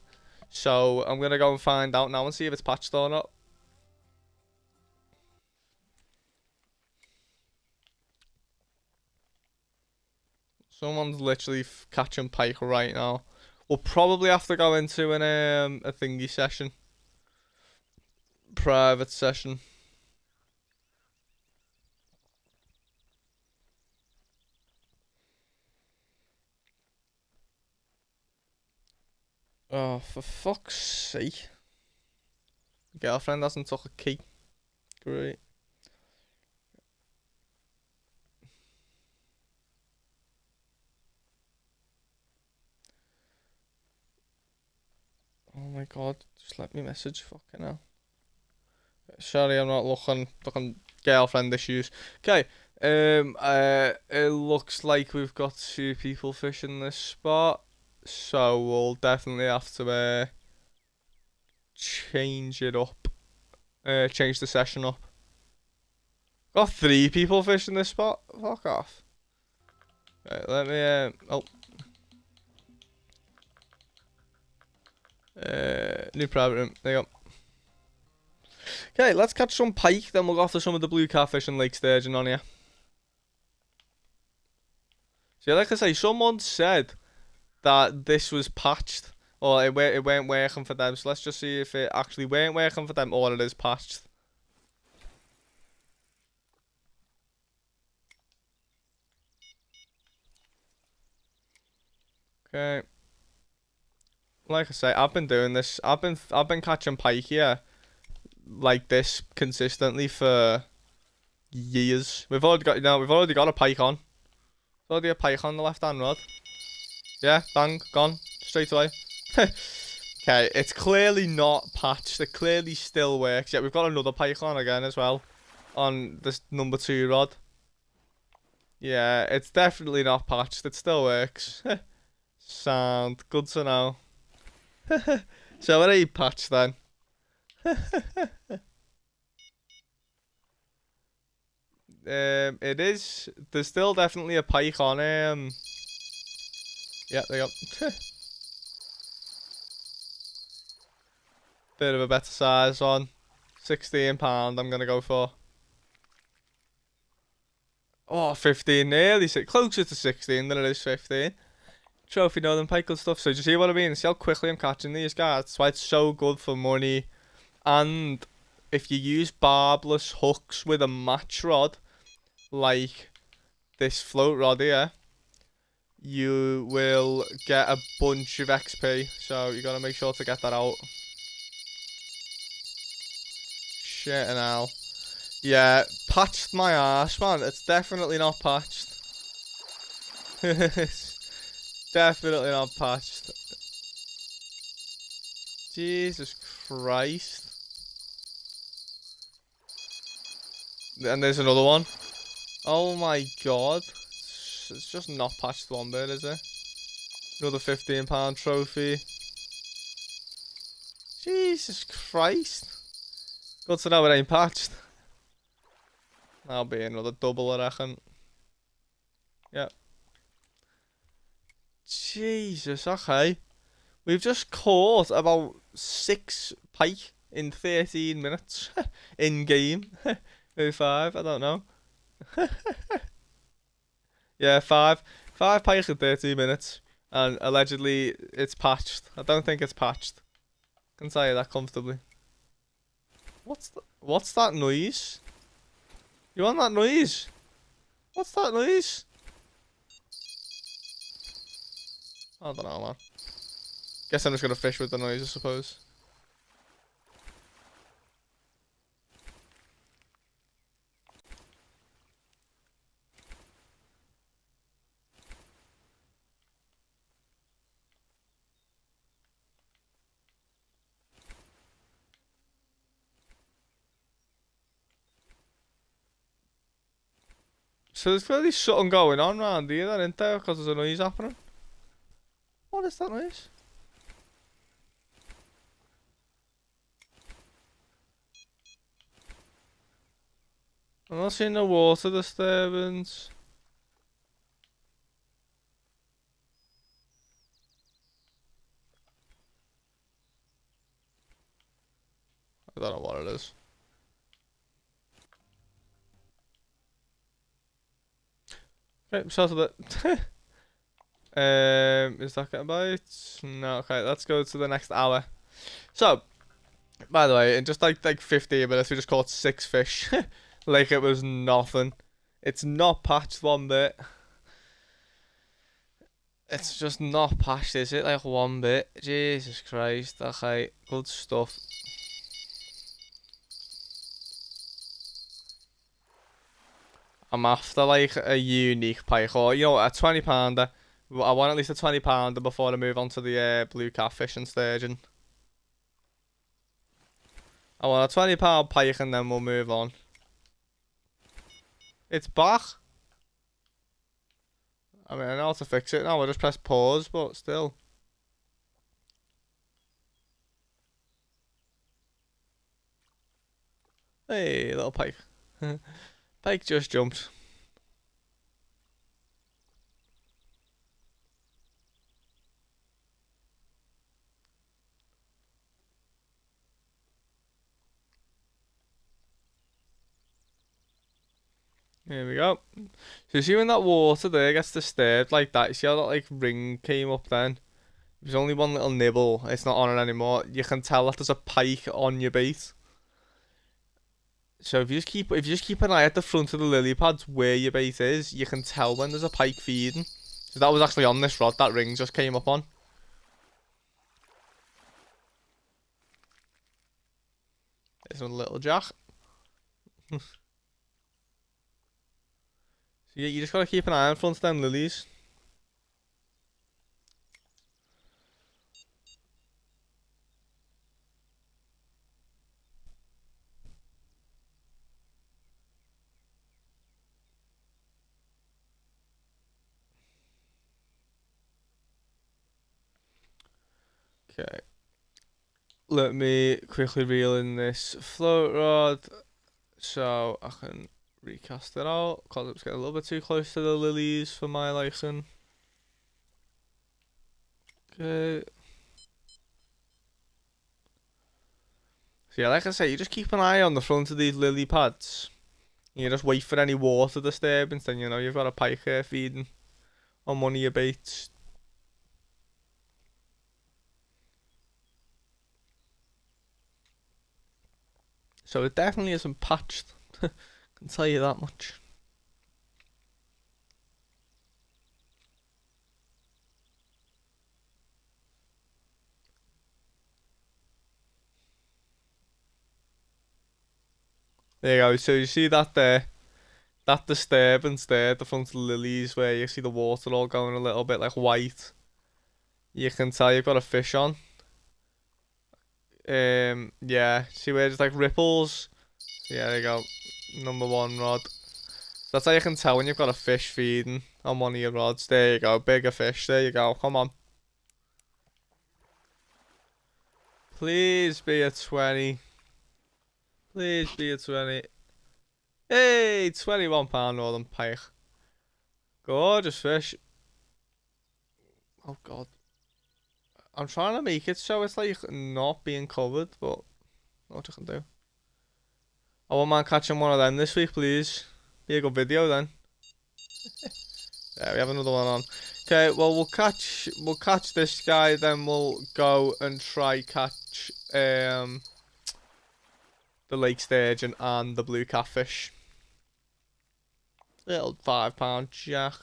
So I'm gonna go and find out now and see if it's patched or not. Someone's literally catching pike right now. We'll probably have to go into a thingy session, private session. Oh, for fuck's sake. Girlfriend hasn't took a key. Great. Oh my god, just let me message. Fucking hell. Sorry, I'm not looking girlfriend issues. Okay. It looks like we've got 2 people fishing this spot, so we'll definitely have to change it up. Change the session up. Got 3 people fishing this spot. Fuck off. Right, let me new private room. There you go. Okay, let's catch some pike, then we'll go after some of the blue catfish and lake sturgeon on here. So like I say, someone said that this was patched, or it weren't working for them, so let's just see if it actually weren't working for them or it is patched. Okay. Like I say, I've been doing this. I've been catching pike here like this consistently for years. We've already got a pike on. There's already a pike on the left hand rod. Yeah, bang, gone straight away. Okay, it's clearly not patched. It clearly still works. Yeah, we've got another pike on again as well on this number 2 rod. Yeah, it's definitely not patched. It still works. Sound good to know. So it ain't patched then. It is. There's still definitely a pike on. Yeah, there you go. Bit of a better size one. £16 I'm gonna go for. Oh, 15 nearly. Closer to 16 than it is 15. Trophy Northern pike and stuff. So do you see what I mean? See how quickly I'm catching these guys? That's why it's so good for money. And if you use barbless hooks with a match rod, like this float rod here, you will get a bunch of XP. So you gotta make sure to get that out. Shit and hell. Yeah, patched my ass, man. It's definitely not patched. It's definitely not patched. Jesus Christ. And there's another one. Oh my god. It's just not patched one bit, is it? Another £15 trophy. Jesus Christ. Good to know it ain't patched. That'll be another double, I reckon. Yep. Jesus, okay. We've just caught about 6 pike in 13 minutes. In game. Maybe 5, I don't know. Yeah, 5. 5 pike in 13 minutes. And allegedly it's patched. I don't think it's patched. I can tell you that comfortably. What's that noise? You want that noise? What's that noise? I don't know, man. Guess I'm just gonna fish with the noise, I suppose. So there's clearly something going on around here, then, isn't there? Because there's a noise happening. What is that noise? I'm not seeing no water disturbance. I don't know what it is. Okay, sorted it. Is that getting bites? No, okay, let's go to the next hour. So, by the way, in just like 15 minutes, we just caught 6 fish. Like it was nothing. It's not patched one bit. It's just not patched, is it? Like one bit. Jesus Christ. Okay, good stuff. I'm after like a unique pike, or you know, a £20. I want at least a £20 before I move on to the blue catfish and sturgeon. I want a £20 pike and then we'll move on. It's back. I mean, I know how to fix it now. I just press pause, but still. Hey, little pike. Pike just jumped. Here we go. So you see when that water there gets disturbed like that, you see how that like ring came up then? There's only one little nibble, it's not on it anymore. You can tell that there's a pike on your bait. So if you just keep an eye at the front of the lily pads where your bait is, you can tell when there's a pike feeding. So that was actually on this rod, that ring just came up on. There's a little jack. So you just gotta keep an eye in front of them lilies. Okay. Let me quickly reel in this float rod so I can recast it out because it's getting a little bit too close to the lilies for my liking. Okay. So yeah, like I say, you just keep an eye on the front of these lily pads. You just wait for any water disturbance, then you know you've got a pike here feeding on one of your baits. So it definitely isn't patched. I can tell you that much. There you go. So you see that there? That disturbance there at the front of the lilies where you see the water all going a little bit like white. You can tell you've got a fish on. Yeah. See where it's like ripples? Yeah, there you go. Number one rod. That's how you can tell when you've got a fish feeding on one of your rods. There you go. Bigger fish. There you go. Come on. Please be a 20. Please be a 20. Hey, £21 northern pike. Gorgeous fish. Oh god. I'm trying to make it so it's like not being covered, but what I can do. I won't mind catching one of them this week, please. Be a good video then. Yeah, we have another one on. Okay, well we'll catch this guy, then we'll go and try catch the lake sturgeon and the blue catfish. Little £5 jack.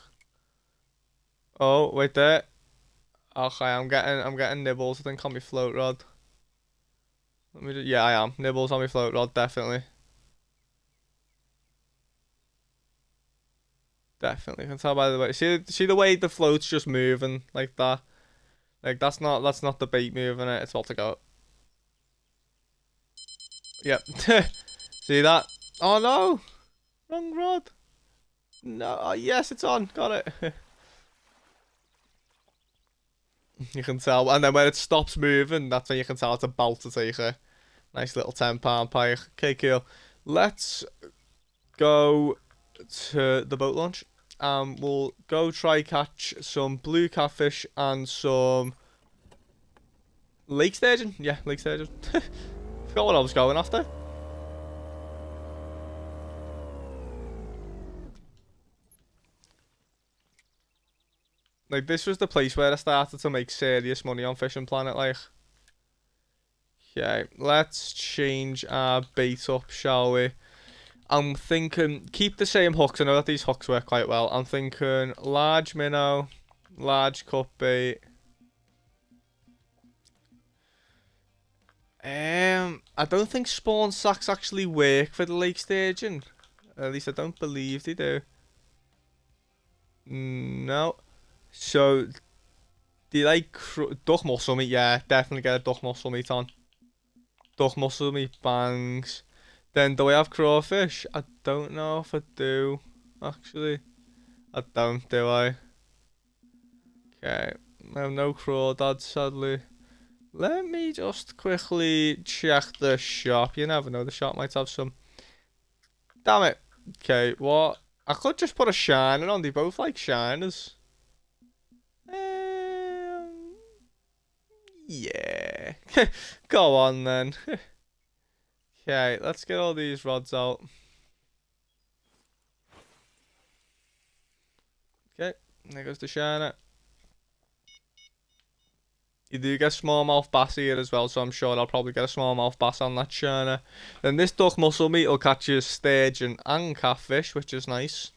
Oh, wait there. Okay, I'm getting nibbles I think on my float rod. Let me yeah, I am. Nibbles on my float rod, definitely. Definitely. Can tell by the way. See the way the float's just moving like that. Like that's not the bait moving it. It's all to go. Yep. See that? Oh no! Wrong rod. No. Oh, yes, it's on. Got it. You can tell, and then when it stops moving, that's when you can tell it's about to take a nice little £10 pike. Okay, cool. Let's go to the boat launch. We'll go try catch some blue catfish and some lake sturgeon. Yeah, lake sturgeon. Forgot what I was going after. Like, this was the place where I started to make serious money on Fishing Planet, like. Okay, let's change our bait up, shall we? I'm thinking, keep the same hooks. I know that these hooks work quite well. I'm thinking large minnow. Large cut bait. I don't think spawn sacks actually work for the lake staging. At least I don't believe they do. No. So, do you like duck muscle meat? Yeah, definitely get a duck muscle meat on. Duck muscle meat bangs. Then do I have crawfish? I don't know if I do, actually. I don't, do I? Okay. I have no crawdads, sadly. Let me just quickly check the shop. You never know, the shop might have some. Damn it. Okay, what? I could just put a shiner on. They both like shiners. Yeah. Go on then. Okay, let's get all these rods out. Okay, there goes the shiner. You do get smallmouth bass here as well, so I'm sure I'll probably get a smallmouth bass on that shiner. Then this duck muscle meat will catch you sturgeon and catfish, which is nice.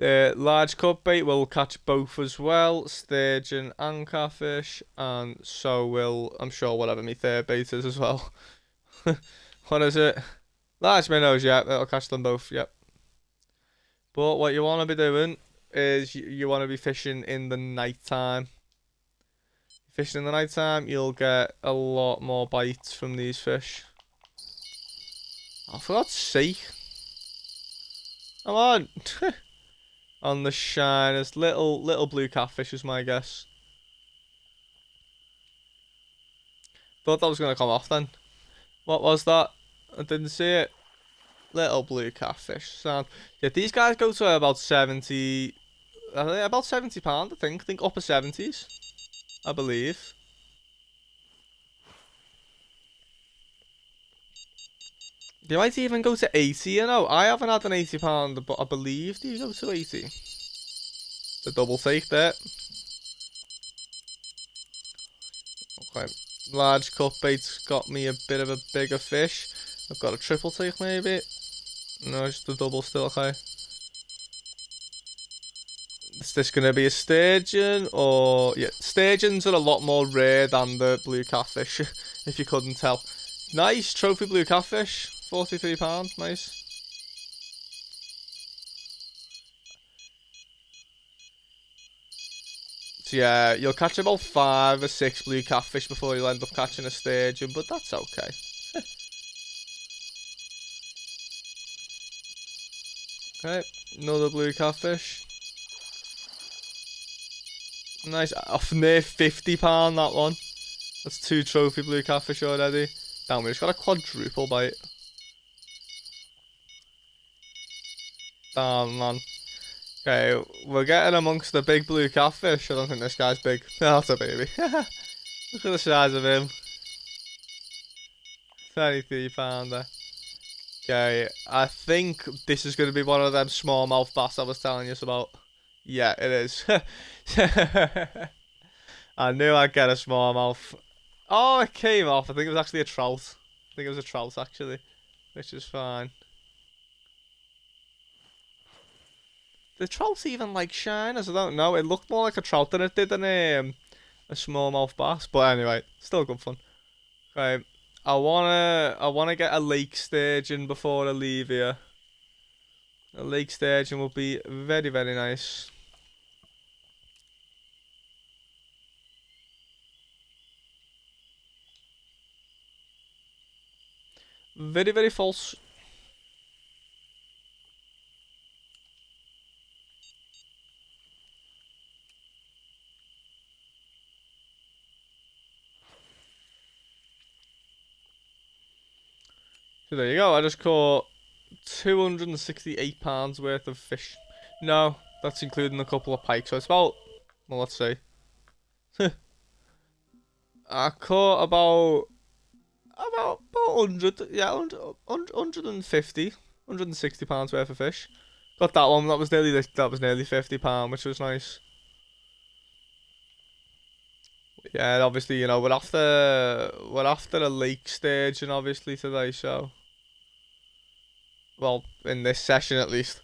Large cut bait will catch both as well, sturgeon and catfish, and so will, I'm sure, whatever my third bait is as well. What is it? Large minnows, yeah, it'll catch them both, yep. But what you want to be doing is you want to be fishing in the night time. Fishing in the night time, you'll get a lot more bites from these fish. Oh, for God's sake. Come on. On the shiners. Little blue catfish is my guess. Thought that was going to come off then. What was that? I didn't see it. Little blue catfish. Sound. Yeah, these guys go to about 70. About £70, I think. I think upper 70s. I believe. They might even go to 80, you know. I haven't had an £80, but I believe they go to 80. The double take there. Okay. Large cut bait's got me a bit of a bigger fish. I've got a triple take maybe. No, just a double still, okay. Is this going to be a sturgeon or... Yeah, sturgeons are a lot more rare than the blue catfish, if you couldn't tell. Nice, trophy blue catfish. £43, nice. So yeah, you'll catch about 5 or 6 blue catfish before you'll end up catching a sturgeon, but that's okay. Okay, another blue catfish. Nice, off near £50 that one. That's 2 trophy blue catfish already. Damn, we just got a quadruple bite. Damn, man. Okay, we're getting amongst the big blue catfish. I don't think this guy's big. That's a baby. Look at the size of him. 33-pounder. Okay, I think this is going to be one of them smallmouth bass I was telling you about. Yeah, it is. I knew I'd get a smallmouth. Oh, it came off. I think it was actually a trout. I think it was a trout, actually. Which is fine. The trout even like shiners? I don't know. It looked more like a trout than it did a smallmouth bass. But anyway, still good fun. Okay, I wanna get a lake sturgeon before I leave here. A lake sturgeon will be very, very nice. Very, very false. So there you go. I just caught £268 worth of fish. No, that's including a couple of pike. So it's about, well, let's see. I caught about 100, yeah, 150, £160 worth of fish. Got that one. That was nearly £50, which was nice. Yeah, and obviously, you know, we're after a lake sturgeon, obviously today. So, well, in this session at least.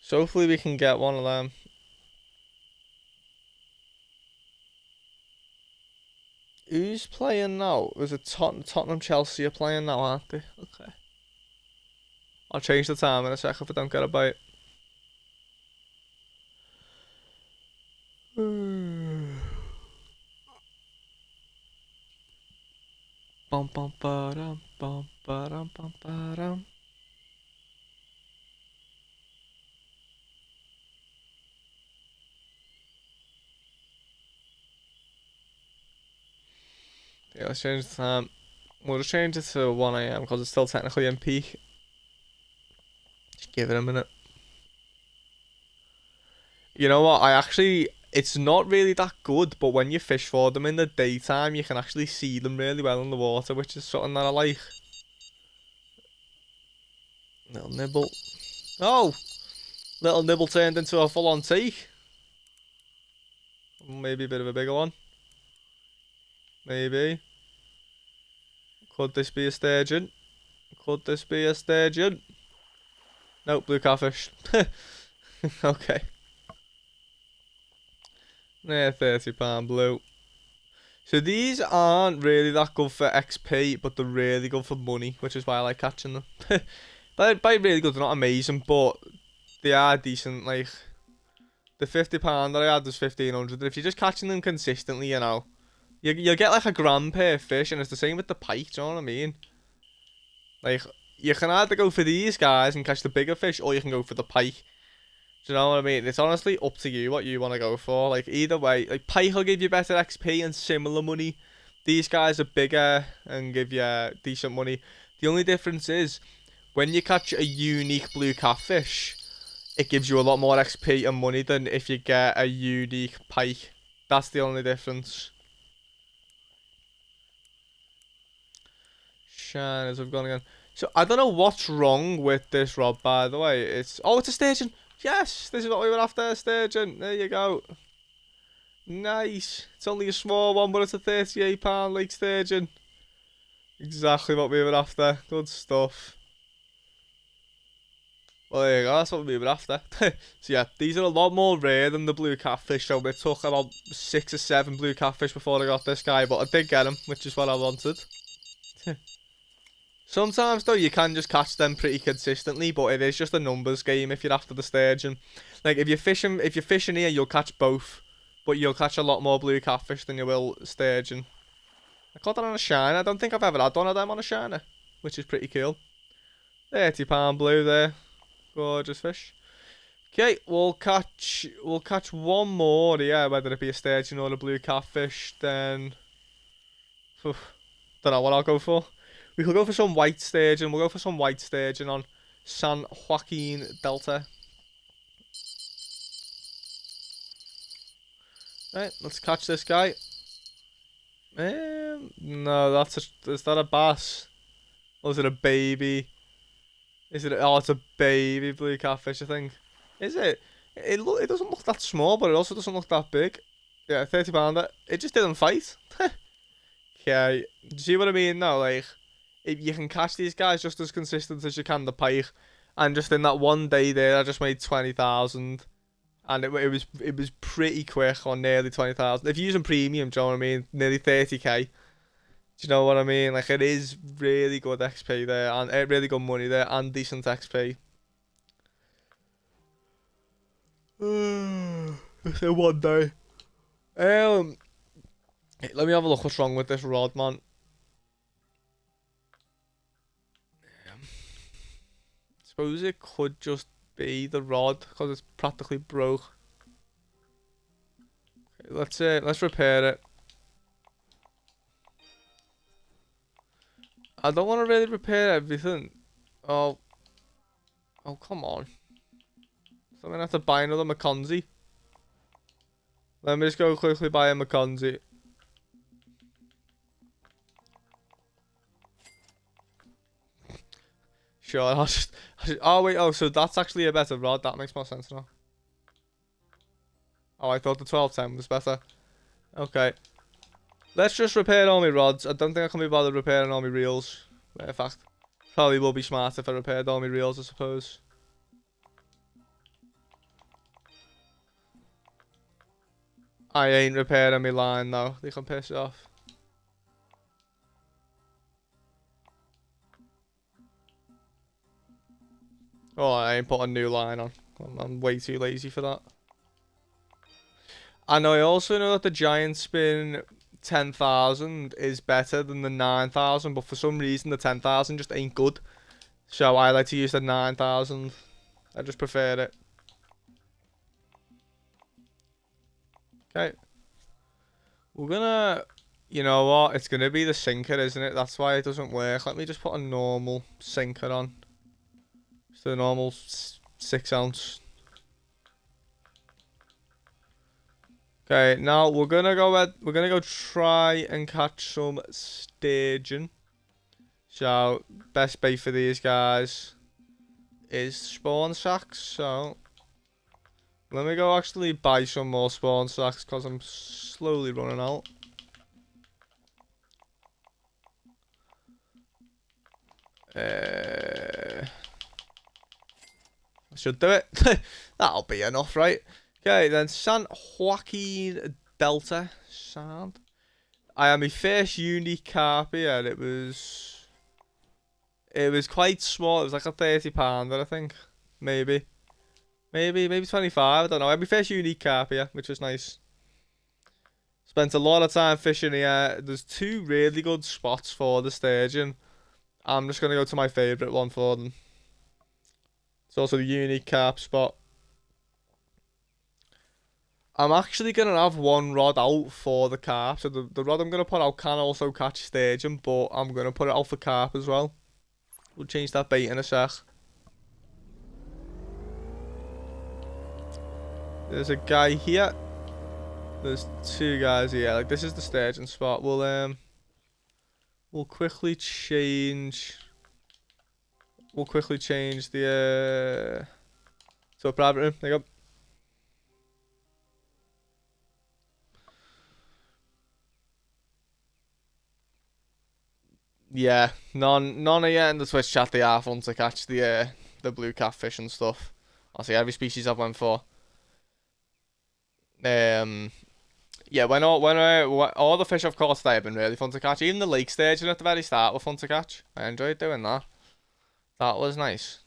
So hopefully we can get one of them. Who's playing now? Was it Tottenham Chelsea are playing now, aren't they? Okay. I'll change the time in a sec if I don't get a bite. Bum bum ba-dum bum ba-dum bum ba-dum. Yeah, let's change the time. We'll just change it to 1 AM because it's still technically in peak. Just give it a minute. You know what? It's not really that good, but when you fish for them in the daytime, you can actually see them really well in the water, which is something that I like. Little nibble. Oh! Little nibble turned into a full-on take. Maybe a bit of a bigger one. Maybe. Could this be a sturgeon? Could this be a sturgeon? Nope, blue catfish. Okay. Yeah, £30 blue. So these aren't really that good for XP, but they're really good for money, which is why I like catching them. By really good, they're not amazing, but they are decent. Like, the £50 that I had was 1500. If you're just catching them consistently, you know, you'll get like a gram per fish, and it's the same with the pike, do you know what I mean? Like, you can either go for these guys and catch the bigger fish, or you can go for the pike. Do you know what I mean? It's honestly up to you what you want to go for. Like, either way, like, pike will give you better XP and similar money. These guys are bigger and give you decent money. The only difference is, when you catch a unique blue catfish, it gives you a lot more XP and money than if you get a unique pike. That's the only difference. Shiners have gone again. So, I don't know what's wrong with this rod, by the way. It's a sturgeon. Yes, this is what we were after, sturgeon. There you go. Nice. It's only a small one, but it's a £38 lake sturgeon. Exactly what we were after. Good stuff. Well, there you go. That's what we were after. So yeah, these are a lot more rare than the blue catfish. So it took about 6 or 7 blue catfish before I got this guy, but I did get him, which is what I wanted. Sometimes though you can just catch them pretty consistently, but it is just a numbers game if you're after the sturgeon. Like if you're fishing here, you'll catch both, but you'll catch a lot more blue catfish than you will sturgeon. I caught that on a shiner. I don't think I've ever had one of them on a shiner, which is pretty cool. £30 blue there, gorgeous fish. Okay, we'll catch one more here, whether it be a sturgeon or a blue catfish. Then, don't know what I'll go for. We could go for some white sturgeon. We'll go for some white sturgeon on San Joaquin Delta. Right, let's catch this guy. No, is that a bass? Or is it a baby? It's a baby blue catfish, I think. Is it? It doesn't look that small, but it also doesn't look that big. Yeah, £30. It just didn't fight. Okay, do you see what I mean now? Like, if you can catch these guys just as consistent as you can the pike, and just in that one day there, I just made 20,000, and it was pretty quick on nearly 20,000. If you're using premium, do you know what I mean? Nearly 30k. Do you know what I mean? Like, it is really good XP there, and really good money there, and decent XP. It's in one day. Let me have a look what's wrong with this rod, man. Suppose it could just be the rod because it's practically broke. Okay, let's repair it. I don't want to really repair everything. Oh, come on. So I'm gonna have to buy another McKenzie. Let me just go quickly buy a McKenzie. Sure, oh wait, so that's actually a better rod. That makes more sense now. Oh, I thought the 1210 was better. Okay. Let's just repair all my rods. I don't think I can be bothered repairing all my reels. In fact, probably will be smart if I repaired all my reels, I suppose. I ain't repairing my line though. They can piss off. Oh, I ain't put a new line on. I'm way too lazy for that. And I also know that the giant spin 10,000 is better than the 9,000, but for some reason the 10,000 just ain't good. So I like to use the 9,000. I just prefer it. Okay. We're gonna... You know what? It's gonna be the sinker, isn't it? That's why it doesn't work. Let me just put a normal sinker on. Just a normal 6 ounce. Okay, now we're gonna go try and catch some sturgeon. So best bait for these guys is spawn sacks. So let me go actually buy some more spawn sacks because I'm slowly running out. I should do it. That'll be enough, right? Okay, then San Joaquin Delta Sand. I had my first unique carp here. It was quite small. It was like a £30, I think. Maybe 25. I don't know. I had my first unique carp here, which was nice. Spent a lot of time fishing here. There's 2 really good spots for the sturgeon. I'm just gonna go to my favourite one for them. It's also the unique carp spot. I'm actually going to have one rod out for the carp. So the rod I'm going to put out can also catch sturgeon, but I'm going to put it out for carp as well. We'll change that bait in a sec. There's a guy here. There's 2 guys here. Like, this is the sturgeon spot. We'll quickly change... We'll quickly change the... to a private room. There you go. Yeah, none of you in the Twitch chat, they are fun to catch the blue catfish and stuff. I'll say every species I've went for. Yeah, when all the fish I've caught today have been really fun to catch. Even the lake sturgeon at the very start were fun to catch. I enjoyed doing that. That was nice.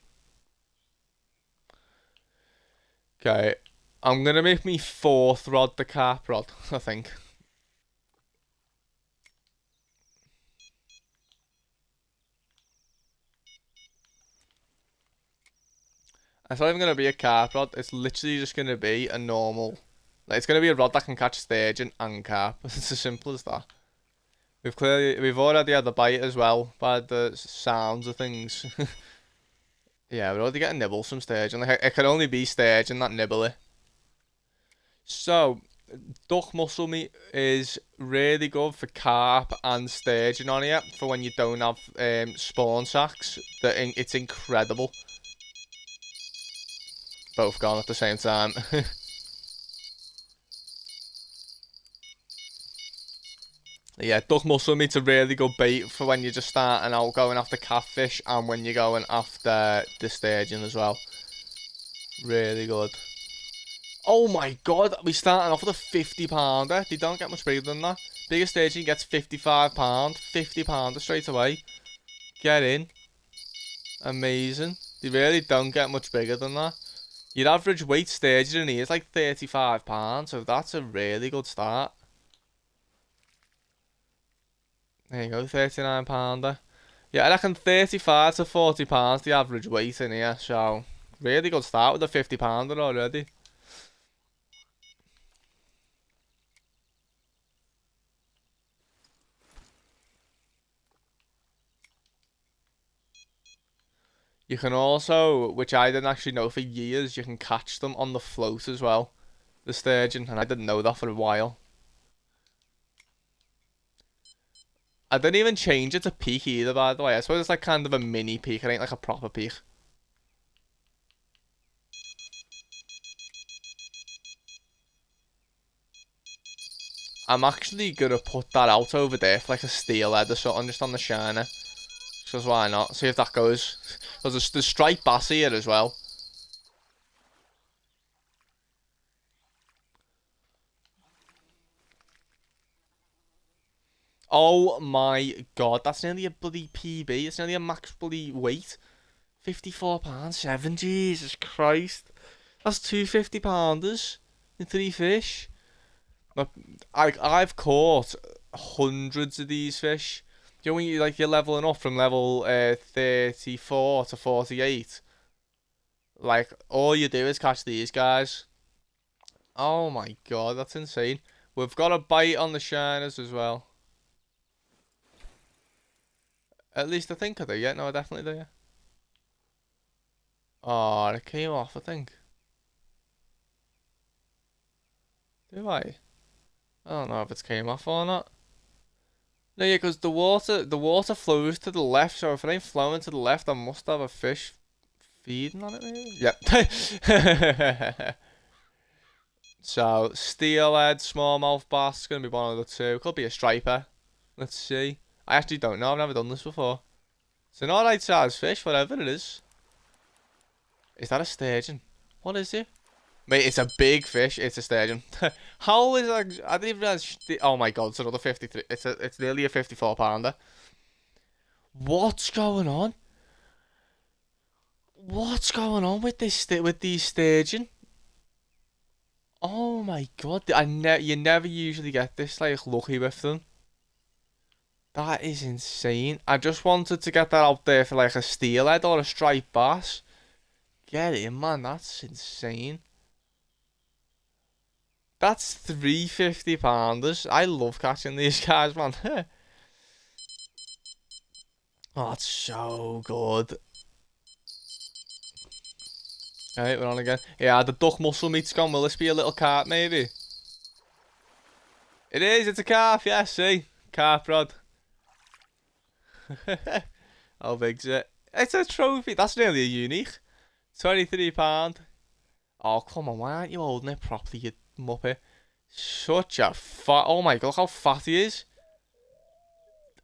Okay, I'm gonna make me 4th rod the carp rod, I think. It's not even going to be a carp rod, it's literally just going to be a normal... Like, it's going to be a rod that can catch sturgeon and carp. It's as simple as that. We've already had the bite as well, by the sounds of things. Yeah, we're already getting nibbles from sturgeon. Like, it can only be sturgeon that nibble it. So, duck muscle meat is really good for carp and sturgeon on here, for when you don't have spawn sacks. It's incredible. Both gone at the same time. Yeah, duck muscle meat's a really good bait for when you're just starting out going after catfish and when you're going after the sturgeon as well. Really good. Oh my god, we're starting off with a 50 pounder. They don't get much bigger than that. Biggest sturgeon gets 55 pound. 50 pounder straight away. Get in. Amazing. They really don't get much bigger than that. Your average weight sturgeon in here is like 35 pounds, so that's a really good start. There you go, 39 pounder. Yeah, I reckon 35 to 40 pounds the average weight in here, so really good start with a 50 pounder already. You can also, which I didn't actually know for years, you can catch them on the float as well, the sturgeon, and I didn't know that for a while. I didn't even change it to peak either, by the way. I suppose it's like kind of a mini peak, it ain't like a proper peak. I'm actually gonna put that out over there for like a steelhead or something, just on the shiner. Because why not? See if that goes. Because there's striped bass here as well. Oh my god, that's nearly a bloody PB. It's nearly a max bloody weight. £54.7, Jesus Christ. That's two £50-pounders in 3 fish. I've caught hundreds of these fish. Do you know when you're leveling up from level 34 to 48? Like, all you do is catch these guys. Oh my god, that's insane. We've got a bite on the shiners as well. At least I think I do, yeah. No, I definitely do, yeah. Oh, it came off, I think. Do I? I don't know if it came off or not. No, yeah, because the water flows to the left, so if it ain't flowing to the left, I must have a fish feeding on it, maybe? Yep. So, steelhead, smallmouth bass, gonna be one of the two. Could be a striper. Let's see. I actually don't know, I've never done this before. It's an alright size fish, whatever it is. Is that a sturgeon? What is it? Mate, it's a big fish. It's a sturgeon. How is that? I didn't even realize. Oh my god, it's another 53. It's nearly a 54-pounder. What's going on? What's going on with these sturgeon? Oh my god, you never usually get this like lucky with them. That is insane. I just wanted to get that out there for like a steelhead or a striped bass. Get in, man. That's insane. That's three £50-pounders. I love catching these guys, man. Oh, it's so good. Alright, we're on again. Yeah, the duck muscle meat's gone. Will this be a little carp, maybe? It is, it's a carp, yeah, see? Carp rod. How big's it? It's a trophy. That's nearly a unique. £23. Oh, come on, why aren't you holding it properly, you muppet? Such a fat. Oh my god, look how fat he is.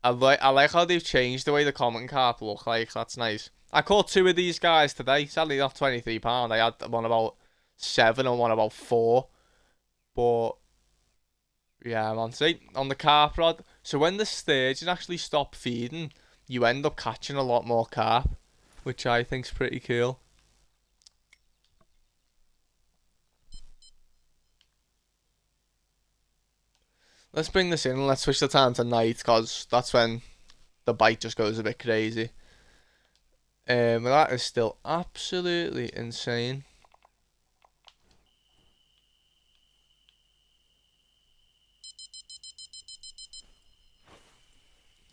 I like how they've changed the way the common carp look like. That's nice. I caught two of these guys today. Sadly, not £23. I had one about 7 and one about 4. But yeah, man. See, on the carp rod. So when the sturgeon actually stop feeding, you end up catching a lot more carp, which I think's pretty cool. Let's bring this in and let's switch the time to night, because that's when the bite just goes a bit crazy. That is still absolutely insane.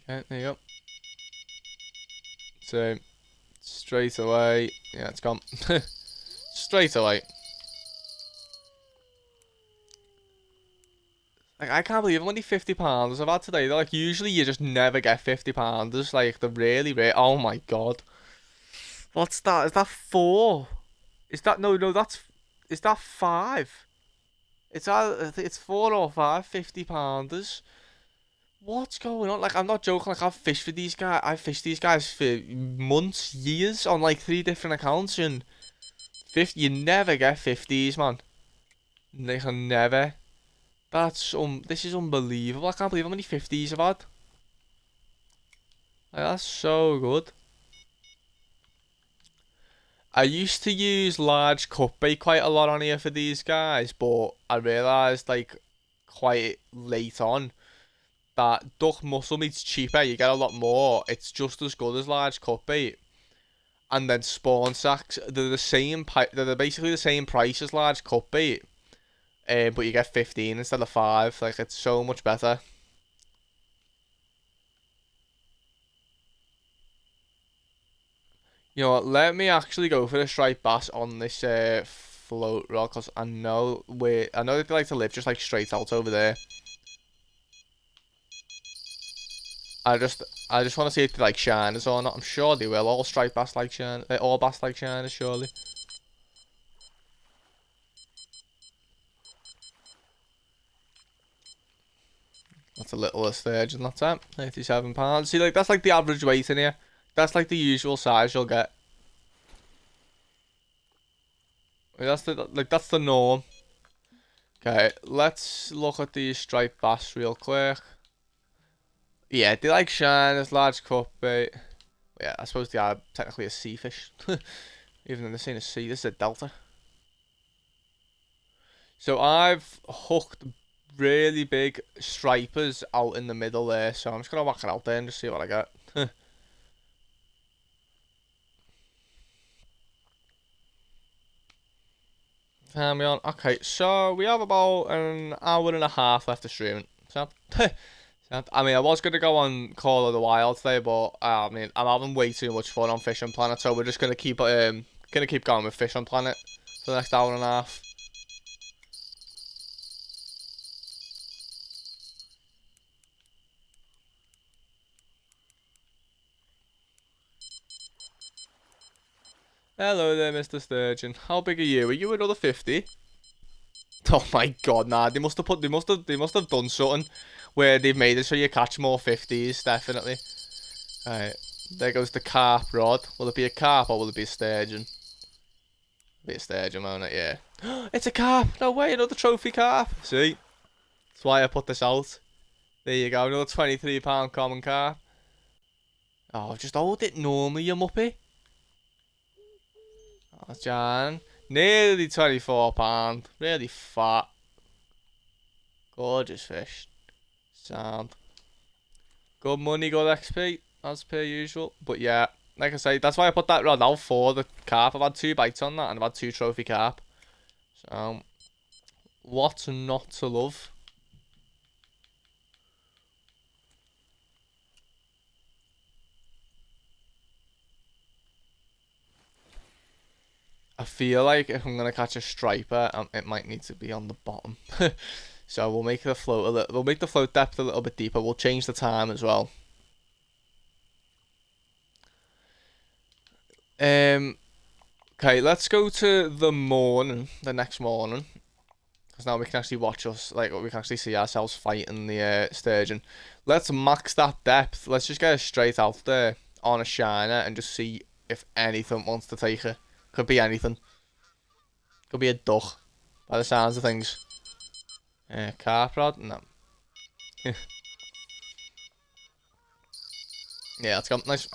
Okay, there you go. So, straight away. Yeah, it's gone. Straight away. Like, I can't believe I'm only £50 I've had today. They're like, usually you just never get £50. Like, they're really rare. Oh my god. What's that? Is that 4? Is that, no, that's, is that 5? It's 4 or 5 £50. What's going on? Like, I'm not joking. Like, I've fished for these guys. I've fished these guys for months, years on like 3 different accounts, and you never get 50s, man. They can never. This is unbelievable. I can't believe how many 50s I've had. Like, that's so good. I used to use large cutbait quite a lot on here for these guys, but I realised like quite late on that duck muscle meat's cheaper. You get a lot more. It's just as good as large cutbait. And then spawn sacks, they're the same. They're basically the same price as large cutbait. But you get 15 instead of 5. Like, it's so much better. You know what? Let me actually go for the striped bass on this float rod, because I know that they like to live just like straight out over there. I just want to see if they like shiners or not. I'm sure they will. All striped bass like shiners. All bass like shiners, surely. That's a little sturgeon, that's it. £87. See, like, that's like the average weight in here. That's like the usual size you'll get. That's the norm. Okay, let's look at these striped bass real quick. Yeah, they like shiners, large cutbait. yeah, I suppose they are technically a sea fish. Even though they're saying a sea, this is a delta. So I've hooked really big stripers out in the middle there, so I'm just gonna whack it out there and just see what I get. Turn me on. Okay, so we have about an hour and a half left of streaming. So, I mean, I was gonna go on Call of the Wild today, but I mean, I'm having way too much fun on Fishing Planet, so we're just gonna keep going with Fishing Planet for the next hour and a half. Hello there, Mr. Sturgeon. How big are you? Are you another 50? Oh my god, nah. They must have done something where they've made it so you catch more 50s, definitely. Alright. There goes the carp rod. Will it be a carp or will it be a sturgeon? It'll be a sturgeon, won't it? Yeah. It's a carp! No way, another trophy carp! See? That's why I put this out. There you go, another £23 common carp. Oh, just hold it normally, you muppy. Oh, Jan. Nearly £24. Really fat. Gorgeous fish. Sound. Good money, good XP, as per usual. But yeah, like I say, that's why I put that rod out for the carp. I've had 2 bites on that and I've had 2 trophy carp. So, what's not to love? I feel like if I'm gonna catch a striper, it might need to be on the bottom. So we'll make the float we'll make the float depth a little bit deeper. We'll change the time as well. Okay, let's go to the morning, the next morning, because now we can actually watch us, like we can actually see ourselves fighting the sturgeon. Let's max that depth. Let's just get it straight out there on a shiner and just see if anything wants to take it. Could be anything. Could be a duck, by the sounds of things. Carp rod? No. Yeah, let's go. Nice.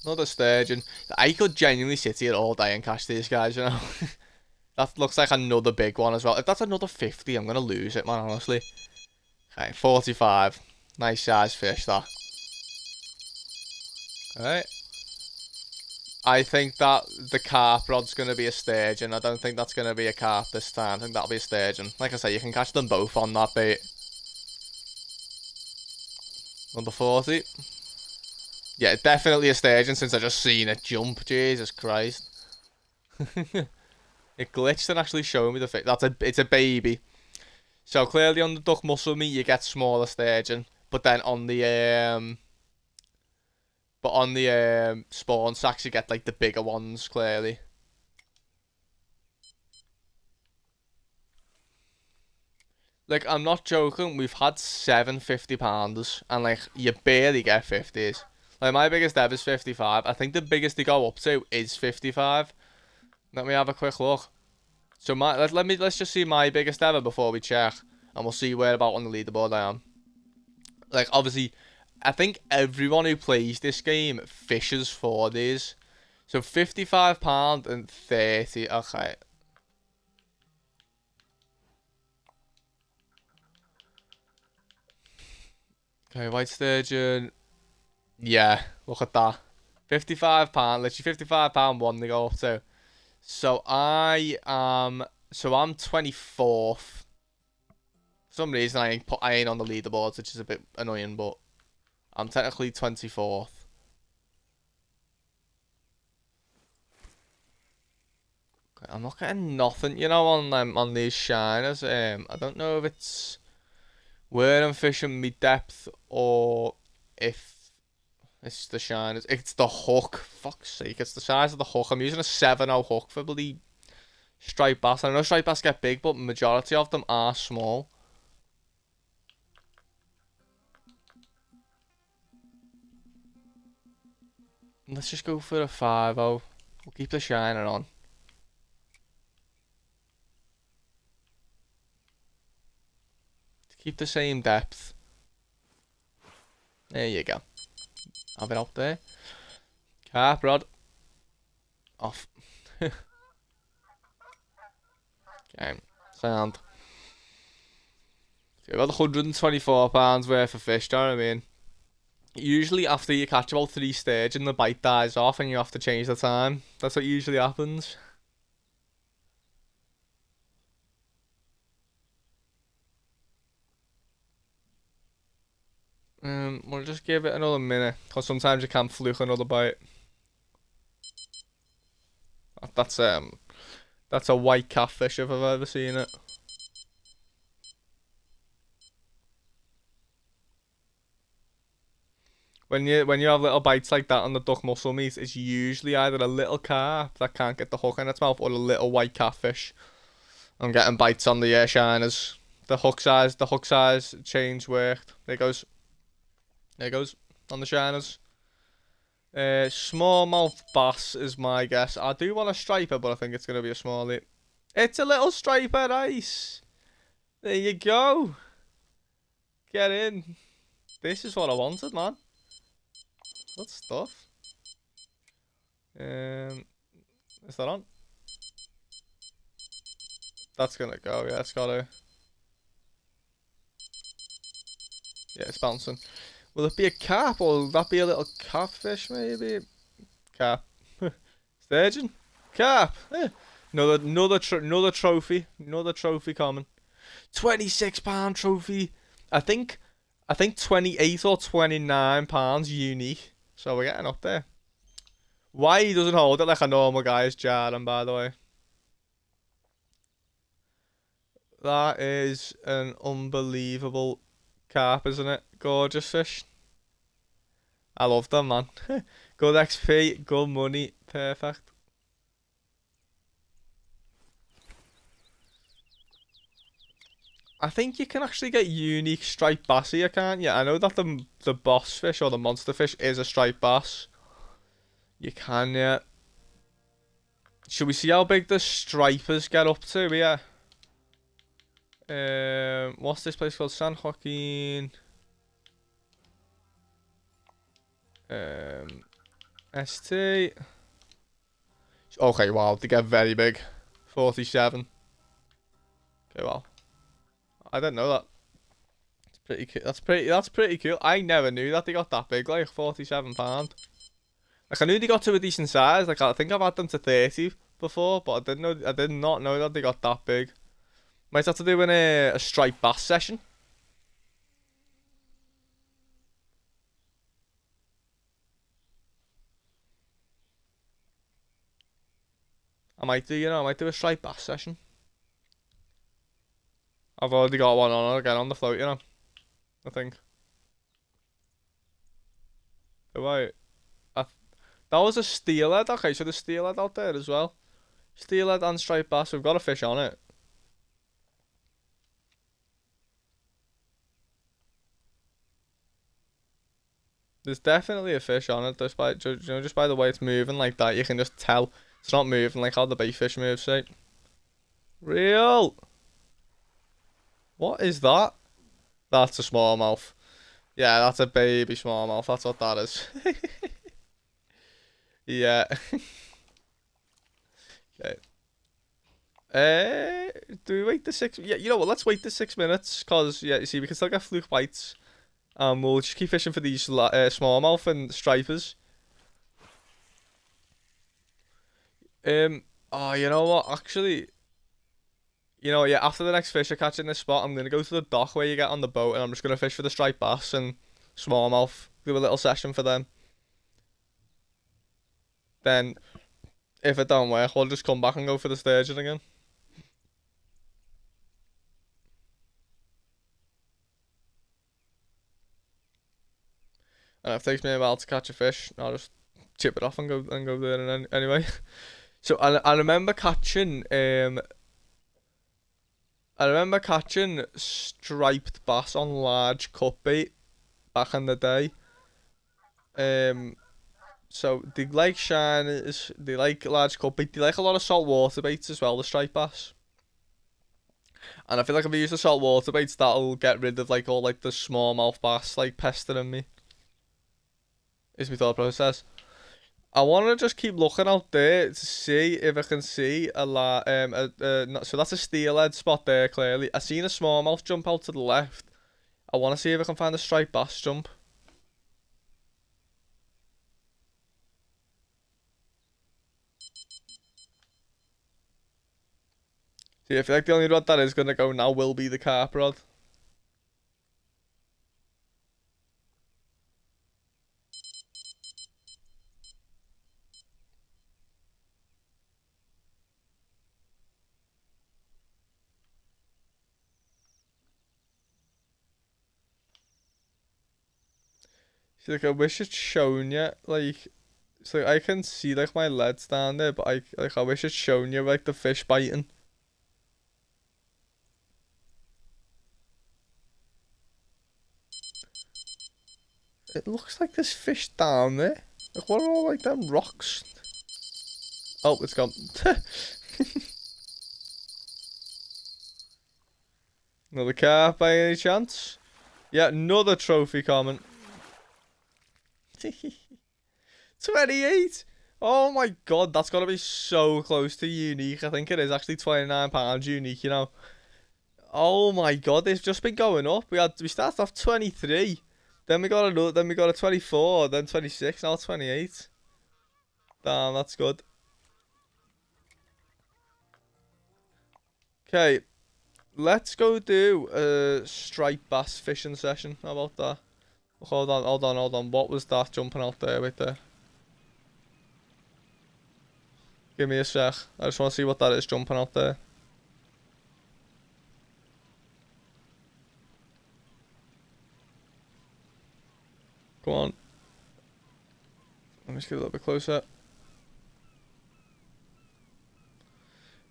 Another sturgeon. I could genuinely sit here all day and catch these guys, you know. That looks like another big one as well. If that's another 50, I'm going to lose it, man, honestly. Okay, 45. Nice size fish, that. Alright. I think that the carp rod's going to be a sturgeon. I don't think that's going to be a carp this time. I think that'll be a sturgeon. Like I say, you can catch them both on that bait. Number 40. Yeah, definitely a sturgeon since I just seen it jump. Jesus Christ. It glitched and actually showed me the fish. It's a baby. So clearly on the duck muscle meat you get smaller sturgeon, but then on the spawn sacks you get like the bigger ones clearly. Like, I'm not joking, we've had 7 50-pounders and like you barely get 50s. Like my biggest ever is 55. I think the biggest they go up to is 55. Let me have a quick look. So let's just see my biggest ever before we check, and we'll see where about on the leaderboard I am. Like obviously, I think everyone who plays this game fishes for these. So £55 and 30. Okay. Okay, white sturgeon. Yeah, look at that. £55, literally £55 one to go up to. So I'm 24th. For some reason I ain't on the leaderboards, which is a bit annoying, but I'm technically 24th. Okay, I'm not getting nothing, you know, on these shiners. I don't know if it's where I'm fishing me depth or if it's the shiners. It's the hook. Fuck's sake, it's the size of the hook. I'm using a 7/0 hook for bloody striped bass. I know striped bass get big, but majority of them are small. Let's just go for a 5/0. We'll keep the shiner on. Keep the same depth. There you go. Have it out there. Carp rod. Off. Okay, sound. So we've got £124 worth of fish, do you know what I mean? Usually after you catch about 3 sturgeon, the bite dies off and you have to change the time. That's what usually happens. We'll just give it another minute, because sometimes you can fluke another bite. That's a white catfish if I've ever seen it. When you have little bites like that on the duck muscle meat, it's usually either a little carp that can't get the hook in its mouth or a little white catfish. I'm getting bites on the shiners. The hook size change worked. There it goes on the shiners. Smallmouth bass is my guess. I do want a striper, but I think it's gonna be a smallie. It's a little striper, nice. There you go. Get in. This is what I wanted, man. Good stuff. Is that on? That's gonna go. Yeah, it's gotta. Yeah, it's bouncing. Will it be a carp or will that be a little catfish maybe? Carp. Sturgeon? Carp. Another trophy. Another trophy coming. £26 trophy. I think 28 or £29 unique. So we're getting up there. Why he doesn't hold it like a normal guy is jarring, by the way. That is an unbelievable carp, isn't it? Gorgeous fish. I love them, man. Good XP, good money, perfect. I think you can actually get unique striped bass here, can't you? I know that the boss fish or the monster fish is a striped bass. You can, yeah. Should we see how big the stripers get up to here? What's this place called? San Joaquin. ST. Okay, wow, they get very big. 47. Okay, wow. I didn't know that. It's pretty cool. That's pretty cool. I never knew that they got that big, like £47. Like I knew they got to a decent size. Like I think I've had them to 30 before, but I did not know that they got that big. Might have to do in a striped bass session. I might do a striped bass session. I've already got one on again on the float, I think. Right. That was a steelhead. Okay, so there's steelhead out there as well. Steelhead and striped bass. We've got a fish on it. There's definitely a fish on it. Just by the way it's moving like that, you can just tell it's not moving like how the bait fish moves. Say, real. What is that? That's a smallmouth. Yeah, that's a baby smallmouth. That's what that is. Yeah. Okay. Do we wait the 6? Yeah, you know what? Let's wait the 6 minutes, cause yeah, you see, we can still get fluke bites, and we'll just keep fishing for these smallmouth and stripers. Oh, you know what? Actually, yeah. After the next fish I catch in this spot, I'm gonna go to the dock where you get on the boat, and I'm just gonna fish for the striped bass and smallmouth. Do a little session for them. Then, if it don't work, we'll just come back and go for the sturgeon again. And if it takes me a while to catch a fish, I'll just chip it off and go there. And anyway, so I remember catching striped bass on large cut bait back in the day. So they like shiners, they like large cut bait, they like a lot of saltwater baits as well, the striped bass. And I feel like if I use the saltwater baits, that'll get rid of like all like the smallmouth bass like pestering me. Is my thought process. I want to just keep looking out there to see if I can see so that's a steelhead spot there, clearly. I seen a smallmouth jump out to the left. I want to see if I can find a striped bass jump. See, I feel like the only rod that is going to go now will be the carp rod. See, like, I wish it's shown you, like, so I can see, like, my leads down there, but I wish it's shown you, like, the fish biting. It looks like there's fish down there. Like, what are all, like, them rocks? Oh, it's gone. Another carp by any chance? Yeah, another trophy comment. 28! Oh my god, that's gotta be so close to unique. I think it is actually £29 unique, you know. Oh my god, they've just been going up. We started off 23. Then we got a 24, then 26, now 28. Damn, that's good. Okay, let's go do a striped bass fishing session. How about that? Hold on. What was that jumping out there right there? Give me a sec. I just want to see what that is jumping out there. Go on. Let me just get a little bit closer.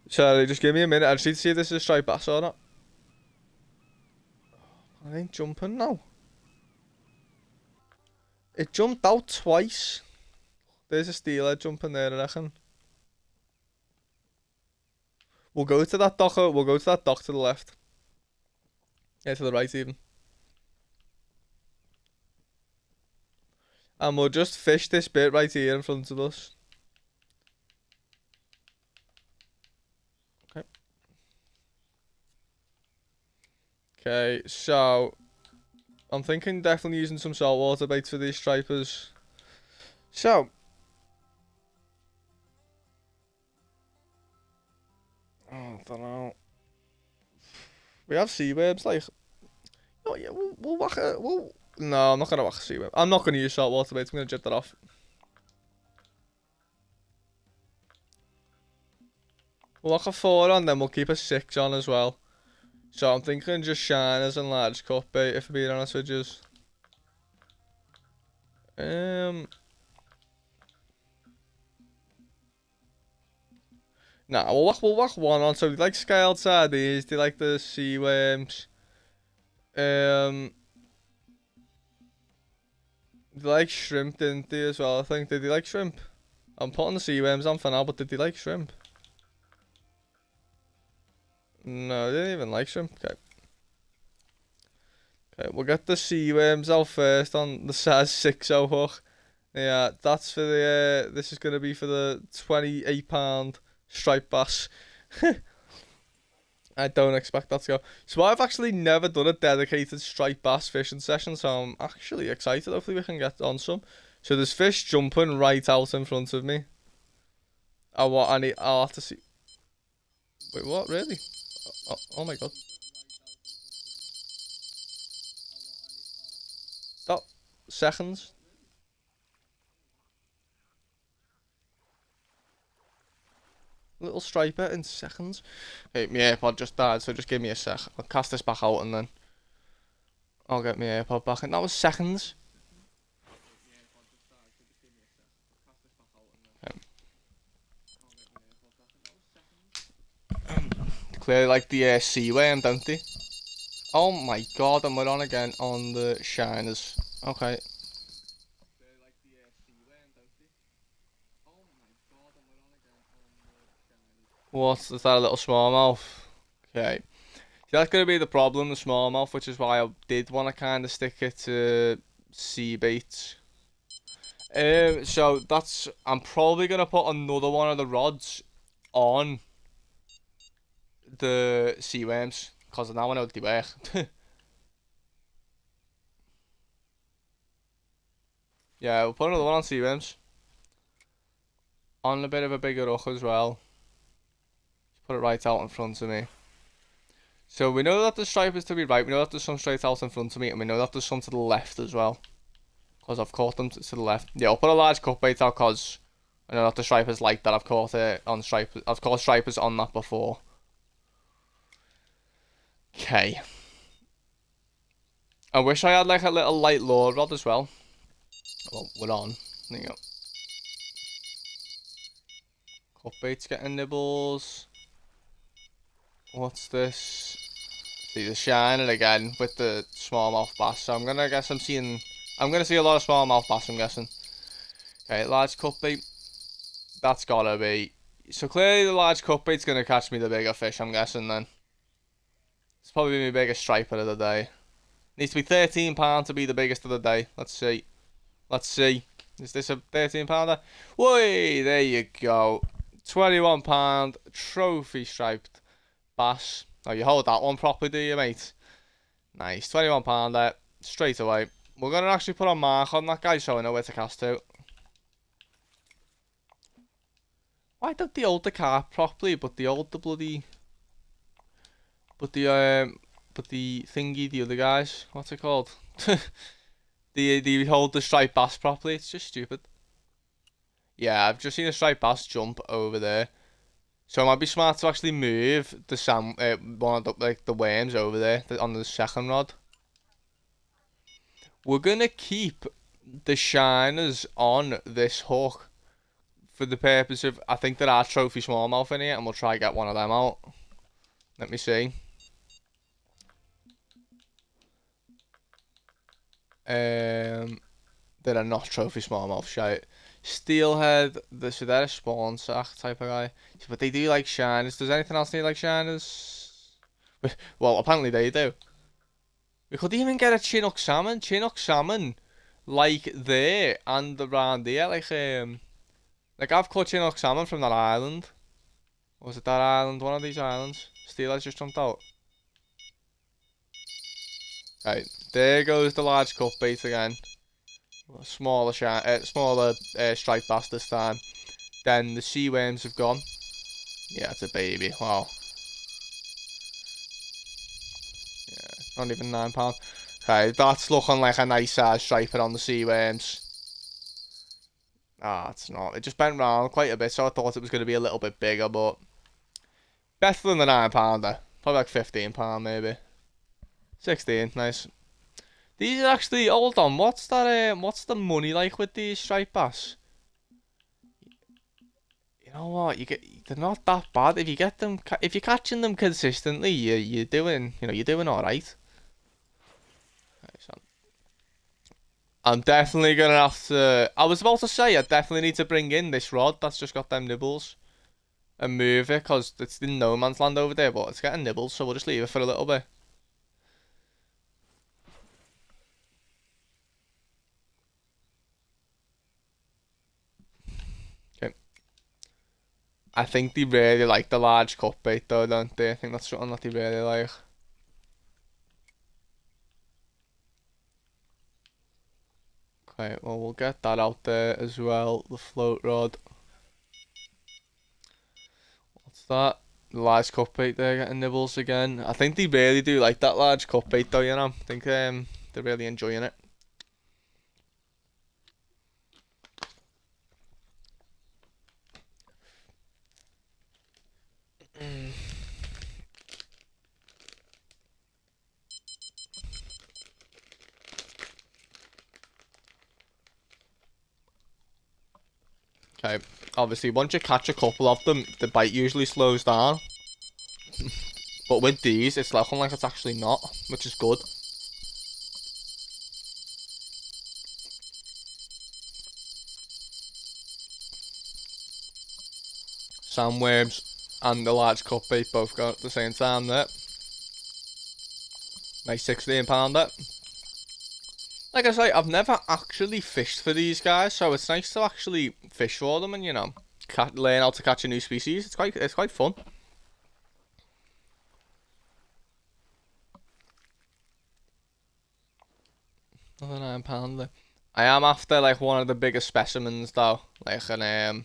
Charlie, just give me a minute. I just need to see if this is a striped bass or not. I ain't jumping now. It jumped out twice. There's a steelhead jumping there, I reckon. We'll go to that dock. We'll go to that dock to the left. Yeah, to the right even. And we'll just fish this bit right here in front of us. Okay. Okay, so I'm thinking definitely using some saltwater baits for these stripers. So I don't know. We have sea webs, like. Oh yeah, we'll whack it. No, I'm not gonna whack a sea web. I'm not gonna use saltwater baits. I'm gonna jet that off. We'll whack a 4 on, then we'll keep a 6 on as well. So I'm thinking just shiners and large cut bait, if I'm being honest with you. Nah, we'll whack 1 on. So they like scaled sardines, they like the sea worms. They like shrimp, didn't they, as well, I think. Did they like shrimp? I'm putting the sea worms on for now, but did they like shrimp? No, they didn't even like shrimp. Okay. Okay, we'll get the sea worms out first on the size 6.0 hook. Yeah, that's for the, this is going to be for the £28 striped bass. I don't expect that to go. So I've actually never done a dedicated striped bass fishing session, so I'm actually excited. Hopefully we can get on some. So there's fish jumping right out in front of me. I'll have to see. Wait, what? Really? Oh my god. Stop. Seconds. Little striper in seconds. Hey, my AirPod just died, so just give me a sec. I'll cast this back out and then I'll get my AirPod back. And that was seconds. Clearly like the sea worm, don't they? Oh my god, and we're on again on the shiners. Okay. What's that, a little smallmouth? Okay. See, that's going to be the problem, the smallmouth, which is why I did want to kind of stick it to sea baits. So that's, I'm probably gonna put another one of the rods on the sea worms because now I know they work. Yeah, we'll put another one on sea worms. On a bit of a bigger hook as well. Just put it right out in front of me. So we know that the stripe is to be right, we know that there's some straight out in front of me, and we know that there's some to the left as well. Because I've caught them to the left. Yeah, I'll put a large cut bait out because I know that the stripers like that. I've caught it on stripe. I've caught stripers on that before. Okay. I wish I had like a little light lure rod as well. Well, we're on. There you go. Cut bait's getting nibbles. What's this? See the shining again with the smallmouth bass. So I'm gonna guess I'm gonna see a lot of smallmouth bass, I'm guessing. Okay, large cut bait. That's gotta be. So clearly the large cut bait's gonna catch me the bigger fish, I'm guessing then. It's probably my biggest striper of the day. Needs to be £13 to be the biggest of the day. Let's see. Let's see. Is this a £13-pounder? Whey, there you go. £21 trophy striped bass. Oh, you hold that one properly, do you, mate? Nice. £21 straight away. We're going to actually put a mark on that guy so I know where to cast to. Why don't they hold the carp properly, but they hold the bloody... But the thingy, the other guys, what's it called? They hold the striped bass properly. It's just stupid. Yeah, I've just seen a striped bass jump over there. So it might be smart to actually move the one of the worms over there on the second rod. We're gonna keep the shiners on this hook for the purpose of, I think there are trophy smallmouth in here, and we'll try to get one of them out. Let me see. There are not trophy smallmouth shite. Steelhead, so they're a spawn sack type of guy. But they do like shiners. Does anything else need like shiners? Well, apparently they do. We could even get a Chinook salmon. Chinook salmon, like there and around here. Like I've caught Chinook salmon from that island. Or was it that island? One of these islands. Steelhead's just jumped out. Right, there goes the large cut bait again. Smaller striped bass this time. Then the sea worms have gone. Yeah, it's a baby. Wow. Yeah, not even £9. Okay, that's looking like a nice size striper on the sea worms. Ah, it's not. It just bent round quite a bit, so I thought it was going to be a little bit bigger, but better than the £9-pounder. Probably like £15 maybe. 16, nice. These are actually, hold on, what's that, what's the money like with these striped bass? You know what, they're not that bad. If you get them, if you're catching them consistently, you're doing, you're doing alright. I'm definitely gonna have to, I was about to say, I definitely need to bring in this rod that's just got them nibbles and move it, because it's in no man's land over there, but it's getting nibbles, so we'll just leave it for a little bit. I think they really like the large cut bait though, don't they? I think that's something that they really like. Okay, well we'll get that out there as well, the float rod. What's that? The large cut bait there getting nibbles again. I think they really do like that large cut bait though, you know. I think they're really enjoying it. Okay, obviously once you catch a couple of them, the bite usually slows down. But with these, it's looking like it's actually not, which is good. Sandworms and the large cut bait both go at the same time there. Nice £16-pounder. Like I say, I've never actually fished for these guys, so it's nice to actually fish for them and, you know, learn how to catch a new species. It's quite fun. Another £9. I am after like one of the bigger specimens though, like an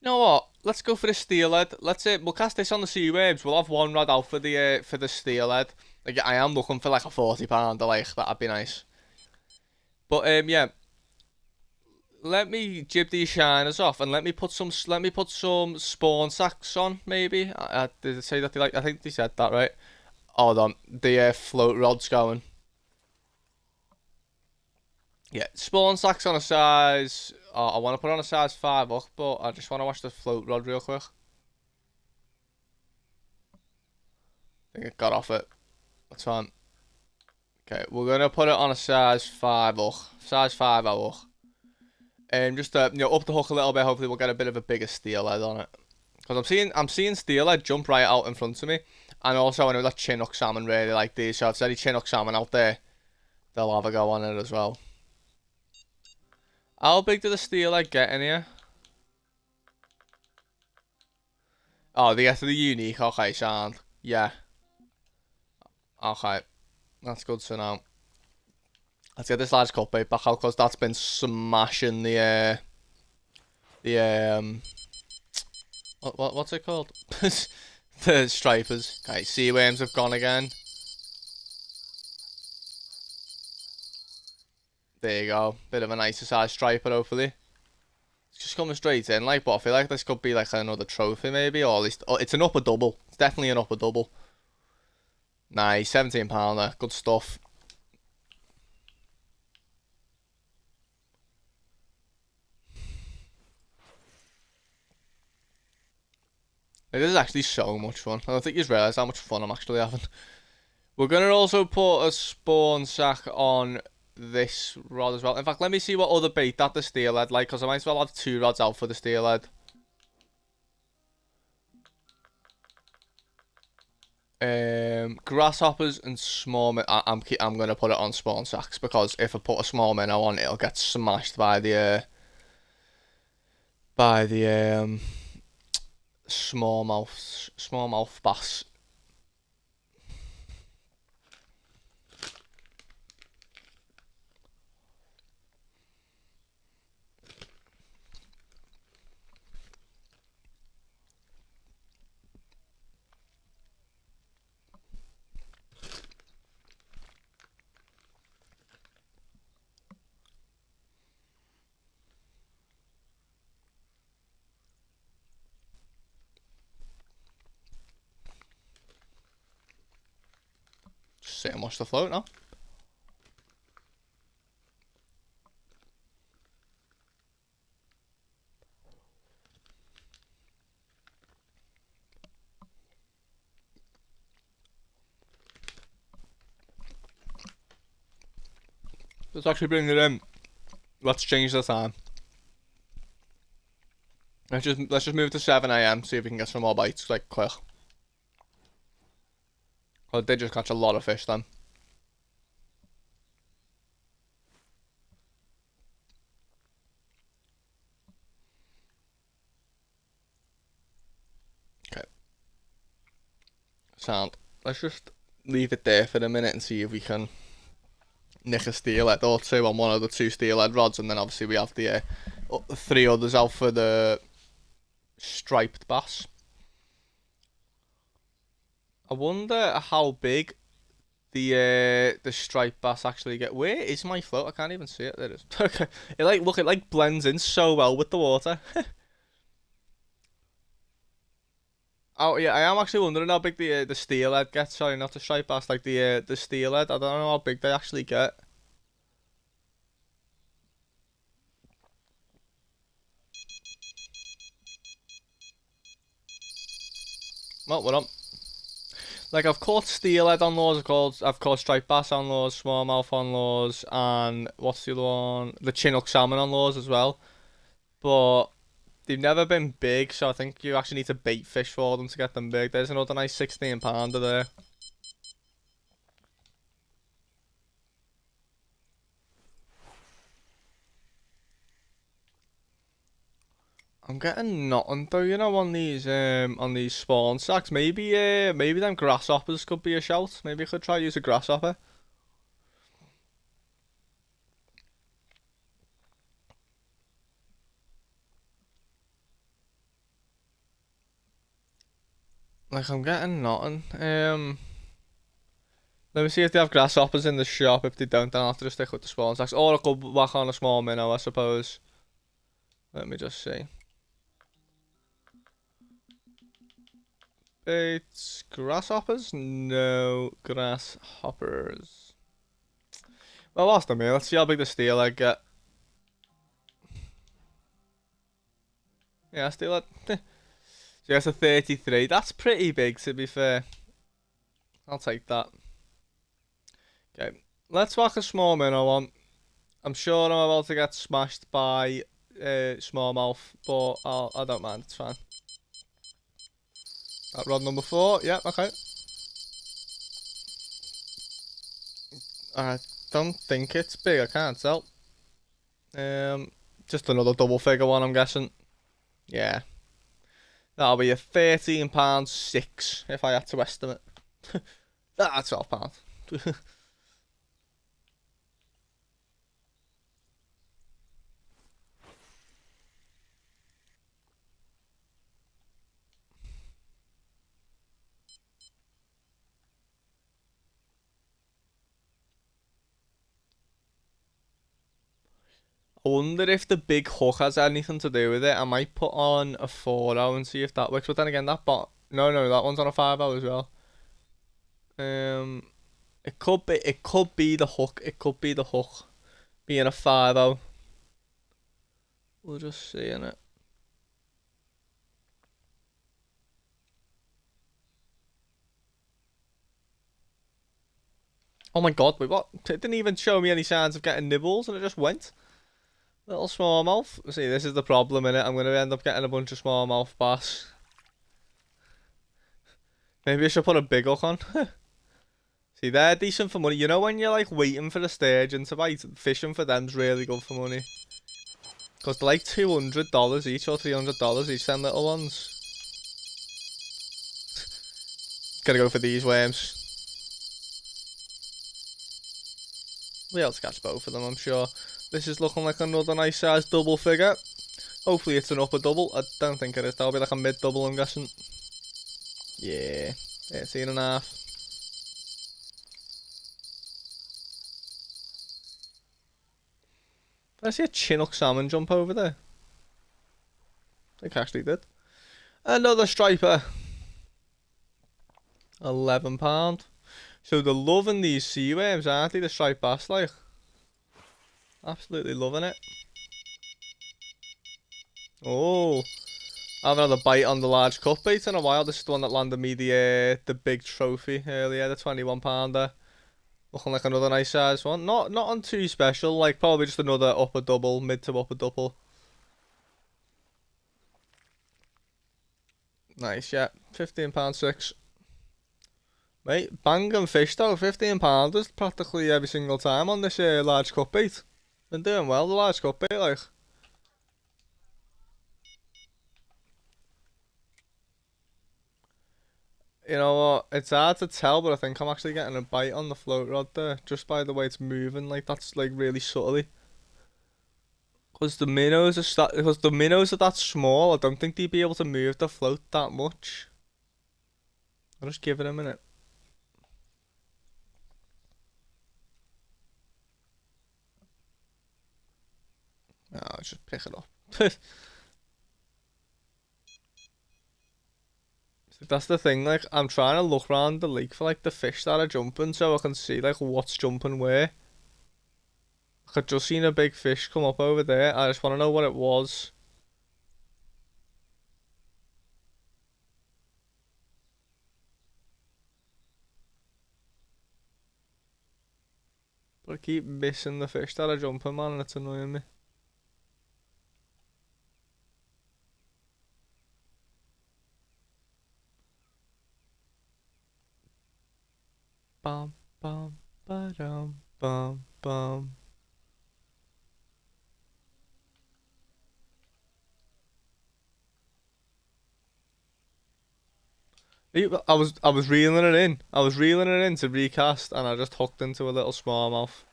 You know what? Let's go for the steelhead. We'll cast this on the sea waves. We'll have one rod out for the steelhead. Like I am looking for like a £40, like that'd be nice. But yeah, let me jib these shiners off and let me put some spawn sacks on maybe. Did they say that they like? I think they said that right. Hold on, the float rod's going. Yeah, spawn sacks on a size. Oh, I want to put on a size 5 up, but I just want to watch the float rod real quick. I think it got off it. That's fine. Okay, we're gonna put it on a size 5 hook. Size 5 hook. Just to, you know, up the hook a little bit. Hopefully, we'll get a bit of a bigger steelhead on it. Because I'm seeing steelhead jump right out in front of me, and also I know that Chinook salmon really like these. So if there's any Chinook salmon out there, they'll have a go on it as well. How big do the steelhead get in here? Oh, they get to the unique. Okay, sound. Yeah. Okay. That's good to know. Let's get this large cut bait back out because that's been smashing the what's it called? The stripers. Okay, sea worms have gone again. There you go. Bit of a nicer size striper, hopefully. It's just coming straight in, like, but I feel like this could be like another trophy, maybe, or at least it's an upper double. It's definitely an upper double. Nice, £17. Good stuff. Like, this is actually so much fun. I don't think you've realised how much fun I'm actually having. We're going to also put a spawn sack on this rod as well. In fact, let me see what other bait that the steelhead like, because I might as well have 2 rods out for the steelhead. Grasshoppers and small I'm gonna put it on spawn sacks because if I put a small minnow on, it'll get smashed by the smallmouth bass. Just sit and watch the float now. Let's actually bring it in. Let's change the time. Let's just move to 7 AM. See if we can get some more bites like quick. Oh, they just catch a lot of fish then. Okay. Sound. Let's just leave it there for a minute and see if we can nick a steelhead or 2 on one of the 2 steelhead rods, and then obviously we have the 3 others out for the striped bass. I wonder how big the striped bass actually get. Where is my float? I can't even see it. There it is. Okay, it like blends in so well with the water. Oh yeah, I am actually wondering how big the steelhead gets. Sorry, not the striped bass, like the steelhead. I don't know how big they actually get. Well, we're on. Like I've caught steelhead on lures, I've caught striped bass on lures, smallmouth on lures, and what's the other one? The Chinook salmon on lures as well. But they've never been big, so I think you actually need to bait fish for them to get them big. There's another nice £16 there. I'm getting nothing though, you know, on these spawn sacks. Maybe them grasshoppers could be a shout. Maybe I could try use a grasshopper. Like I'm getting nothing. Let me see if they have grasshoppers in the shop. If they don't, then I'll have to just stick with the spawn sacks. Or I could whack on a small minnow, I suppose. Let me just see. It's grasshoppers? No grasshoppers. Well, lost them here. Let's see how big the steel I get. Yeah, steel it. So that's a 33. That's pretty big, to be fair. I'll take that. Okay, let's whack a small minnow on. I'm sure I'm about to get smashed by smallmouth, but I don't mind. It's fine. Rod number 4. Yeah, okay. I don't think it's big. I can't tell. Just another double figure one, I'm guessing. Yeah. That'll be a £13.6 if I had to estimate. That's £12. I wonder if the big hook has anything to do with it. I might put on a 4-0 and see if that works. But then again, that bot. No, that one's on a 5-0 as well. It could be. It could be the hook. It could be the hook being a 5-0. We'll just see in it. Oh my god! Wait, what? It didn't even show me any signs of getting nibbles, and it just went. Little smallmouth. See, this is the problem in it. I'm gonna end up getting a bunch of smallmouth bass. Maybe I should put a big hook on. See, they're decent for money. You know when you're like waiting for the sturgeon to bite, fishing for them's really good for money. Because they're like $200 each or $300 each, them little ones. Gotta go for these worms. We'll be able to catch both of them, I'm sure. This is looking like another nice sized double figure. Hopefully it's an upper double. I don't think it is. That'll be like a mid double, I'm guessing. Yeah, 13.5. Did I see a Chinook salmon jump over there? I think I actually did. Another striper. £11. So they're loving these sea worms, aren't they? The striped bass, like. Absolutely loving it. Oh, I haven't had a bite on the large cut bait in a while. This is the one that landed me the big trophy earlier, the 21-pounder. Looking like another nice size one. Not on too special, like probably just another upper double, mid to upper double. Nice, yeah. £15.6. Mate, banging fish though. £15 practically every single time on this large cut bait. Been doing well, the large cut bait, like. You know what? It's hard to tell, but I think I'm actually getting a bite on the float rod there, just by the way it's moving. Like that's like really subtly. Because the minnows are that small, I don't think they'd be able to move the float that much. I'll just give it a minute. No, I'll just pick it up. That's the thing, like, I'm trying to look around the lake for, like, the fish that are jumping so I can see, like, what's jumping where. Like, I've just seen a big fish come up over there. I just want to know what it was. But I keep missing the fish that are jumping, man, and it's annoying me. Bum, bum, ba-dum, bum, bum. I was reeling it in. I was reeling it in to recast, and I just hooked into a little smallmouth.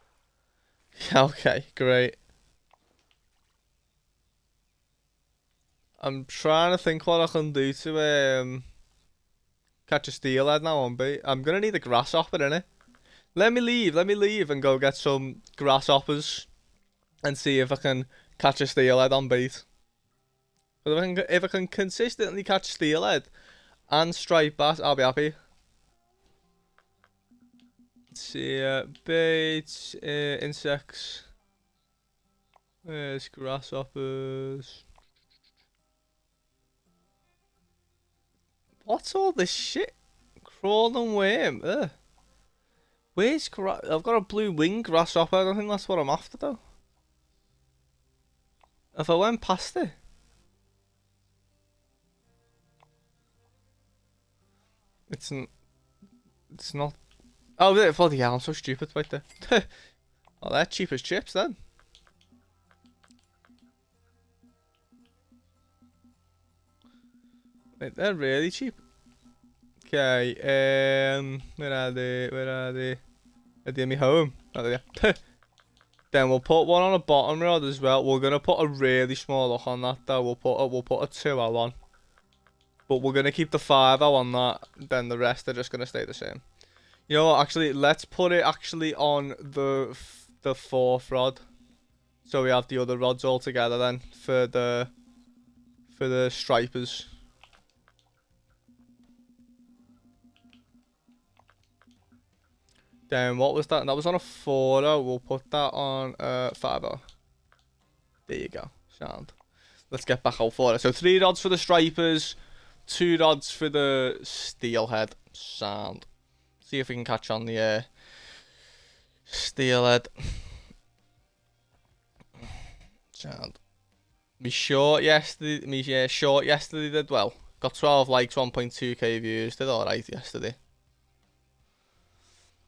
Okay, great. I'm trying to think what I can do to catch a steelhead now on bait. I'm gonna need a grasshopper in it. Let me leave and go get some grasshoppers and see if I can catch a steelhead on bait. But if I can consistently catch steelhead and striped bass, I'll be happy. Let's see, baits, insects. Where's grasshoppers? What's all this shit? Crawling worm. Ugh. Where's I've got a blue wing grasshopper. I don't think that's what I'm after though. If I went past it. It's not. Oh, bloody hell, I'm so stupid right there. Oh, they're cheap as chips then. Wait, they're really cheap. Okay, where are they? Where are they? Are they in my home? Oh, there they are. Then we'll put one on a bottom rod as well. We're gonna put a really small hook on that though. We'll put a 2L on. But we're gonna keep the 5L on that. Then the rest are just gonna stay the same. You know what? Actually, let's put it actually on the 4th rod. So we have the other rods all together then for the stripers. Then what was that? That was on a 4-0. We'll put that on 5-0. There you go. Sound. Let's get back out for it. So 3 rods for the stripers, 2 rods for the steelhead. Sound. See if we can catch on the steelhead. Sound. Me short yesterday did well. Got 12 likes, 1.2k views. Did alright yesterday.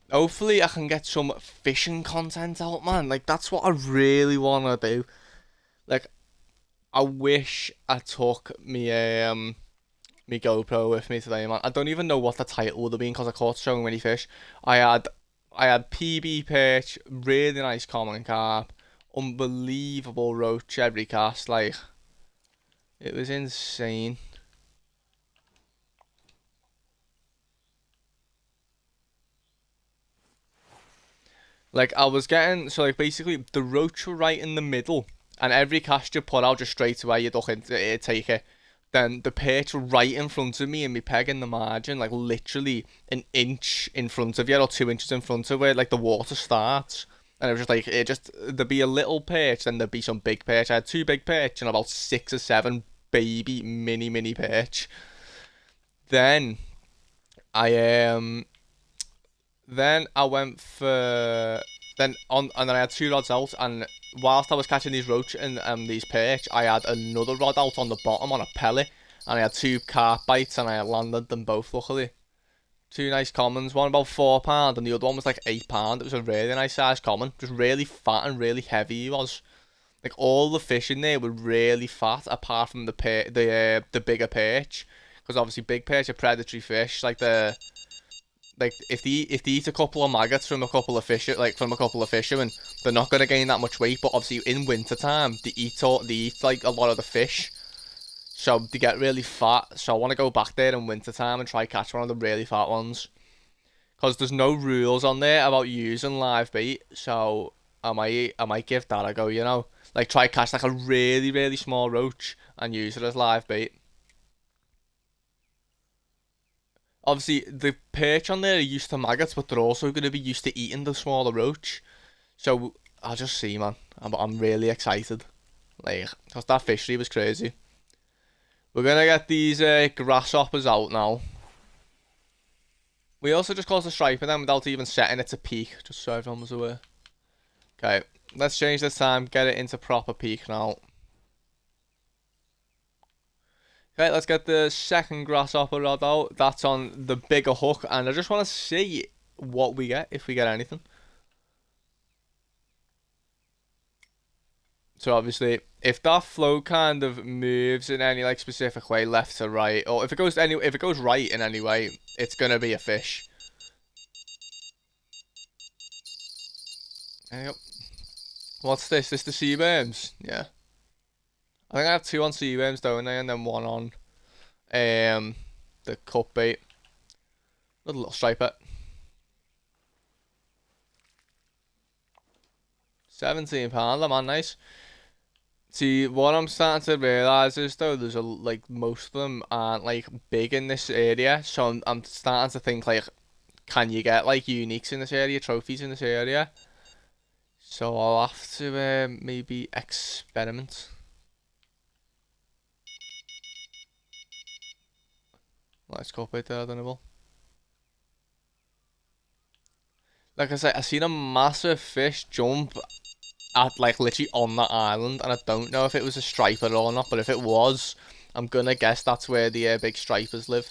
Hopefully I can get some fishing content out, man. Like, that's what I really want to do. Like, I wish I took me me GoPro with me today, man. I don't even know what the title would have been because I caught so many fish. I had PB perch, really nice common carp, unbelievable roach every cast. Like, it was insane. Like, I was getting, so like basically the roach were right in the middle, and every cast you put out just straight away you'd look into it, take it. Then the perch were right in front of me and me peg in the margin, like literally an inch in front of you or 2 inches in front of where like the water starts. And it was just like, there'd be a little perch, then there'd be some big perch. I had 2 big perch and about 6 or 7 baby mini perch. Then I went for and then I had 2 rods out, and whilst I was catching these roach and these perch, I had another rod out on the bottom on a pellet, and I had 2 carp bites, and I landed them both luckily. 2 nice commons, one about £4 and the other one was like £8. It was a really nice sized common, just really fat and really heavy he was. Like, all the fish in there were really fat apart from the bigger perch, because obviously big perch are predatory fish. Like, if they eat a couple of maggots from a couple of fishermen, they're not gonna gain that much weight. But obviously in winter time, they eat like a lot of the fish, so they get really fat. So I want to go back there in winter time and try catch one of the really fat ones, because there's no rules on there about using live bait. So I might give that a go. You know, like try catch like a really small roach and use it as live bait. Obviously, the perch on there are used to maggots, but they're also going to be used to eating the smaller roach. So, I'll just see, man. I'm really excited. Like, because that fishery was crazy. We're going to get these grasshoppers out now. We also just caught the striper then without even setting it to peak, just so everyone was aware. Okay, let's change this time, get it into proper peak now. Okay, let's get the second grasshopper rod out. That's on the bigger hook, and I just want to see what we get, if we get anything. So obviously, if that float kind of moves in any like specific way, left to right, or if it goes right in any way, it's gonna be a fish. There you go. What's this? This the sea worms? Yeah. I think I have 2 on sea worms, don't I? And then 1 on the cut bait. Little striper. 17 pound, man, nice. See, what I'm starting to realise is though, there's like most of them aren't like big in this area, so I'm starting to think like, can you get like uniques in this area, trophies in this area? So I'll have to maybe experiment. Let's copy it there, I don't know. Like I said, I seen a massive fish jump at like literally on that island, and I don't know if it was a striper or not, but if it was, I'm gonna guess that's where the big stripers live.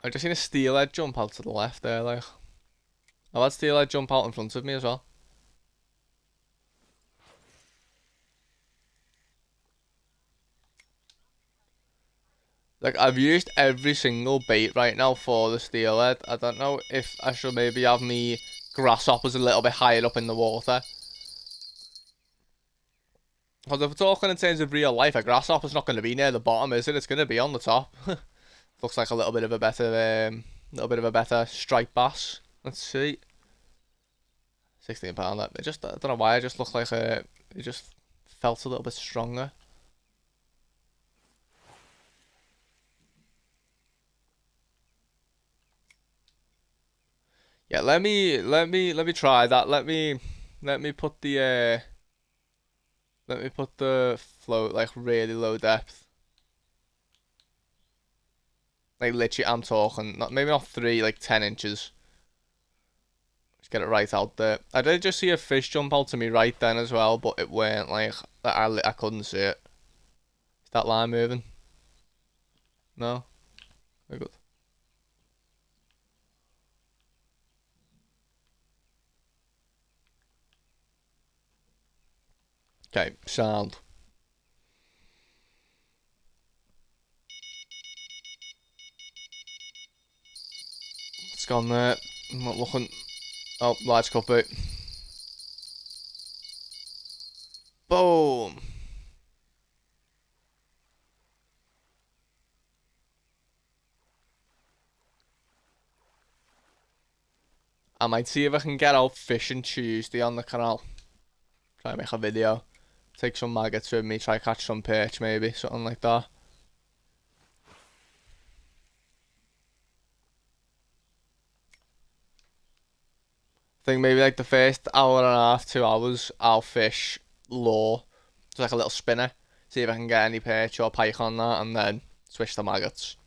I just seen a steelhead jump out to the left there, like. I've had steelhead jump out in front of me as well. Like, I've used every single bait right now for the steelhead. I don't know if I should maybe have me grasshoppers a little bit higher up in the water. Because if we're talking in terms of real life, a grasshopper's not going to be near the bottom, is it? It's going to be on the top. Looks like a little bit of a better striped bass. Let's see. 16 pound. It just, I don't know why. It just looked like it just felt a little bit stronger. Yeah, let me try that. Let me put the float like really low depth. Like literally, I'm talking maybe not 3, like 10 inches. Just get it right out there. I did just see a fish jump out to me right then as well, but it weren't like I couldn't see it. Is that line moving? No. Very good. Okay, sound. It's gone there. I'm not looking. Oh, large cup out. Boom. I might see if I can get out fishing Tuesday on the canal. Try and make a video. Take some maggots with me, try catch some perch maybe, something like that. I think maybe like the first hour and a half, 2 hours, I'll fish low. Just like a little spinner. See if I can get any perch or pike on that, and then switch to maggots.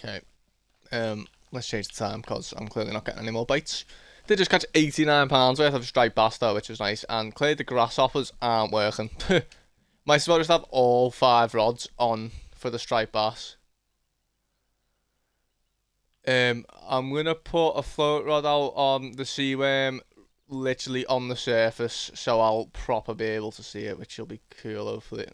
Okay. Let's change the time because I'm clearly not getting any more bites. Did just catch £89 worth of striped bass though, which was nice, and clearly the grasshoppers aren't working. Might as well just have all 5 rods on for the striped bass. I'm gonna put a float rod out on the sea worm literally on the surface, so I'll proper be able to see it, which will be cool, hopefully.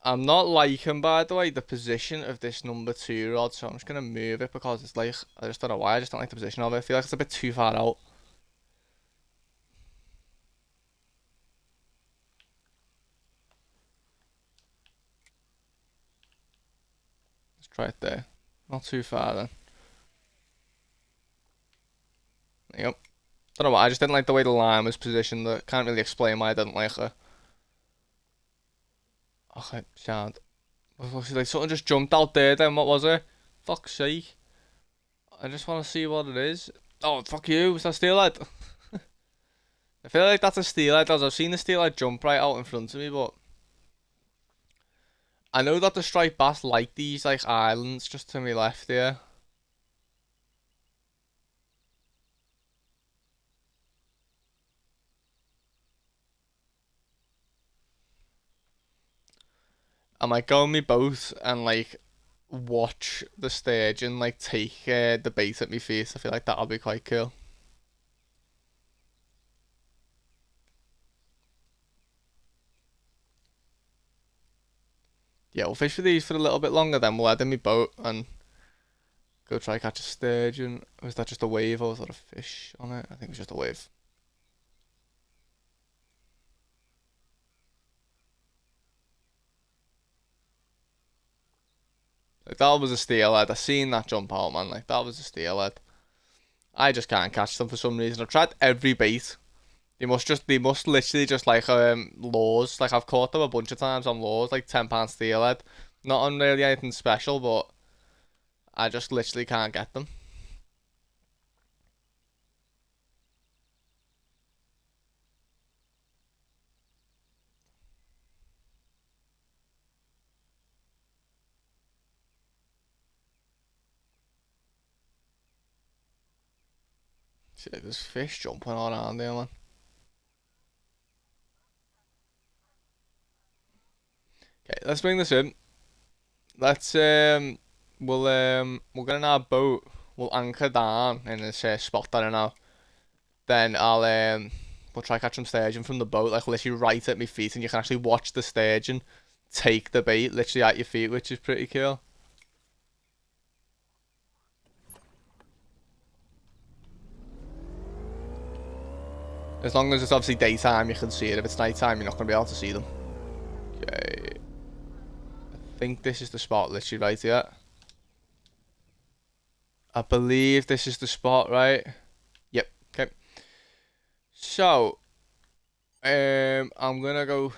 I'm not liking, by the way, the position of this number 2 rod, so I'm just going to move it because it's like, I just don't know why, I just don't like the position of it. I feel like it's a bit too far out. Let's try it there. Not too far then. There you go. Don't know why, I just didn't like the way the line was positioned. I can't really explain why I didn't like it. Okay, sad. Like something just jumped out there then, what was it? Fuck's sake. I just want to see what it is. Oh, fuck you, is that steelhead? I feel like that's a steelhead, as I've seen the steelhead jump right out in front of me, but I know that the striped bass like these like islands just to my left here. I might go on my boat and like watch the sturgeon like take the bait at me feet. I feel like that'll be quite cool. Yeah, we'll fish for these for a little bit longer, then we'll head in my boat and go try catch a sturgeon. Was that just a wave or was that a fish on it? I think it was just a wave. Like that was a steelhead. I seen that jump out, man. Like that was a steelhead. I just can't catch them for some reason. I've tried every bait. They must literally just like lures. Like I've caught them a bunch of times on lures, like £10 steelhead. Not on really anything special, but I just literally can't get them. Shit, there's fish jumping all around there, man. Okay, let's bring this in. Let's we'll get in our boat. We'll anchor down in this spot that I know. Then we'll try catch some sturgeon from the boat, like literally right at my feet, and you can actually watch the sturgeon take the bait literally at your feet, which is pretty cool. As long as it's obviously daytime, you can see it. If it's nighttime, you're not going to be able to see them. Okay. I think this is the spot literally right here. I believe this is the spot, right? Yep, okay. So, I'm gonna go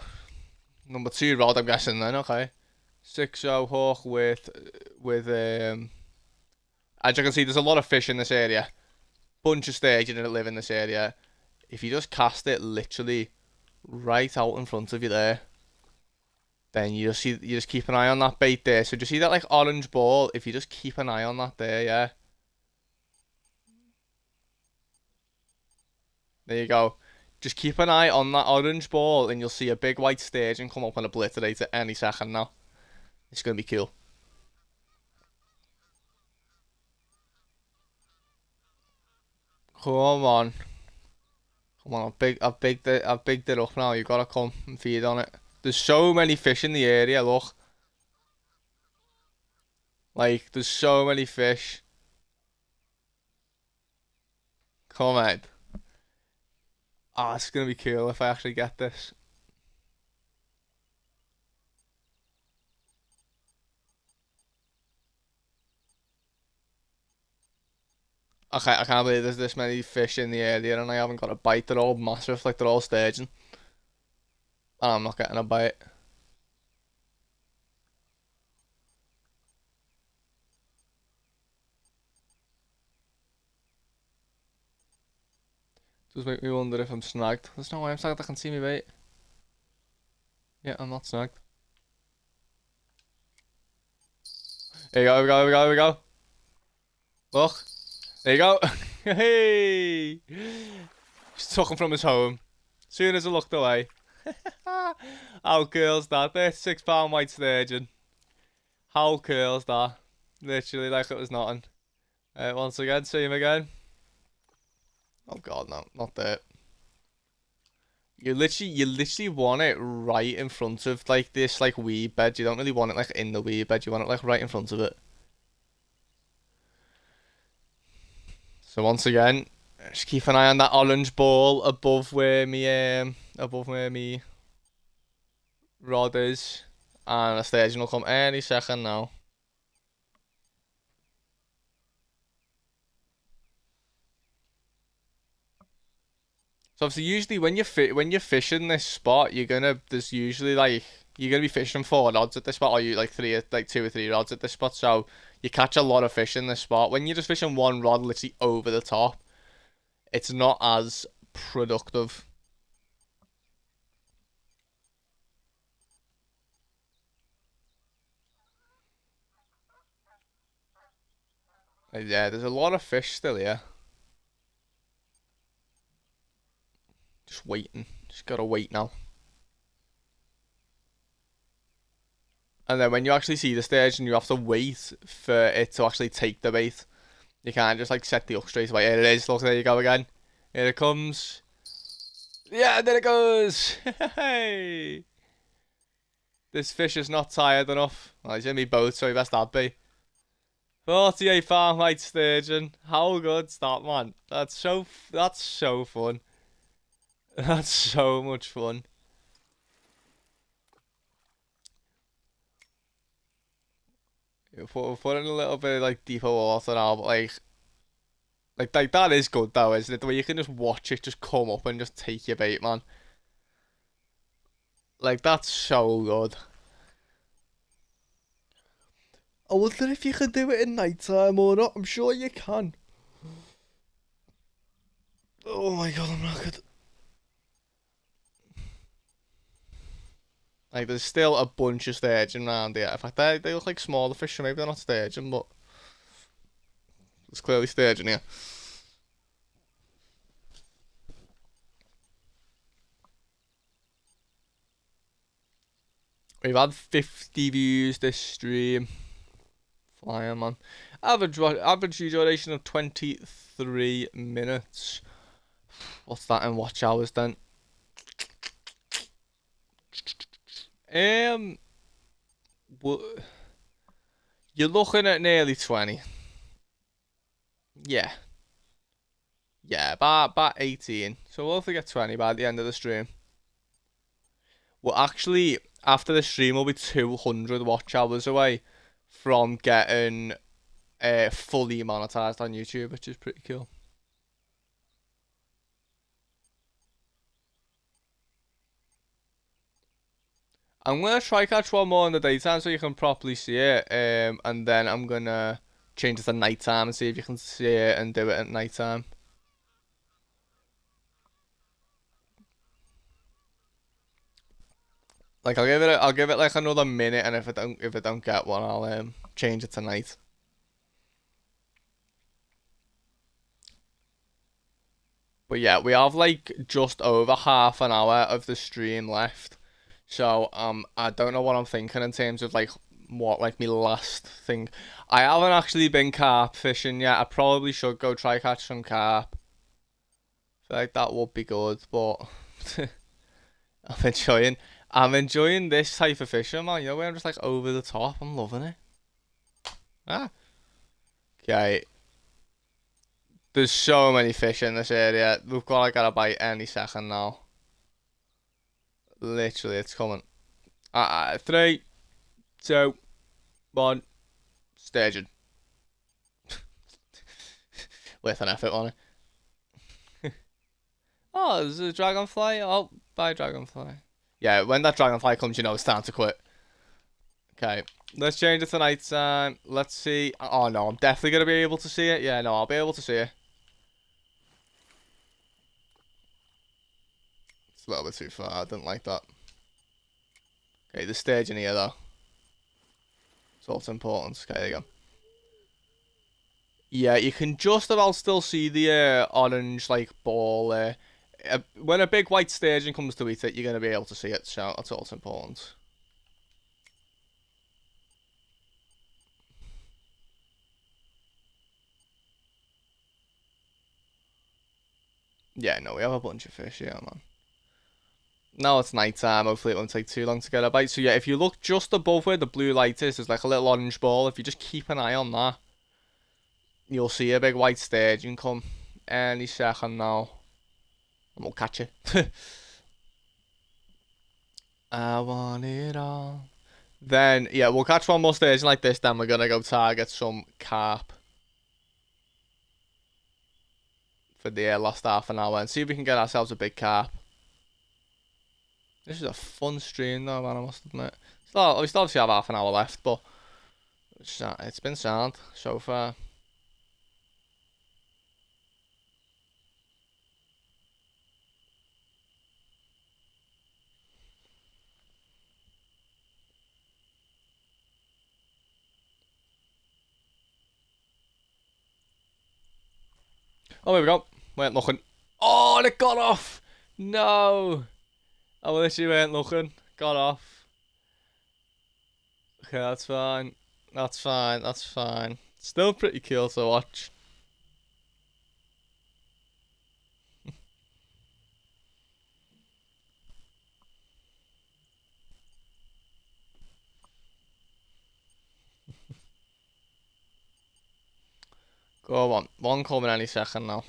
number 2 rod, I'm guessing then, okay. 6-0 hawk with as you can see, there's a lot of fish in this area. Bunch of sturgeon that live in this area. If you just cast it literally right out in front of you there, then you just keep an eye on that bait there. So do you see that like orange ball? If you just keep an eye on that there, yeah. There you go. Just keep an eye on that orange ball and you'll see a big white sturgeon come up and obliterate it any second now. It's gonna be cool. Come on. Come on, I've bigged it up now. You gotta come and feed on it. There's so many fish in the area, look. Like, there's so many fish. Come on. Ah, it's gonna be cool if I actually get this. Okay, I can't believe there's this many fish in the area and I haven't got a bite. They're all massive, like they're all sturgeon. And I'm not getting a bite. Does make me wonder if I'm snagged. There's no way I'm snagged, I can see me bait. Yeah, I'm not snagged. Here we go, here we go, here we go, here we go. Look. There you go. Hey! Just took him from his home. Soon as I looked away. How cool's that? There's £6 white sturgeon. How cool's that? Literally like it was nothing. Once again, see him again. Oh god, no, not there. You literally want it right in front of like this like weed bed. You don't really want it like in the weed bed. You want it like right in front of it. So once again, just keep an eye on that orange ball above where me rod is, and the staging will come any second now. So obviously, usually when you're fishing this spot, there's usually like you're gonna be fishing 4 rods at this spot, or you like like 2 or 3 rods at this spot. So you catch a lot of fish in this spot. When you're just fishing one rod, literally over the top, it's not as productive. Yeah, there's a lot of fish still here. Just waiting. Just gotta wait now. And then when you actually see the stage and you have to wait for it to actually take the bait, you can't just like set the hook straight away. Here it is. Look, there you go again. Here it comes. Yeah, there it goes. Hey. This fish is not tired enough. Well, he's in me boat, so he best not be. 48 farm white sturgeon. How good's that, man? That's so fun. That's so much fun. We're putting a little bit of, like deeper water now, but like that is good though, isn't it? The way you can just watch it just come up and just take your bait, man. Like that's so good. I wonder if you can do it in night time or not. I'm sure you can. Oh my god, I'm not good. Like there's still a bunch of sturgeon around here. In fact, they look like smaller fish, so maybe they're not sturgeon, but there's clearly sturgeon here. We've had 50 views this stream. Flying, man. Average duration of 23 minutes. What's that in watch hours then? You're looking at nearly 20. Yeah. Yeah, about 18. So we'll hopefully get 20 by the end of the stream. Well, actually, after the stream, we'll be 200 watch hours away from getting fully monetized on YouTube, which is pretty cool. I'm gonna try catch one more in the daytime so you can properly see it, and then I'm gonna change it to nighttime and see if you can see it and do it at nighttime. Like I'll give it like another minute, and if I don't get one, I'll change it to night. But yeah, we have like just over half an hour of the stream left. So I don't know what I'm thinking in terms of like what like my last thing. I haven't actually been carp fishing yet. I probably should go try catch some carp. I feel like that would be good, but I'm enjoying this type of fishing, man. You know, where I'm just like over the top. I'm loving it. Ah. Okay. There's so many fish in this area. We've got to get a bite any second now. Literally, it's coming. 3, 2, 1. Sturgeon. With an effort on it. Oh, there's a dragonfly. Oh, bye, dragonfly. Yeah, when that dragonfly comes, you know it's time to quit. Okay, let's change it to night time. Let's see. Oh no, I'm definitely gonna be able to see it. Yeah, no, I'll be able to see it. It's a little bit too far. I didn't like that. Okay, the stage in here though. It's also important. Okay, there you go. Yeah, you can just about still see the orange like ball there. When a big white sturgeon comes to eat it, you're gonna be able to see it. So that's also important. Yeah, no, we have a bunch of fish, yeah, man. Now it's night time, hopefully it won't take too long to get a bite. So yeah, if you look just above where the blue light is, there's like a little orange ball. If you just keep an eye on that, you'll see a big white sturgeon come any second now. And we'll catch it. I want it all. Then, yeah, we'll catch one more sturgeon like this, then we're gonna go target some carp for the last half an hour and see if we can get ourselves a big carp. This is a fun stream though, man, I must admit. We still obviously have half an hour left, but it's been sound so far. Oh, here we go. Weren't looking. Oh, and it got off! No! I literally weren't looking. Got off. Okay, that's fine. That's fine. That's fine. Still pretty cool to watch. Go on. One coming any second now.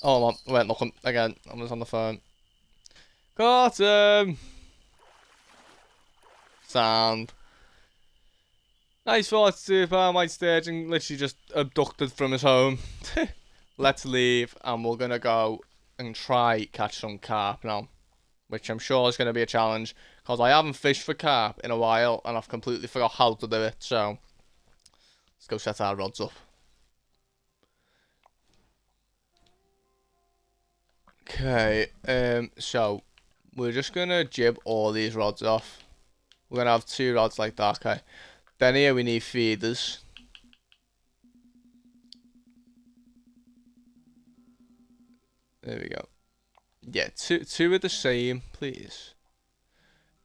Oh, man. Weren't looking. Again, I was on the phone. Got him! Sound. Nice 42-pound white sturgeon, literally just abducted from his home. Let's leave, and we're gonna go and try catch some carp now, which I'm sure is gonna be a challenge because I haven't fished for carp in a while, and I've completely forgot how to do it. So let's go set our rods up. Okay, so we're just gonna jib all these rods off. We're gonna have 2 rods like that, okay. Then here we need feeders. There we go. Yeah, two are the same, please.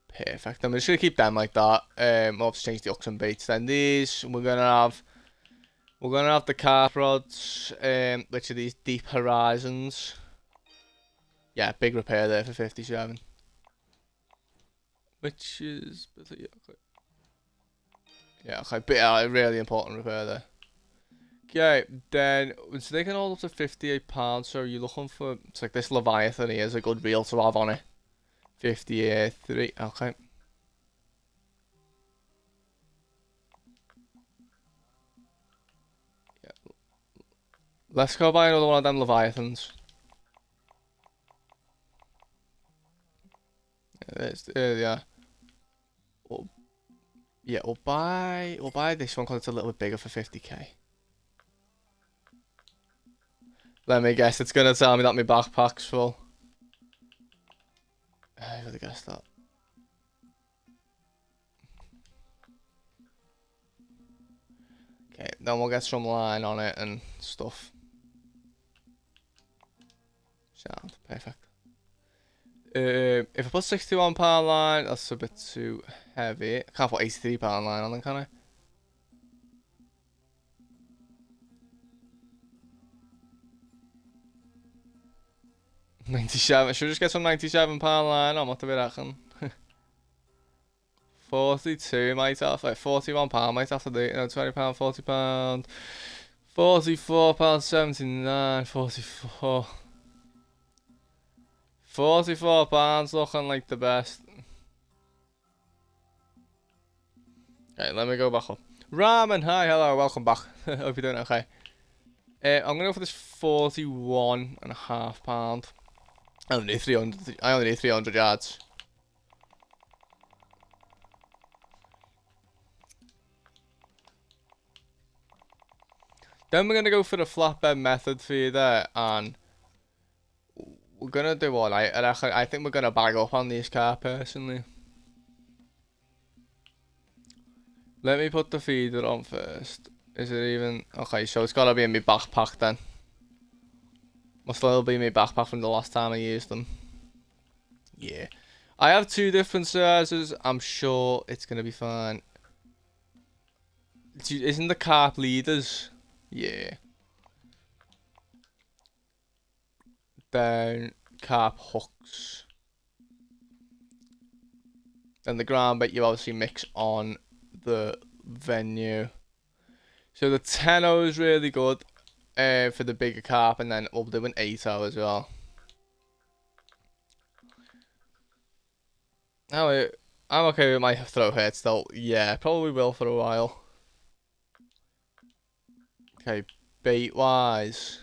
Perfect. I'm just gonna keep them like that. We'll have to change the hooks and baits. Then these we're gonna have the carp rods, which are these Deep Horizons. Yeah, big repair there for 57. Which is yeah, okay, but really important repair there. Okay, then it's taking all up to £58. So you're looking for, it's like this Leviathan here is a good reel to have on it. 58.3. Okay. Yeah. Let's go buy another one of them Leviathans. Yeah. Yeah, we'll buy this one because it's a little bit bigger for 50k. Let me guess, it's gonna tell me that my backpack's full. I gotta guess that. Okay, then we'll get some line on it and stuff. Sound perfect. If I put £61 line, that's a bit too heavy. I can't put £83 line on them, can I? £97. Should we just get some £97 line on? What do we reckon? 42 might have, like £41 might have to do, £20, £40, £44.79, 44. £44 looking like the best. Okay, let me go back up. Ramen, hi, hello, welcome back. Hope you're doing okay. I'm gonna go for this £41.5. I only need 300 yards. Then we're gonna go for the flatbed method feeder, and we're gonna do what I think we're gonna bag up on these carp personally. Let me put the feeder on first. Is it even okay? So it's gotta be in my backpack then. Must still be my backpack from the last time I used them. Yeah. I have 2 different sizes. I'm sure it's going to be fine. Isn't the carp leaders? Yeah. Then carp hooks. Then the ground bait you obviously mix on the venue. So the 10-0 is really good for the bigger carp, and then we'll do an 8-0 as well. Oh, I'm okay with my throw hit still. Yeah, probably will for a while. Okay, bait wise.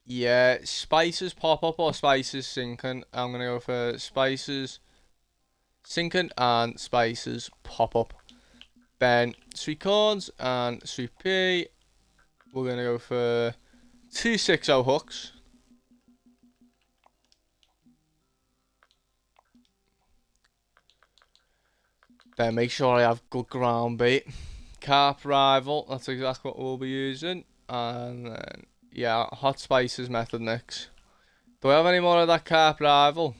Yeah, spices pop up or spices sinking. I'm gonna go for spices sinking and spices pop up. Then sweet corns and sweet pea. We're gonna go for 2 6-0 hooks. Then make sure I have good ground bait. Carp rival, that's exactly what we'll be using. And then, yeah, hot spices method mix. Do I have any more of that carp rival?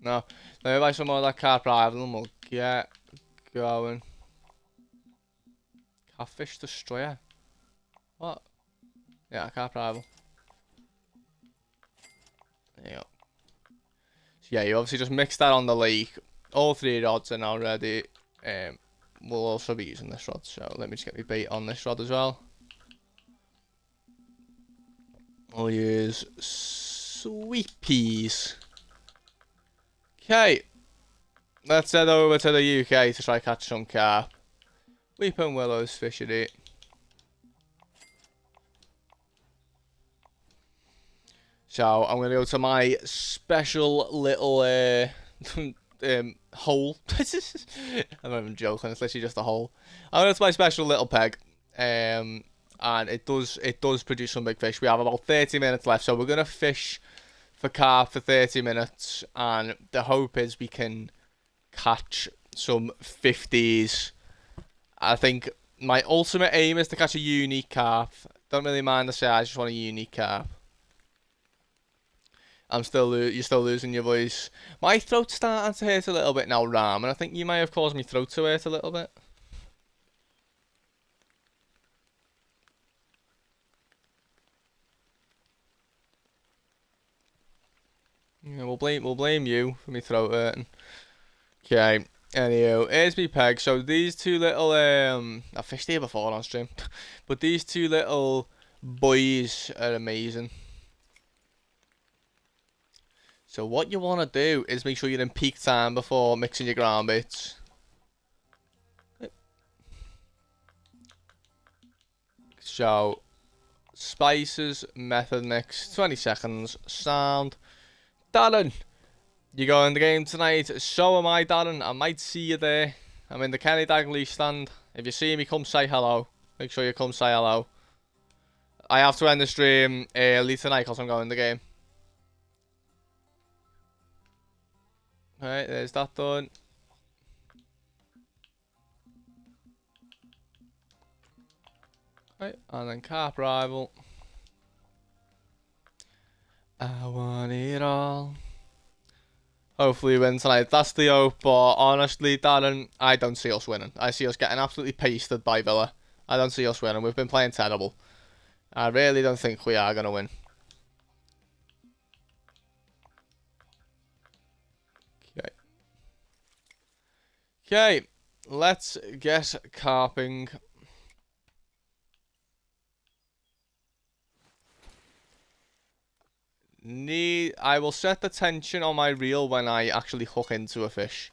No. Let me buy some more of that carp rival and we'll get going. Catfish destroyer. What? Yeah, carp rival. There you go. So yeah, you obviously just mix that on the lake. All 3 rods are now ready. We'll also be using this rod, so let me just get my bait on this rod as well. We'll use sweet peas. Okay, let's head over to the UK to try catch some carp. Weeping Willow's fishery. So I'm gonna go to my special little hole. I'm not even joking. It's literally just a hole. I'm gonna go to my special little peg. And it does produce some big fish. We have about 30 minutes left, so we're gonna fish for carp for 30 minutes, and the hope is we can catch some 50s. I think my ultimate aim is to catch a unique carp. Don't really mind the size, just want a unique carp. You're still losing your voice. My throat's starting to hurt a little bit now, Ram, and I think you may have caused my throat to hurt a little bit. Yeah, we'll blame you for me throat hurting. Okay. Anyway, here's me peg. So these 2 little I fished here before on stream, but these 2 little boys are amazing. So what you want to do is make sure you're in peak time before mixing your ground baits. So spices method mix 20 seconds sound. Darren, you go in the game tonight. So am I, Darren. I might see you there. I'm in the Kenny Dalglish stand. If you see me, come say hello. Make sure you come say hello. I have to end the stream early tonight because I'm going in the game. Alright, there's that done. Right, and then carp rival. I want it all. Hopefully we win tonight. That's the hope, but honestly, Darren, I don't see us winning. I see us getting absolutely pasted by Villa. I don't see us winning. We've been playing terrible. I really don't think we are going to win. Okay. Okay, let's get carping. I will set the tension on my reel when I actually hook into a fish.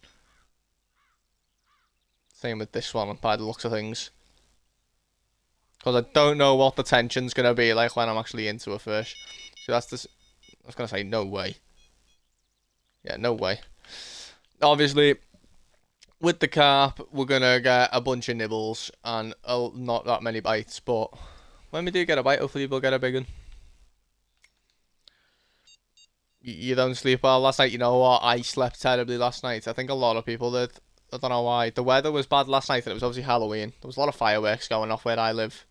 Same with this one, by the looks of things. Because I don't know what the tension's going to be like when I'm actually into a fish. So that's this. I was going to say, no way. Yeah, no way. Obviously, with the carp, we're going to get a bunch of nibbles and not that many bites. But when we do get a bite, hopefully we'll get a big one. You don't sleep well last night. You know what? I slept terribly last night. I think a lot of people did. I don't know why. The weather was bad last night and it was obviously Halloween. There was a lot of fireworks going off where I live.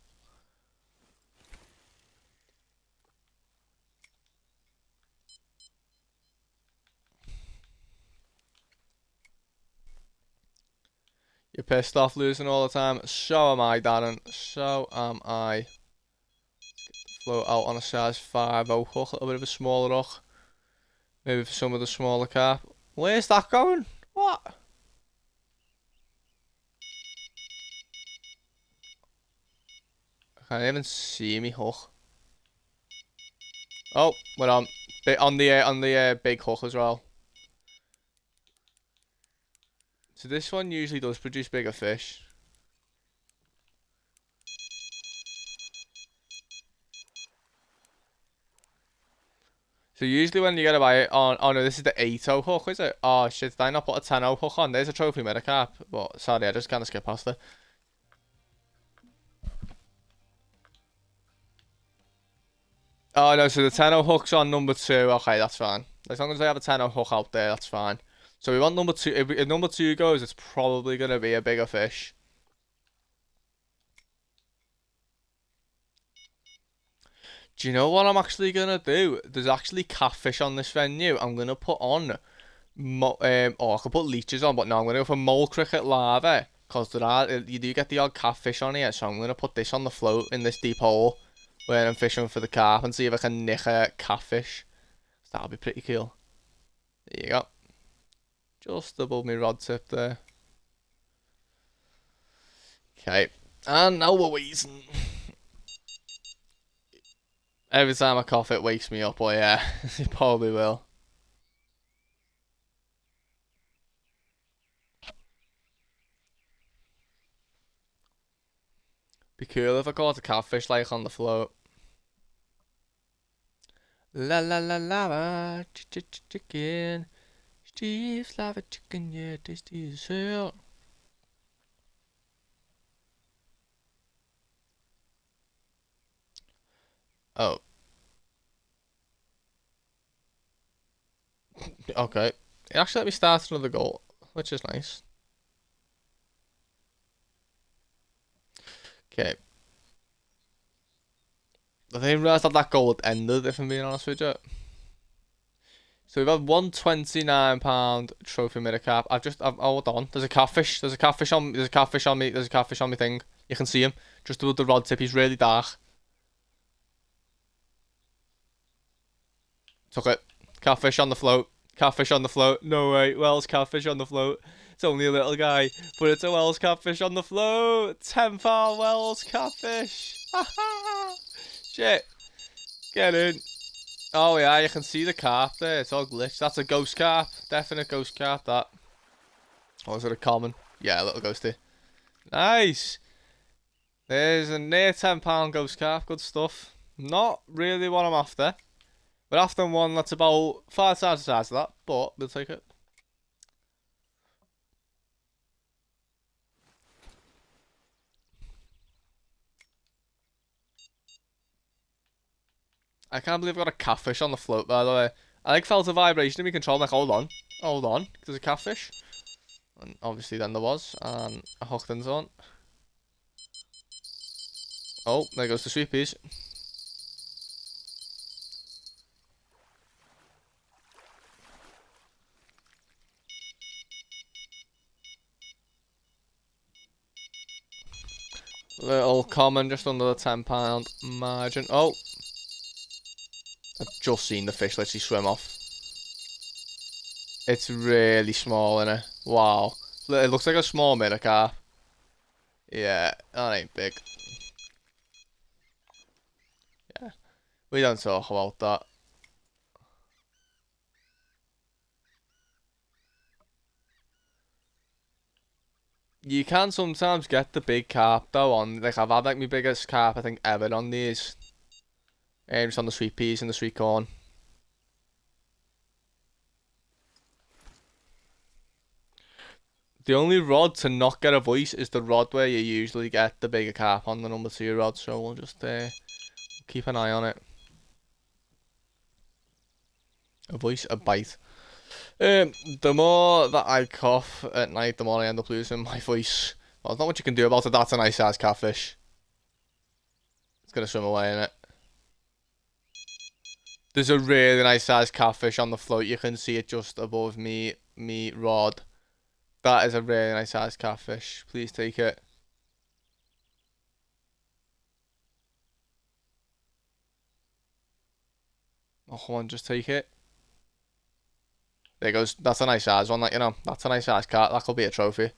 You're pissed off losing all the time. So am I, Darren. So am I. Float out on a size 5 hook, a little bit of a smaller hook. Maybe for some of the smaller carp. Where's that going? What? I can't even see me hook. Oh, we're on. On the big hook as well. So this one usually does produce bigger fish. So usually when you get a bite on, oh no, this is the 8-0 hook, is it? Oh shit, did I not put a 10-0 hook on? There's a trophy metacarp, but sorry, I just kind of skipped past it. Oh no, so the 10-0 hook's on number 2, okay, that's fine. As long as I have a 10-0 hook out there, that's fine. So we want number 2, if number 2 goes, it's probably going to be a bigger fish. Do you know what I'm actually going to do? There's actually catfish on this venue. I'm going to put on, oh, I could put leeches on, but no, I'm going to go for mole cricket larvae. Because you do get the odd catfish on here, so I'm going to put this on the float in this deep hole where I'm fishing for the carp and see if I can nick a catfish. That'll be pretty cool. There you go. Just above my rod tip there. Okay, and now we're wheezing. Every time I cough, it wakes me up. Well, yeah, it probably will. Be cool if I caught a catfish like on the float. La la la lava, chicken. Steve's lava chicken, yeah, tasty as hell. Oh. Okay. It actually let me start another goal, which is nice. Okay. I didn't realise that goal had ended, if I'm being honest with you. So we've had £129 trophy metacarp. I've hold on. There's a catfish. There's a catfish on me. There's a catfish on me thing. You can see him. Just above the rod tip. He's really dark. Took it. Catfish on the float. Catfish on the float. No way. Wells catfish on the float. It's only a little guy, but it's a Wells catfish on the float. £10 Wells catfish. Shit. Get in. Oh yeah, you can see the carp there. It's all glitched. That's a ghost carp. Definite ghost carp, that. Or is it a common? Yeah, a little ghosty. Nice. There's a near £10 ghost carp. Good stuff. Not really what I'm after. We're after one that's about 5 times the size of that, but we'll take it. I can't believe I got a catfish on the float, by the way. I felt a vibration in my control. I'm like, hold on, there's a catfish. And obviously then there was, and I hooked into one. Oh, there goes the sweet peas. Little common, just under the £10 margin. Oh! I've just seen the fish literally swim off. It's really small, innit? Wow. It looks like a small metacarp. Yeah, that ain't big. Yeah. We don't talk about that. You can sometimes get the big carp though on, like I've had like my biggest carp I think ever on these. Just on the sweet peas and the sweet corn. The only rod to not get a voice is the rod where you usually get the bigger carp on the number 2 rod, so we'll just keep an eye on it. A voice, a bite. The more that I cough at night, the more I end up losing my voice. Well, there's not much you can do about it. That's a nice size catfish. It's gonna swim away in it. There's a really nice size catfish on the float. You can see it just above me rod. That is a really nice sized catfish. Please take it. Oh, come on, just take it. There goes. That's a nice size one, That's a nice size cat. That could be a trophy.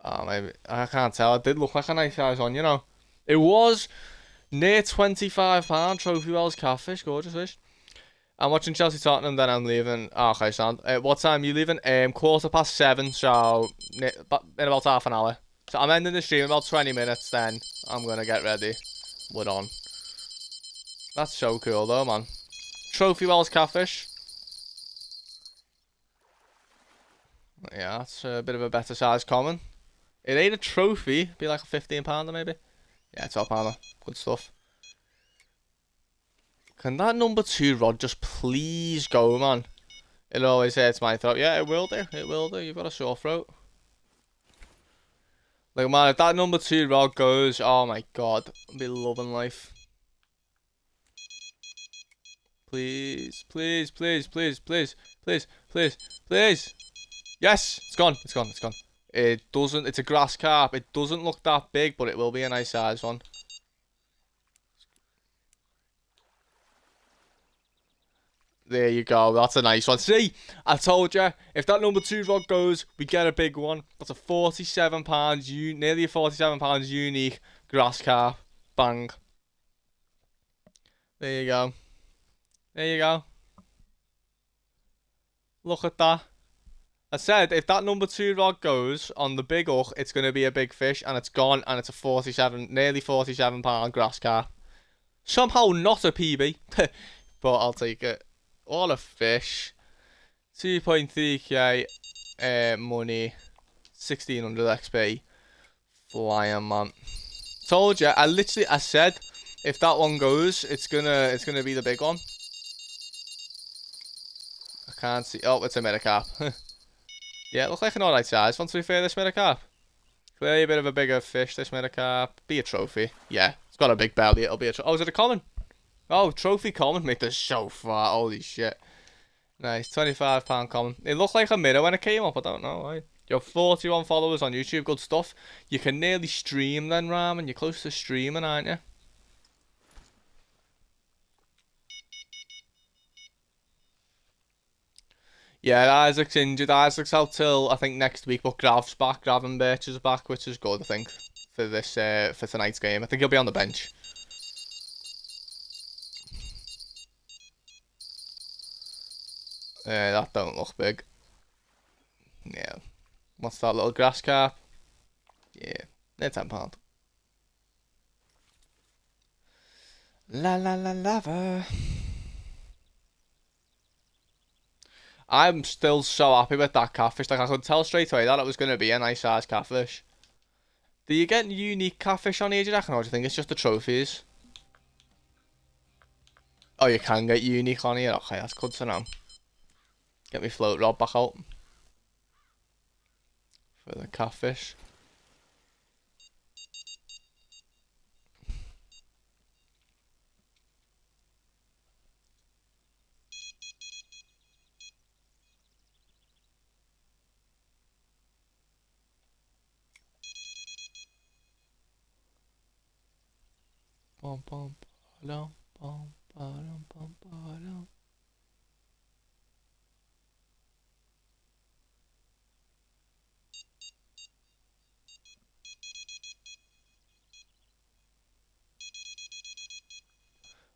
Oh, maybe. I can't tell. It did look like a nice size one. It was near £25 Trophy Wells catfish. Gorgeous fish. I'm watching Chelsea Tottenham, then I'm leaving. Oh, okay, sound. What time are you leaving? 7:15, so in about half an hour. So I'm ending the stream in about 20 minutes, then I'm gonna get ready. We're on. That's so cool though, man. Trophy Wells catfish. Yeah, that's a bit of a better size common. It ain't a trophy. Be like a £15 maybe. Yeah, £12. Good stuff. Can that number 2 rod just please go, man? It always hurts my throat. Yeah, it will do. It will do. You've got a sore throat. Like, man, if that number 2 rod goes, oh my god, I'll be loving life. Please, please, please, please, please, please, please, please. Yes, it's gone. It's gone. It's gone. It doesn't. It's a grass carp. It doesn't look that big, but it will be a nice size one. There you go. That's a nice one. See, I told you. If that number 2 rod goes, we get a big one. That's a £47, nearly a £47 unique grass carp. Bang. There you go. There you go. Look at that. I said, if that number 2 rod goes on the big hook, it's going to be a big fish, and it's gone, and it's a nearly £47 grass carp. Somehow not a PB, but I'll take it. What a fish. 2.3k money, 1600 XP. Flying, man. Told you, I said, if that one goes, it's gonna be the big one. I can't see. Oh, it's a metacarp. Yeah, it looks like an alright size one, to be fair, this metacarp. Clearly a bit of a bigger fish, this metacarp. Be a trophy. Yeah, it's got a big belly, it'll be a trophy. Oh, is it a common? Oh, trophy common, mate, that's so far. Holy shit. Nice, £25 common. It looked like a mirror when it came up, I don't know why. You have 41 followers on YouTube, good stuff. You can nearly stream then, Ramen. You're close to streaming, aren't you? Yeah, Isaac's injured. Isaac's out till I think next week, but Grav's back. Grav and Birch is back, which is good, I think, for this for tonight's game. I think he'll be on the bench. That don't look big. Yeah. What's that little grass carp? Yeah, they're £10. La la la lava. I'm still so happy with that catfish. Like, I could tell straight away that it was going to be a nice size catfish. Do you get unique catfish on here, do you reckon, or do you think it's just the trophies? Oh, you can get unique on here? Okay, that's good to know. Get me float rod back out. For the catfish. Bum bum ba-dum, bum ba-dum, bum ba-dum.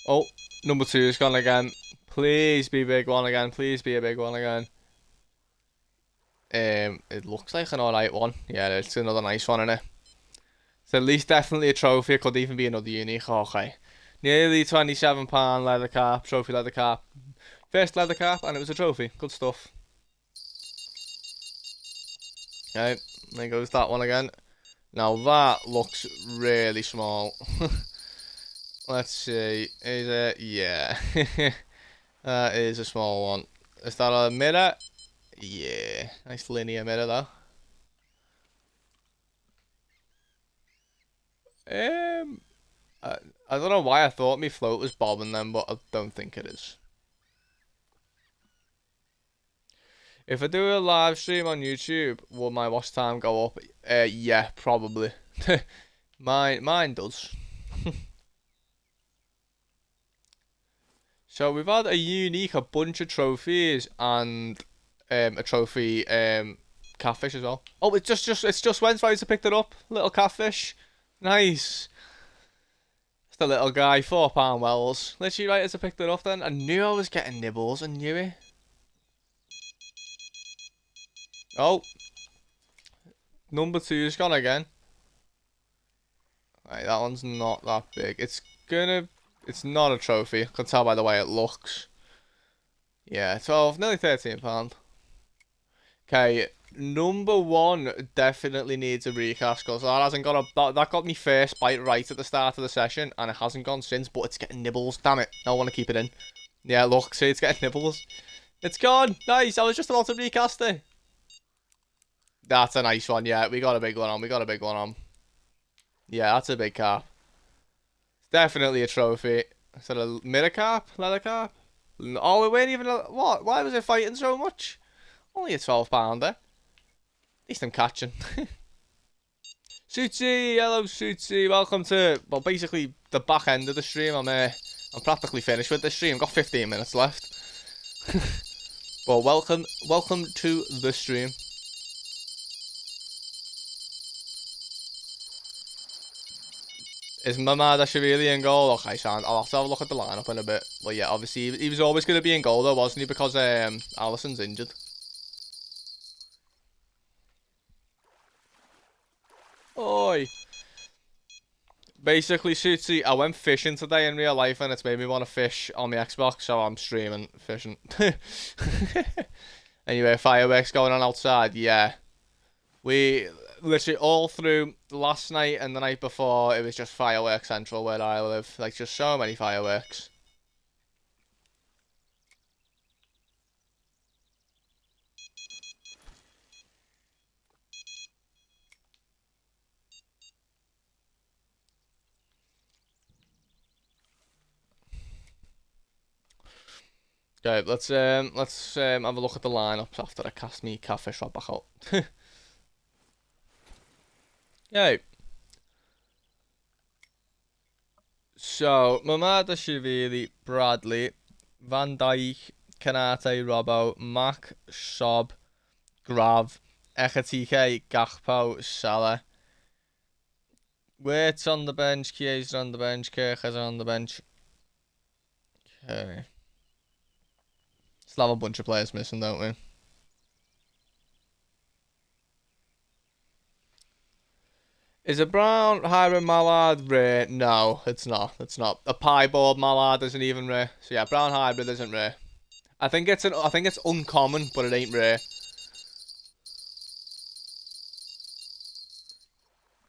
Oh, number 2 is gone again. Please be a big one again. Please be a big one again. It looks like an alright one. Yeah, it's another nice one, innit? It's at least definitely a trophy. It could even be another unique. Okay. Nearly £27 leather carp, trophy leather carp. First leather carp, and it was a trophy. Good stuff. Okay, there goes that one again. Now that looks really small. Let's see. Is it? Yeah. That is a small one. Is that a mirror? Yeah. Nice linear mirror though. I don't know why I thought my float was bobbing then, but I don't think it is. If I do a live stream on YouTube, will my watch time go up? Yeah, probably. Mine does. So we've had a bunch of trophies and a trophy catfish as well. Oh, it's just Wednesday to picked it up. Little catfish, nice. It's the little guy, £4 wells. Literally right as I picked it up. Then I knew I was getting nibbles. I knew it. Oh, number 2's gone again. Right, that one's not that big. It's not a trophy. I can tell by the way it looks. Yeah, 12, nearly £13. Okay, number 1 definitely needs a recast because that hasn't got that got me first bite right at the start of the session and it hasn't gone since, but it's getting nibbles. Damn it, I want to keep it in. Yeah, look, see, it's getting nibbles. It's gone. Nice. I was just about to recast it. That's a nice one. Yeah, we got a big one on. Yeah, that's a big carp. It's definitely a trophy. Is that a mirror carp? Leather carp? Oh, we weren't even... What? Why was it fighting so much? Only a 12-pounder. At least I'm catching. Suitsy! Hello, Suitsy. Welcome to... Well, basically, the back end of the stream. I'm practically finished with the stream. Got 15 minutes left. Well, welcome to the stream. Is Mamadashvili in goal? Okay, Sean, I'll have to have a look at the lineup in a bit. Well, yeah, obviously, he was always going to be in goal, though, wasn't he? Because Alisson's injured. Oi! Basically, Suitsy, I went fishing today in real life, and it's made me want to fish on my Xbox, so I'm streaming fishing. Anyway, fireworks going on outside, yeah. We... Literally all through last night and the night before, it was just fireworks central where I live. Like, just so many fireworks. Okay, let's have a look at the lineups after I cast me catfish right back out. Yay. So, Mamadashvili, Bradley, Van Dijk, Kanate, Robbo, Mac, Sob, Grav, Ekatike, Gakpo, Salah. Wirtz on the bench, Chiesa on the bench, Kirchhoff on the bench. Okay. Still have a bunch of players missing, don't we? Is a brown hybrid mallard rare? No, it's not. It's not. A piebald mallard isn't even rare. So yeah, brown hybrid isn't rare. I think it's uncommon, but it ain't rare.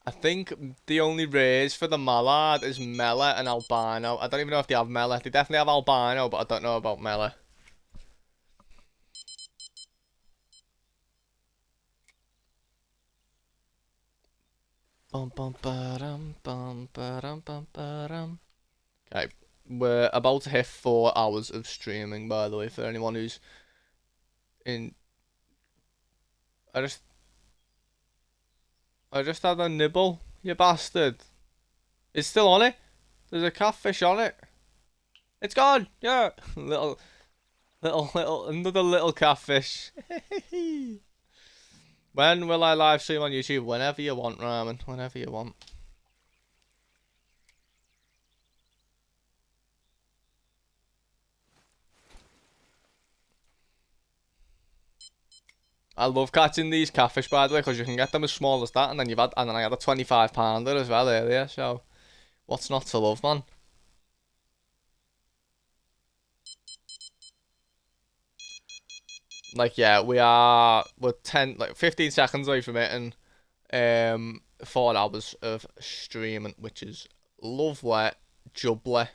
I think the only rares for the mallard is Mela and albino. I don't even know if they have Mela. They definitely have albino, but I don't know about Mela. Okay, we're about to hit 4 hours of streaming, by the way, for anyone who's in... I just had a nibble, you bastard. It's still on it. There's a catfish on it. It's gone. Yeah, another little catfish. When will I live stream on YouTube? Whenever you want, Ramen. Whenever you want. I love catching these catfish, by the way, because you can get them as small as that, and then I had a 25-pounder as well earlier. So, what's not to love, man? Like, yeah, we're 15 seconds away from it, and 4 hours of streaming, which is lovely, jubbly.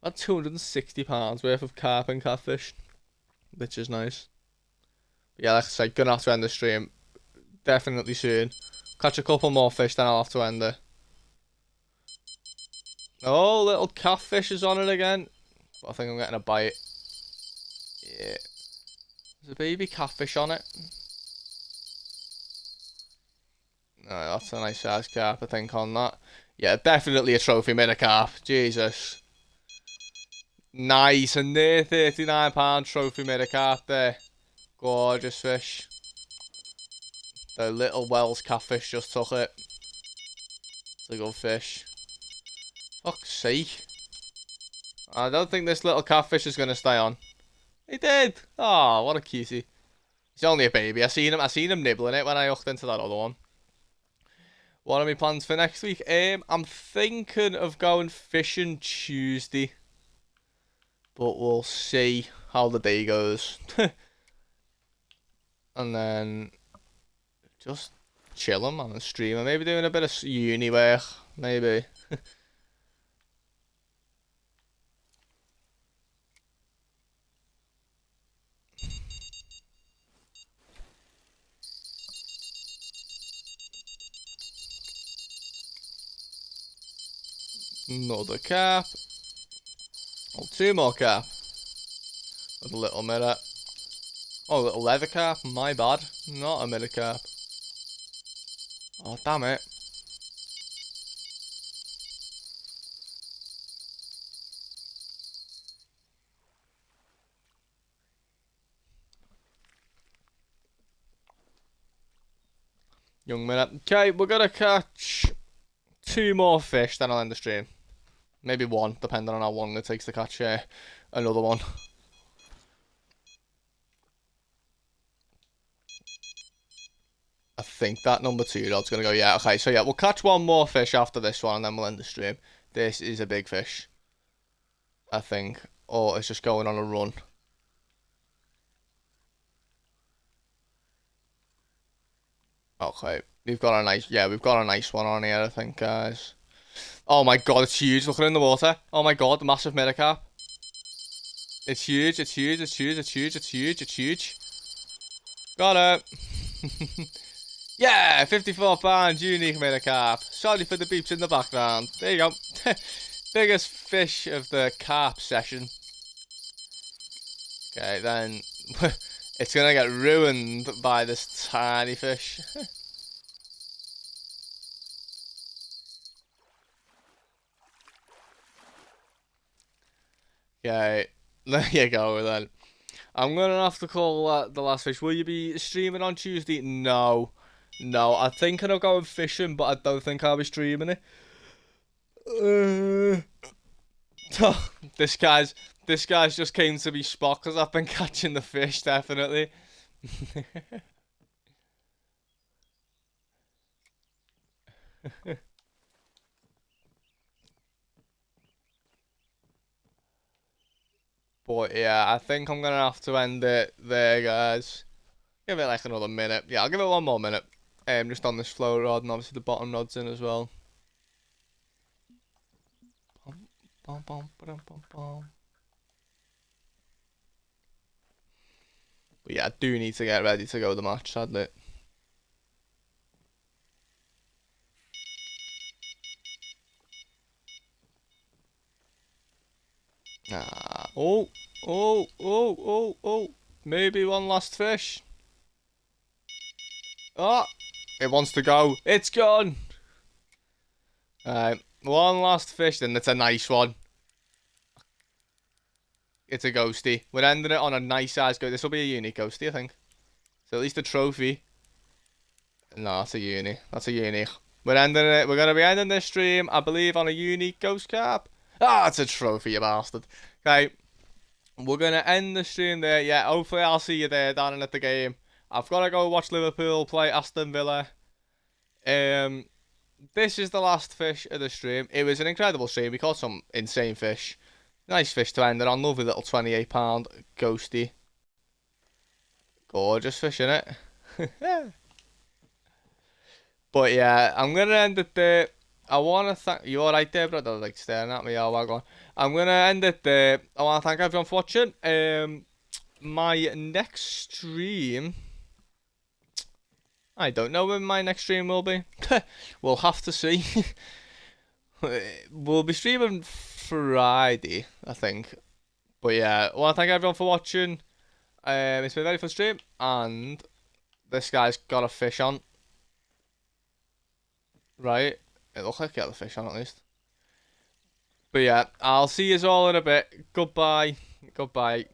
That's £260 worth of carp and catfish, which is nice. Yeah, like I said, gonna have to end the stream definitely soon. Catch a couple more fish, then I'll have to end it. Oh, little catfish is on it again. But I think I'm getting a bite. Yeah. There's a baby catfish on it. No, that's a nice size carp, I think, on that. Yeah, definitely a trophy mini carp. Jesus. Nice, and near £39 trophy mini carp there. Gorgeous fish. The little Wells catfish just took it. It's a good fish. Fuck's sake. I don't think this little catfish is going to stay on. He did. Oh, what a cutie. He's only a baby. I seen him nibbling it when I hooked into that other one. What are my plans for next week? I'm thinking of going fishing Tuesday. But we'll see how the day goes. And then just chilling, man, and streaming. Maybe doing a bit of uni work. Maybe. Another cap. Oh, two more cap. With a little mirror. Oh, a little leather cap. My bad. Not a mirror cap. Oh, damn it. Young mirror. Okay, we're gonna catch two more fish, then I'll end the stream. Maybe one, depending on how long it takes to catch another one. I think that number 2-year-old's gonna go, yeah, okay, so yeah, we'll catch one more fish after this one and then we'll end the stream. This is a big fish, I think. Or it's just going on a run. Okay, we've got a nice one on here, I think, guys. Oh my god, it's huge. Look at it in the water. Oh my god, the massive mirror carp. It's huge, it's huge, it's huge, it's huge, it's huge, it's huge. Got it. Yeah, £54 unique mirror carp. Sorry for the beeps in the background. There you go. Biggest fish of the carp session. Okay, then it's gonna get ruined by this tiny fish. Okay, there you go then. I'm gonna have to call that the last fish. Will you be streaming on Tuesday? No. No, I'm thinking of going fishing, but I don't think I'll be streaming it. This guy's just came to be spot because I've been catching the fish, definitely. But yeah, I think I'm gonna have to end it there, guys. Give it like another minute. Yeah, I'll give it one more minute. Just on this flow rod, and obviously the bottom rod's in as well. But yeah, I do need to get ready to go the match, sadly. Ah, oh. Maybe one last fish. Oh, it wants to go. It's gone. One last fish, then it's a nice one. It's a ghosty. We're ending it on a nice size go. This will be a unique ghosty, I think. So at least a trophy. No, that's a uni. That's a unique. We're ending it. We're gonna be ending this stream, I believe, on a unique ghost carp. Ah, it's a trophy, you bastard. Okay. We're gonna end the stream there. Yeah, hopefully I'll see you there, down at the game. I've gotta go watch Liverpool play Aston Villa. This is the last fish of the stream. It was an incredible stream. We caught some insane fish. Nice fish to end it on. Lovely little £28 ghosty. Gorgeous fish, innit? But yeah, I'm gonna end it there. I wanna thank you. Alright there, brother? Like staring at me. Oh, well, I'm gonna end it there. I wanna thank everyone for watching. my next stream, I don't know when my next stream will be. We'll have to see. We'll be streaming Friday, I think. But yeah, I want to thank everyone for watching. It's been a very fun stream, and this guy's got a fish on. Right? It looks like he had a fish on at least. But yeah, I'll see you all in a bit. Goodbye. Goodbye.